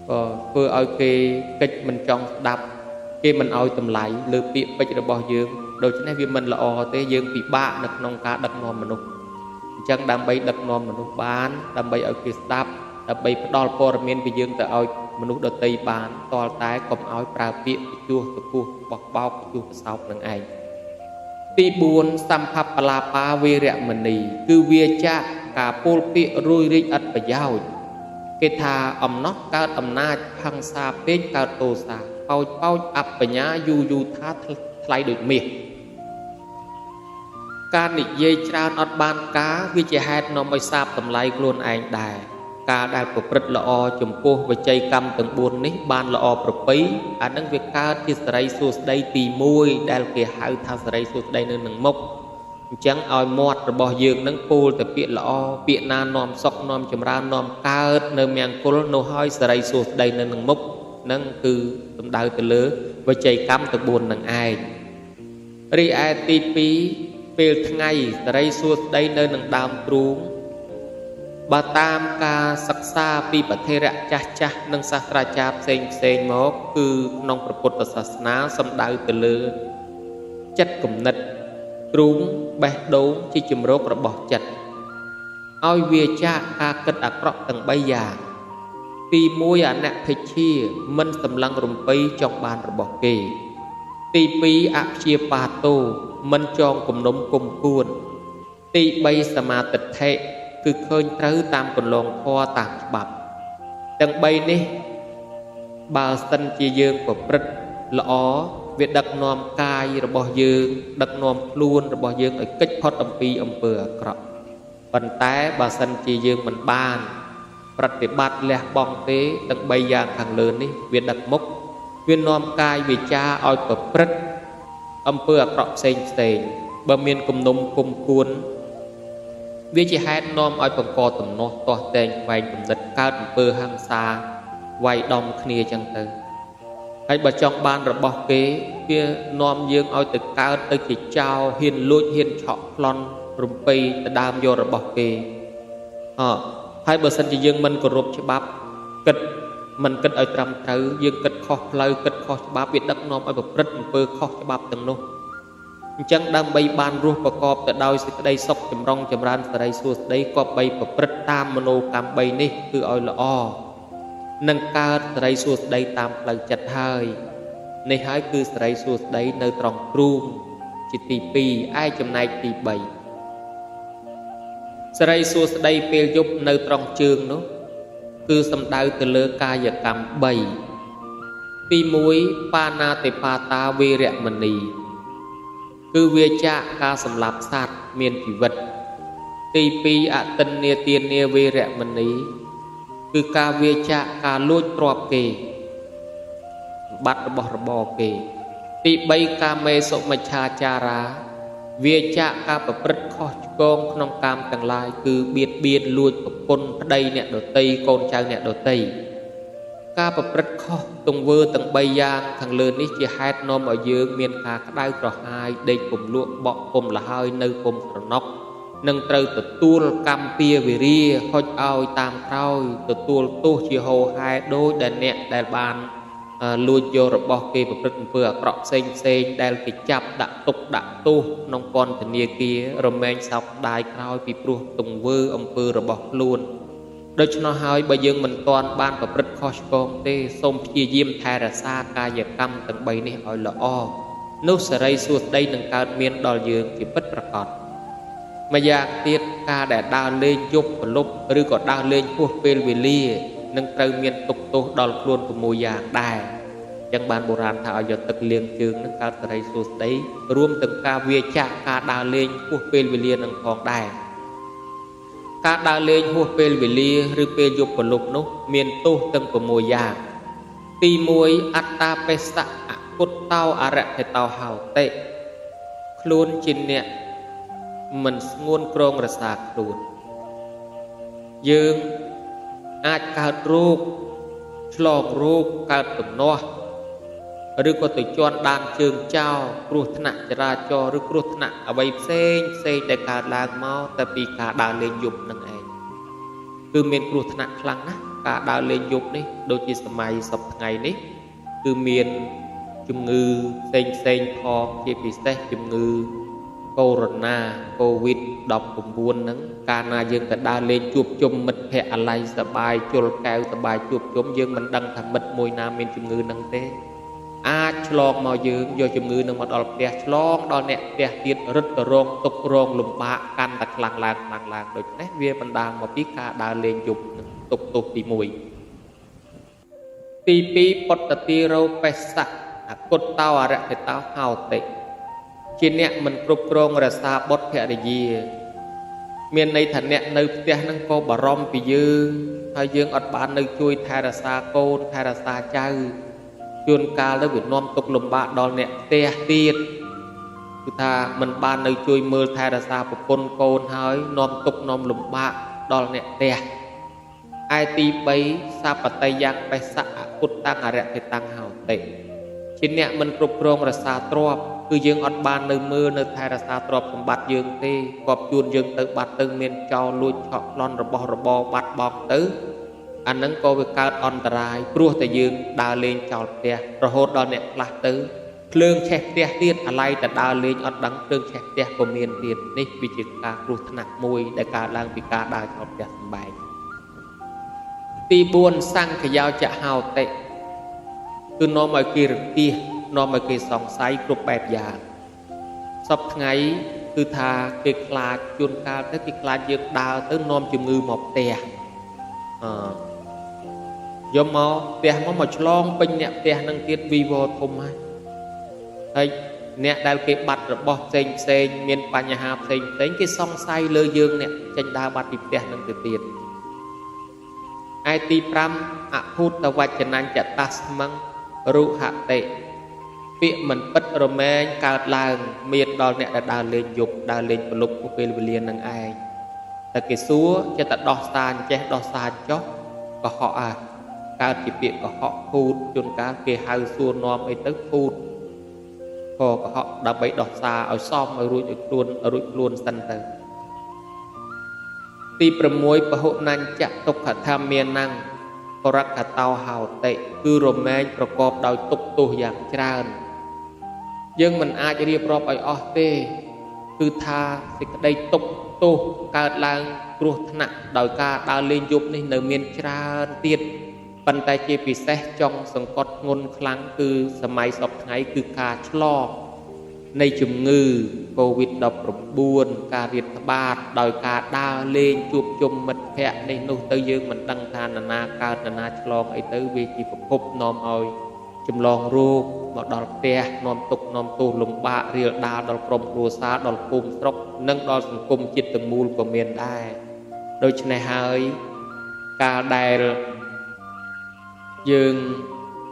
C: ក៏ធ្វើឲ្យគេកិច្ចមិនចង់ស្ដាប់គេមិនឲ្យតម្លៃលើពាក្យពេចន៍របស់យើងដូច្នេះវាមិនល្អទេយើងពិបាកនៅក្នុងការដឹកនាំមនុស្សអញ្ចឹងដើម្បីដឹកនាំមនុស្សបានដើម្បីឲ្យគេស្ដាប់ដើម្បីផ្ដល់ព័ត៌មានពីយើងទៅឲ្យមនុស្សដទៃបានតលតែកុំឲ្យប្រើពាក្យបញ្ជោះទៅពោះបោះបោកបញ្ជោះប្រសោកនឹងឯងទី4សម្ភបលាបាវេរមណីគឺវាចាការពោលពាក្យរួយរាជឥតប្រយោជន៍គេថាអំណោះកើតអំណាចហង្សាពេកកើតទោសាបោចបោចអបញ្ញាយូយូថាថ្លៃដូចមាសការនិយាយច្រើនអត់បានការវាជាហេតុនាំឲ្យសាបតម្លៃខ្លួនឯងដែរការដែលប្រព្រឹត្តល្អចំពោះវិជ័យកម្មទាំង4នេះបានល្អប្រពៃអានឹងវាកើតជាសេរីសួស្តីទី1ដែលគេហៅថាសេរីសួស្តីនៅនឹងមុខអញ្ចឹងឲ្យមាត់របស់យើងនឹងពោលតែពាក្យល្អពាក្យណានាំសុខនាំចម្រើននាំកើតនៅមង្គលនោះឲ្យសេរីសួស្តីនៅនឹងមុខនឹងគឺសំដៅទៅលើវិជ័យកម្មទាំង4នឹងឯងរីឯទី2ពេលថ្ងៃសេរីសួស្តីនៅនឹងដើមទ្រូងបើតាមការសិក្សាពីប្រធេរៈចាស់ចាស់និងសាស្ត្រាចារ្យផ្សេងមកគឺក្នុងព្រះពុទ្ធសាសនាសំដៅទៅលើចិត្តគំនិតទ្រូងបេះដូងជាជំរករបស់ចិត្តឲ្យវាចាកការគិតអាក្រក់ទាំង3យ៉ាងទី1អនភិជ្ជាមិនសម្លឹងរំពៃចង់បានរបស់គេទី2អព្យាបាទោមិនចងគំនុំគុំគួនទី3សមាទិដ្ឋិគឺឃើញត្រូវតាមគន្លងធម៌តាមច្បាប់ទាំង3នេះបើសិនជាយើងប្រព្រឹត្តល្អវាដឹកនាំកាយរបស់យើងដឹកនាំខ្លួនរបស់យើងឲ្យគេចផុតអំពីអំពើអាក្រក់ប៉ុន្តែបើសិនជាយើងមិនបានប្រតិបត្តិលះបង់ទេទាំង3យ៉ាងខាងលើនេះវាដឹកមុខវានាំកាយវាចាឲ្យប្រព្រឹត្តអំពើអាក្រក់ផ្សេងបើមានគំនុំគុំគួនវាជាហេតុនាំឲ្យបង្កទំនាស់ទាស់តែងខ្វែងគំនិតកើតអំពើហិង្សាវាយដំគ្នាចឹងទៅហើយបើចង់បានរបស់គេវានាំយើងឲ្យទៅកើតទៅជាចោរហ៊ានលួចហ៊ានឆក់ប្លន់រំពៃទៅដើមយករបស់គេហើយបើសិនជាយើងមិនគោរពច្បាប់គិតមិនគិតឲ្យត្រឹមត្រូវយើងគិតខុសផ្លូវគិតខុសច្បាប់វាដឹកនាំឲ្យប្រព្រឹត្តអំពើខុសច្បាប់ទាំងនោះអញ្ចឹងដើម្បីបានរស់ប្រកបទៅដោយសេចក្តីសុខចម្រុងចម្រើនសេរីសួស្តីគប្បីប្រព្រឹត្តតាមមនោកម្ម3នេះគឺឲ្យល្អនឹងកើតសេរីសួស្តីតាមផ្លូវចិត្តហើយនេះហើយគឺសេរីសួស្តីនៅត្រង់ទ្រូងជាទី2ឯចំណែកទី3សេរីសួស្តីពេលយប់នៅត្រង់ជើងនោះគឺសំដៅទៅលើកាយកម្ម3ទី1បាណាតិបាតាវេរមណីគឺវាចាកការសម្លាប់សត្វមានជីវិតទី2អតិនេទានាវេរមណី គឺការវាចាកការលួចទ្រព្យគេបាត់របស់របរគេទី3កាមេសុមិច្ឆាចារាវាចាកការប្រព្រឹត្តខុសឆ្គងក្នុងកាមទាំងឡាយគឺបៀតបៀនលួចប្រពន្ធប្តីអ្នកដតីកូនចៅអ្នកដតីការប្រព្រឹត្តខុសទង្វើទាំង3យ៉ាងខាងលើនេះជាហេតុនាំឲ្យយើងមានការក្តៅក្រហាយដេកពំលក់បក់ពំលហើយនៅពំស្រណុកនឹងត្រូវទទួលកម្មពាវិរិយហុចឲ្យតាមក្រោយទទួលទោសជាហោហែដោយដែលអ្នកដែលបានលួចយករបស់គេប្រព្រឹត្តអំពើអាក្រក់ផ្សេងដែលគេចាប់ដាក់ទុកដាក់ទោសក្នុងពន្ធនាគាររមែងសោកស្ដាយក្រោយពីព្រោះទង្វើអំពើរបស់ខ្លួនដូច្នោះហើយបើយើងមិនទាន់បានប្រព្រឹត្តខុសឆ្គងទេសូមព្យាយាមថែរក្សាកាយកម្មទាំង3នេះឲ្យល្អនោះសេរីសួស្តីនឹងកើតមានដល់យើងជាពិតប្រាកដម្យ៉ាងទៀតការដែលដើរលេងយប់ប្រលប់ឬក៏ដើរលេងហួសពេលវេលានឹងត្រូវមានទុក្ខទោសដល់ខ្លួន6យ៉ាងដែរចឹងបានបុរាណថាឲ្យយកទឹកលាងជើងនឹងកើតសេរីសួស្តីរួមទាំងការវាចាក់ការដើរលេងហួសពេលវេលានឹងផងដែរការដើរលេងហួសពេលវេលាឬពេលយប់ប្រលប់នោះមានទោសទាំង6យ៉ាងទី1អត្តាបេសៈអគុតតោអរហេតោហោតិខ្លួនជាអ្នកមិនស្ងួនក្រងរសាខ្លួនយើងអាចកើតរោគឆ្លងរោគកើតទំនាស់ឬក៏ទៅជន់ដានជើងចោលគ្រោះថ្នាក់ចរាចរណ៍ឬគ្រោះថ្នាក់អ្វីផ្សេងដែលកើតឡើងមកតែពីការដើរលេងយប់នឹងឯងគឺមានគ្រោះថ្នាក់ខ្លាំងណាស់ការដើរលេងយប់នេះដូចជាសម័យសពថ្ងៃនេះគឺមានជំងឺផ្សេងផងជាពិសេសជំងឺកូវីដ 19 ហ្នឹងកាលណាយើងទៅដើរលេងជួបជុំមិត្តភ័ក្តិអាឡ័យសប្បាយជុលកែវសប្បាយជួបជុំយើងមិនដឹងថាមិត្តមួយណាមានជំងឺហ្នឹងទេអាចឆ្លងមកយើងយកជំងឺនឹងមកដល់ផ្ទះឆ្លងដល់អ្នកផ្ទះទៀតរឹតរងទុក្ខរងលំបាកកាន់តែខ្លាំងឡើងដូច្នេះវាបណ្ដាលមកពីការដើរលេងយប់នឹងទុក្ខទោសទី1ទី2ពុទ្ធតិរោបេសៈអគុតតោអរហេតោហោតិជាអ្នកមិនគ្រប់គ្រងរក្សាបុត្រភរិយាមានន័យថាអ្នកនៅផ្ទះហ្នឹងក៏បារម្ភពីយើងហើយយើងអត់បាននៅជួយថែរក្សាកូនថែរក្សាចៅជួនកាលទៅវានាំទុក្ខលំបាកដល់អ្នកផ្ទះទៀតគឺថាមិនបាននៅជួយមើលថែរក្សាប្រពន្ធកូនហើយនាំទុក្ខនាំលំបាកដល់អ្នកផ្ទះឯទី3សពតយ៉ាងបេសៈអគុតតាំងអរិយតាំងហោតិជាអ្នកមិនគ្រប់គ្រងរក្សាទ្រព្យគឺយើងអត់បាននៅមើលនៅថែរក្សាទ្រព្យសម្បត្តិយើងទេក៏ជួនយើងទៅបាត់ទៅមានចោលលួចឆក់ប្លន់របស់របរបាត់បង់ទៅអានឹងក៏វាកើតអន្តរាយព្រោះតែយើងដើរលេងចោលផ្ទះរហូតដល់អ្នកខ្លះទៅភ្លើងឆេះផ្ទះទៀតអាឡ័យតែដើរលេងអត់ដឹងភ្លើងឆេះផ្ទះក៏មានទៀតនេះវាជាការគ្រោះថ្នាក់មួយដែលកើតឡើងពីការដើរចោលផ្ទះសម្បែងទី4សង្ខយោចហោតិគឺនាំឲ្យគេរគាសនាំឲ្យគេសង្ស័យគ្រប់បែបយ៉ាងសពថ្ងៃគឺថាគេខ្លាចជួនកាលទៅគេខ្លាចយើងដើរទៅនាំជំងឺមកផ្ទះយកមកផ្ទះមកឆ្លងពេញអ្នកផ្ទះនឹងទៀតវីវធំហើយអ្នកដែលគេបាត់របស់ផ្សេងមានបញ្ហាផ្សេងគេសង្ស័យលើយើងអ្នកចេញដើរបាត់ពីផ្ទះនឹងទៅទៀតឯទី5អភូតវចនញ្ចតស្មង្រុហតិពាក្យមិនពិតរមែងកើតឡើងមានដល់អ្នកដែលដើរលេងយប់ដើរលេងប្រលប់ពេលវេលានឹងឯងតែគេសួរចេះតែដោះសារចេះដោះសារចុះកុហកកើតជាពាក្យកុហកភូតជួនកាលគេហៅសួរនាំអីទៅភូតក៏កុហកដើម្បីដោះសារឲ្យសមឲ្យរួចខ្លួនសិនទៅទី6ពហុនញ្ចទុក្ខធម្មានੰបរកតោហោតិគឺរមែងប្រកបដោយទុក្ខទោសយ៉ាងច្រើនយើងមិនអាចរៀបរាប់ឲ្យអស់ទេគឺថាសេចក្តីទុក្ខទោសកើតឡើងគ្រោះថ្នាក់ដោយការដើរលេងយប់នេះនៅមានច្រើនទៀតប៉ុន្តែជាពិសេសចុងសង្កត់ធ្ងន់ខ្លាំងគឺសម័យសពថ្ងៃគឺការឆ្លងនៃជំងឺកូវីដ 19 ការរាតត្បាតដោយការដើរលេងជួបជុំមិត្តភ័ក្តិនេះនោះទៅយើងមិនដឹងថានរណាកើតនរណាឆ្លងអីទៅវាជាប្រភពនាំឲ្យចម្លងរោគមកដល់ផ្ទះនាំទុក្ខនាំទោសលំបាករាលដាលដល់ក្រុមគ្រួសារដល់ភូមិស្រុកនិងដល់សង្គមជាតិទាំងមូលក៏មានដែរដូច្នេះហើយ កាលដែលយើង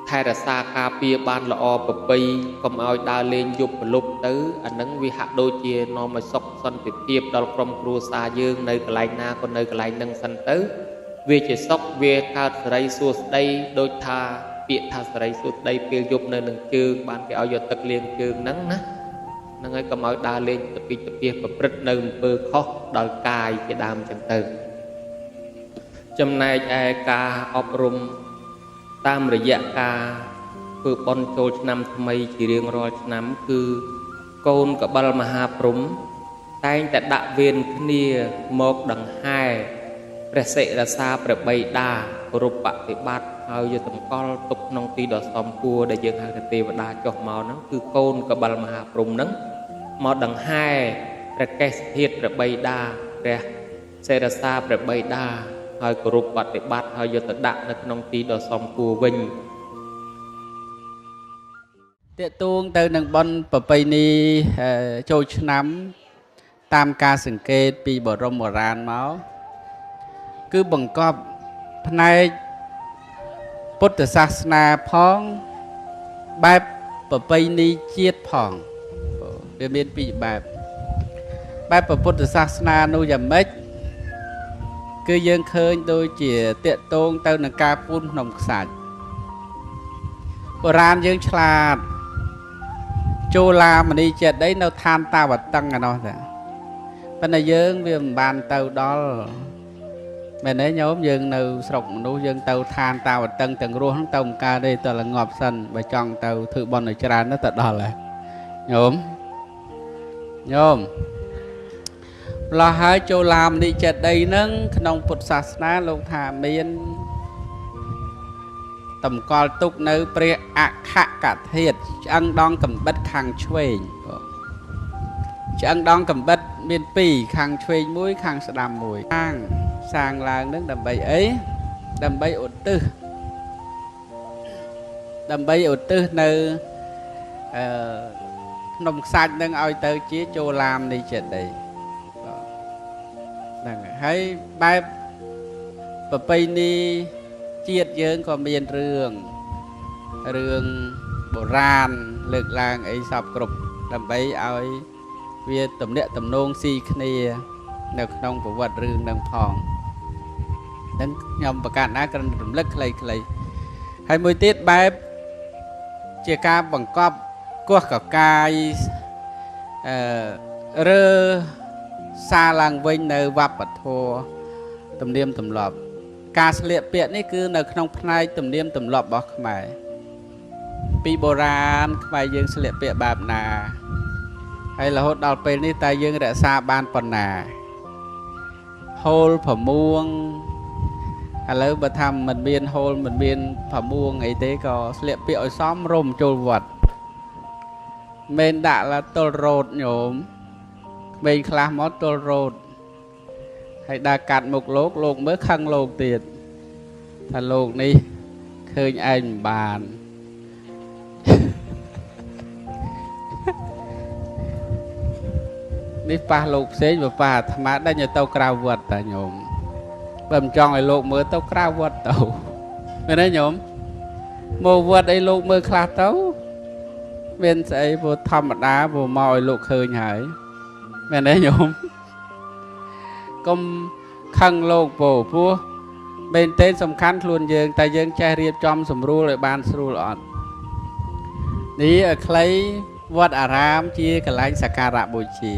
C: ថែរក្សាការពារបានល្អប្រពៃកុំឲ្យដើរលេងយប់ប្រលប់ទៅអានឹងវាហាក់ដូចជានាំឲ្យសុខសន្តិភាពដល់ក្រុមគ្រួសារយើងនៅកន្លែងណាក៏នៅកន្លែងនឹងសិនទៅវាជាសុខវាកើតសេរីសួស្តីដូចថាពាក្យថាសេរីសួស្តីពេលយប់នៅនឹងជើងបានគេឲ្យយកទឹកលាងជើងហ្នឹងណាហ្នឹងហើយកុំឲ្យដើរលេងទៅពីទៅពីប្រព្រឹត្តនៅអំពើខុសដល់កាយជាដើមចឹងទៅចំណែកឯការអប់រំតាមរយៈការធ្វើបុណ្យចូលឆ្នាំថ្មីជារៀងរាល់ឆ្នាំគឺកូនកបិលមហាព្រំតែងតែដាក់វេនគ្នាមកដង្ហែព្រះសិរសាព្រះបិតាគោរពបប្រតិបត្តិហើយយកតម្កល់ទុកក្នុងទីដ៏សមគួរដែលយើងហៅថាទេវតាចុះមកហ្នឹងគឺកូនកបិលមហាព្រំហ្នឹងមកដង្ហែព្រះកេសធាតុព្រះបិតាព្រះសិរសាព្រះបិតាហើយគោរពបប្រតិបត្តិហើយយកទៅដាក់នៅក្នុងទីដ៏សមគួរវិញ
B: តេតួងទៅនឹងបុណ្យប្រពៃណីចូលឆ្នាំតាមការសង្កេតពីបរមបុរាណមកគឺបង្កប់ផ្នែកពុទ្ធសាសនាផងបែបប្រពៃណីជាតិផងវាមានពីរបែបពុទ្ធសាសនានោះយ៉ាងម៉េចគឺយើងឃើញដូចជាតេតួងទៅនឹងការពូនភ្នំខ្សាច់បុរាណយើងឆ្លាតចូលឡាមនីចេតិយនៅឋានតាវតឹងឯនោះតាប៉ុន្តែយើងវាមិនបានទៅដល់មែនទេញោមយើងនៅស្រុកមនុស្សយើងទៅឋានតាវតឹងទាំងរស់ហ្នឹងទៅមិនកើតទេតើល្ងាប់សិនបើចង់ទៅធ្វើបុណ្យឲ្យច្រើនទៅដល់ហើយញោមម្ល៉េះហើយចូលឡាមនីចេតិយហ្នឹងក្នុងពុទ្ធសាសនាលោកថាមានតម្កល់ទុកនៅព្រះអខកធាតុឆ្អឹងដងកំបិតខាងឆ្វេងឆ្អឹងដងកំបិតមាន2ខាងឆ្វេង1ខាងស្ដាំ1សាងឡើងនឹងដើម្បីអីដើម្បីឧទ្ទិសនៅភ្នំខ្សាច់នឹងឲ្យទៅជាចូលឡាមនីចេតិយហ្នឹងហើយបែបប្រពៃណីជាតិយើងក៏មានរឿងបុរាណលើកឡើងអីសពគ្រប់ដើម្បីឲ្យវាទំនាក់ទំនងស៊ីគ្នានៅក្នុងប្រវត្តិរឿងនឹងផងហ្នឹងខ្ញុំប្រកាសណាគ្រាន់តែរំលឹកខ្លីៗហើយមួយទៀតបែបជាការបង្កប់គោះកកាយរើសារឡើងវិញនៅវប្បធម៌ទំនៀមទម្លាប់ការស្លៀកពាក់នេះគឺនៅក្នុងផ្នែកទំនៀមទម្លាប់របស់ខ្មែរពីបុរាណខ្មែរយើងស្លៀកពាក់បែបណាហើយរហូតដល់ពេលនេះតើយើងរក្សាបានប៉ុណ្ណាហូលប្រមួងឥឡូវបើថាមិនមានហូលមិនមានប្រមួងអីទេក៏ស្លៀកពាក់ឲ្យសមរម្យចូលវត្តមិនដាក់ឡាទល់រោតញោមក្មេងខ្លះមកទល់រោតហើយដើរកាត់មុខលោកមើលខឹងលោកទៀតថាលោកនេះឃើញឯងមិនបាននេះប៉ះលោកផ្សេងបើប៉ះអាត្មាដេញឲ្យទៅក្រៅវត្តតាញោមបើមិនចង់ឲ្យលោកមើលទៅក្រៅវត្តទៅមែនទេញោមមកវត្តអីលោកមើលខ្លះទៅមានស្អីព្រោះធម្មតាព្រោះមកឲ្យលោកឃើញហើយមែនទេញោមកុំខឹងលោកព្រោះមែនទេសំខាន់ខ្លួនយើងតែយើងចេះរៀបចំសម្រួលឲ្យបានស្រួលអត់នេះខ្លីវត្តអារាមជាកន្លែងសក្ការៈបូជា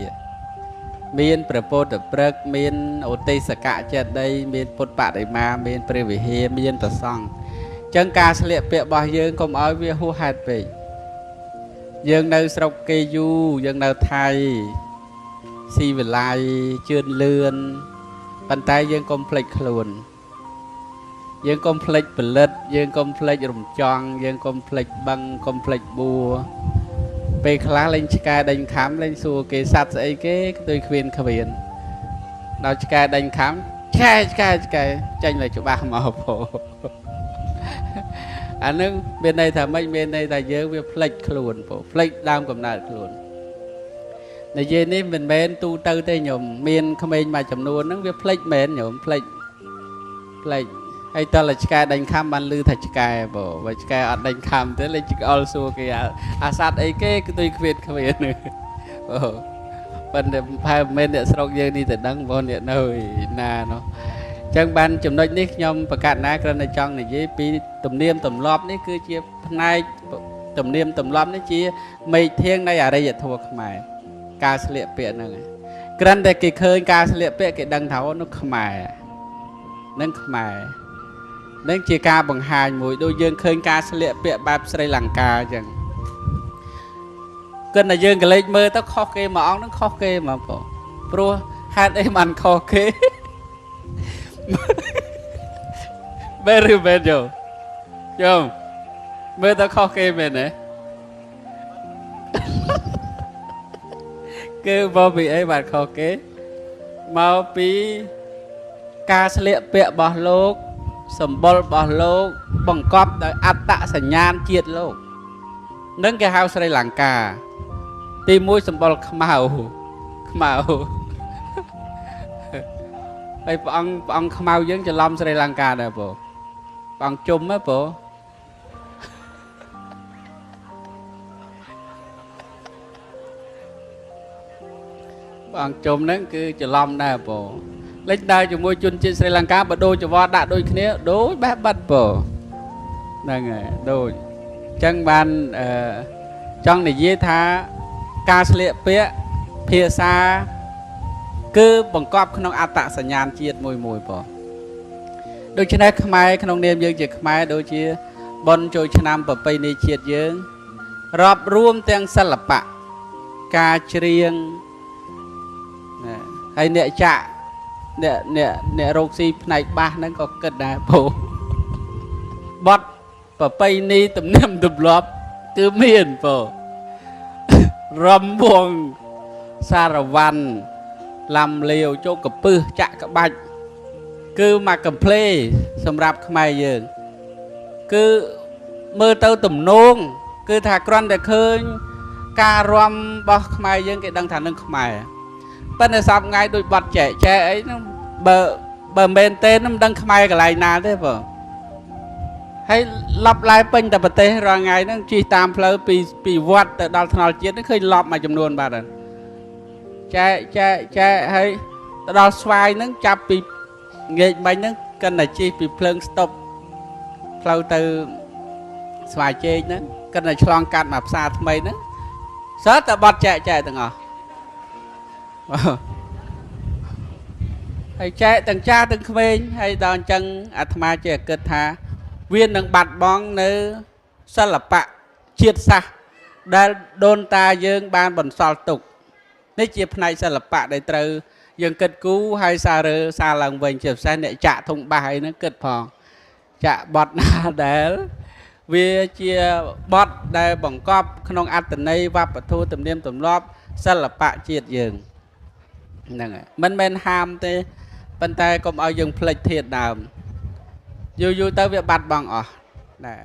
B: មានព្រះពុទ្ធព្រឹកមានឧទ្ទេសកចេតិយមានពុទ្ធបដិមាមានព្រះវិហារមានព្រះសង្ឃអញ្ចឹងការស្លៀកពាក់របស់យើងកុំឲ្យវាហួសហេតុពេកយើងនៅស្រុកគេយូយើងនៅថៃស៊ីវិល័យជឿនលឿនប៉ុន្តែយើងកុំភ្លេចខ្លួនយើងកុំភ្លេចផលិតយើងកុំភ្លេចរំចង់យើងកុំភ្លេចបឹងកុំភ្លេចបួរពេលខ្លះលេងឆ្កែដេញខំលេងសួរគេសัตว์ស្អីគេខ្ទុយខ្វៀនដល់ឆ្កែដេញខំឆ្កែចេញលើច្បាស់មកពោអានឹងមានន័យថាម៉េចមានន័យថាយើងវាភ្លេចខ្លួនពោភ្លេចដើមកំណើតខ្លួននិយាយនេះមិនមែនទូទៅទេញោមមានក្មេងមួយចំនួនហ្នឹងវាភ្លេចមែនញោមភ្លេច Like hay ta là cái đánh khám ban lư thật cái bộ và cái ở đánh khám thế là chỉ also cái sát ấy cái tôi khuyên nữa phần phải men để sọc dương đi từ đăng von điện nơi na nó chẳng ban chấm nói nick nhom và cả na cái này trong này với pi tầm niêm tầm lóp đấy cứ chia nay tầm niêm tầm lóp đấy chia mây thiên đây ở đây vậy thuộc mày ca sliệp bịa này cái này cái khơi ca sliệp bịa cái đăng tháo nó mày nâng mày nâng chia ca bằng hai mũi đôi dương khơi ca sliệp bịa bạp Sri Lanka chẳng cơn là dương cái lên mơ tao khó kê mà ông nó khó kê mà pro hai em ăn khó kê very bad rồi không mơ tao khó kê mày này cứ bao bị ấy bạn khó kê mau pi ca sliệp bịa bỏ lô sầm bol bỏ lô bằng cọp đợi ắt tạ sảnh nhan chiết lô nâng cái house Sri Lanka thì mũi sầm bol màu hay ông màu giống cho lom Sri Lanka này bộ ông chung á bộ ông chung nó cứ cho lom này bộ lấy đây cho môi chun trên Sri Lanka mà đôi cho vót đã đôi kia đối bát bát bộ đây này đôi chân ban trong này dễ tha ca sliệp bịa phía xa cứ bằng cọp không áp tạ sẵn nhàn chiết mùi bỏ đôi chân này không ai không niềm dương chỉ không ai đôi chia bon trôi chân năm và bây này chiết dương rộp ruông tiếng sẵn lập bạ ca riêng hay nẹ chạ nẹ rô xì này ba nó có cất đá bố bọt và bây này tầm niềm tụm lọp cứ miền bố râm buông xa rà văn làm liều cho cặp bư chạ cặp bạch cứ mà cầm play xâm rạp khám ai dường cứ mơ tâu tùm nôn cứ thả con để khơi ca râm bó khám ai dường cái đăng thả nâng khám ai bên này xong ngay đôi bọt trẻ ấy nó bờ bên tên nó đăng khám ai cái lại nà thế bờ hay lặp lại bên tập tế rồi ngày nó truy tam phơi bị vót từ đào thằng chết nó khơi lọp mà chấm luôn bà rồi chạy hay đào xoay nó chập bị nghề mấy nó cần là chi bị phơi stop phơi từ xoay chơi nó cần là chlong cạn mà xa thay mấy nó sớt là bọt chạy từng ngõ hay chạy từng cha từng khơi hay đòn chân atma chơi cất tha viên nâng bạt bóng nữ sơ lập bạ chiết xa đã đôn ta dương ban bẩn sọt tục nếu chiếc này sơ lập bạ để từ dương kết cú hay xa rơ xa lần vệnh chiếc xe nệ chạ thông bài nó kết phòng chạ bọt nà để vì chia bọt để bỏng cóp không ăn tình này và bật thu tùm niêm tùm lóp sơ lập bạ chiết dương mình bên ham thì bên tay cũng ở dương plek thiệt nào dù tới việc bắt bằng ở nè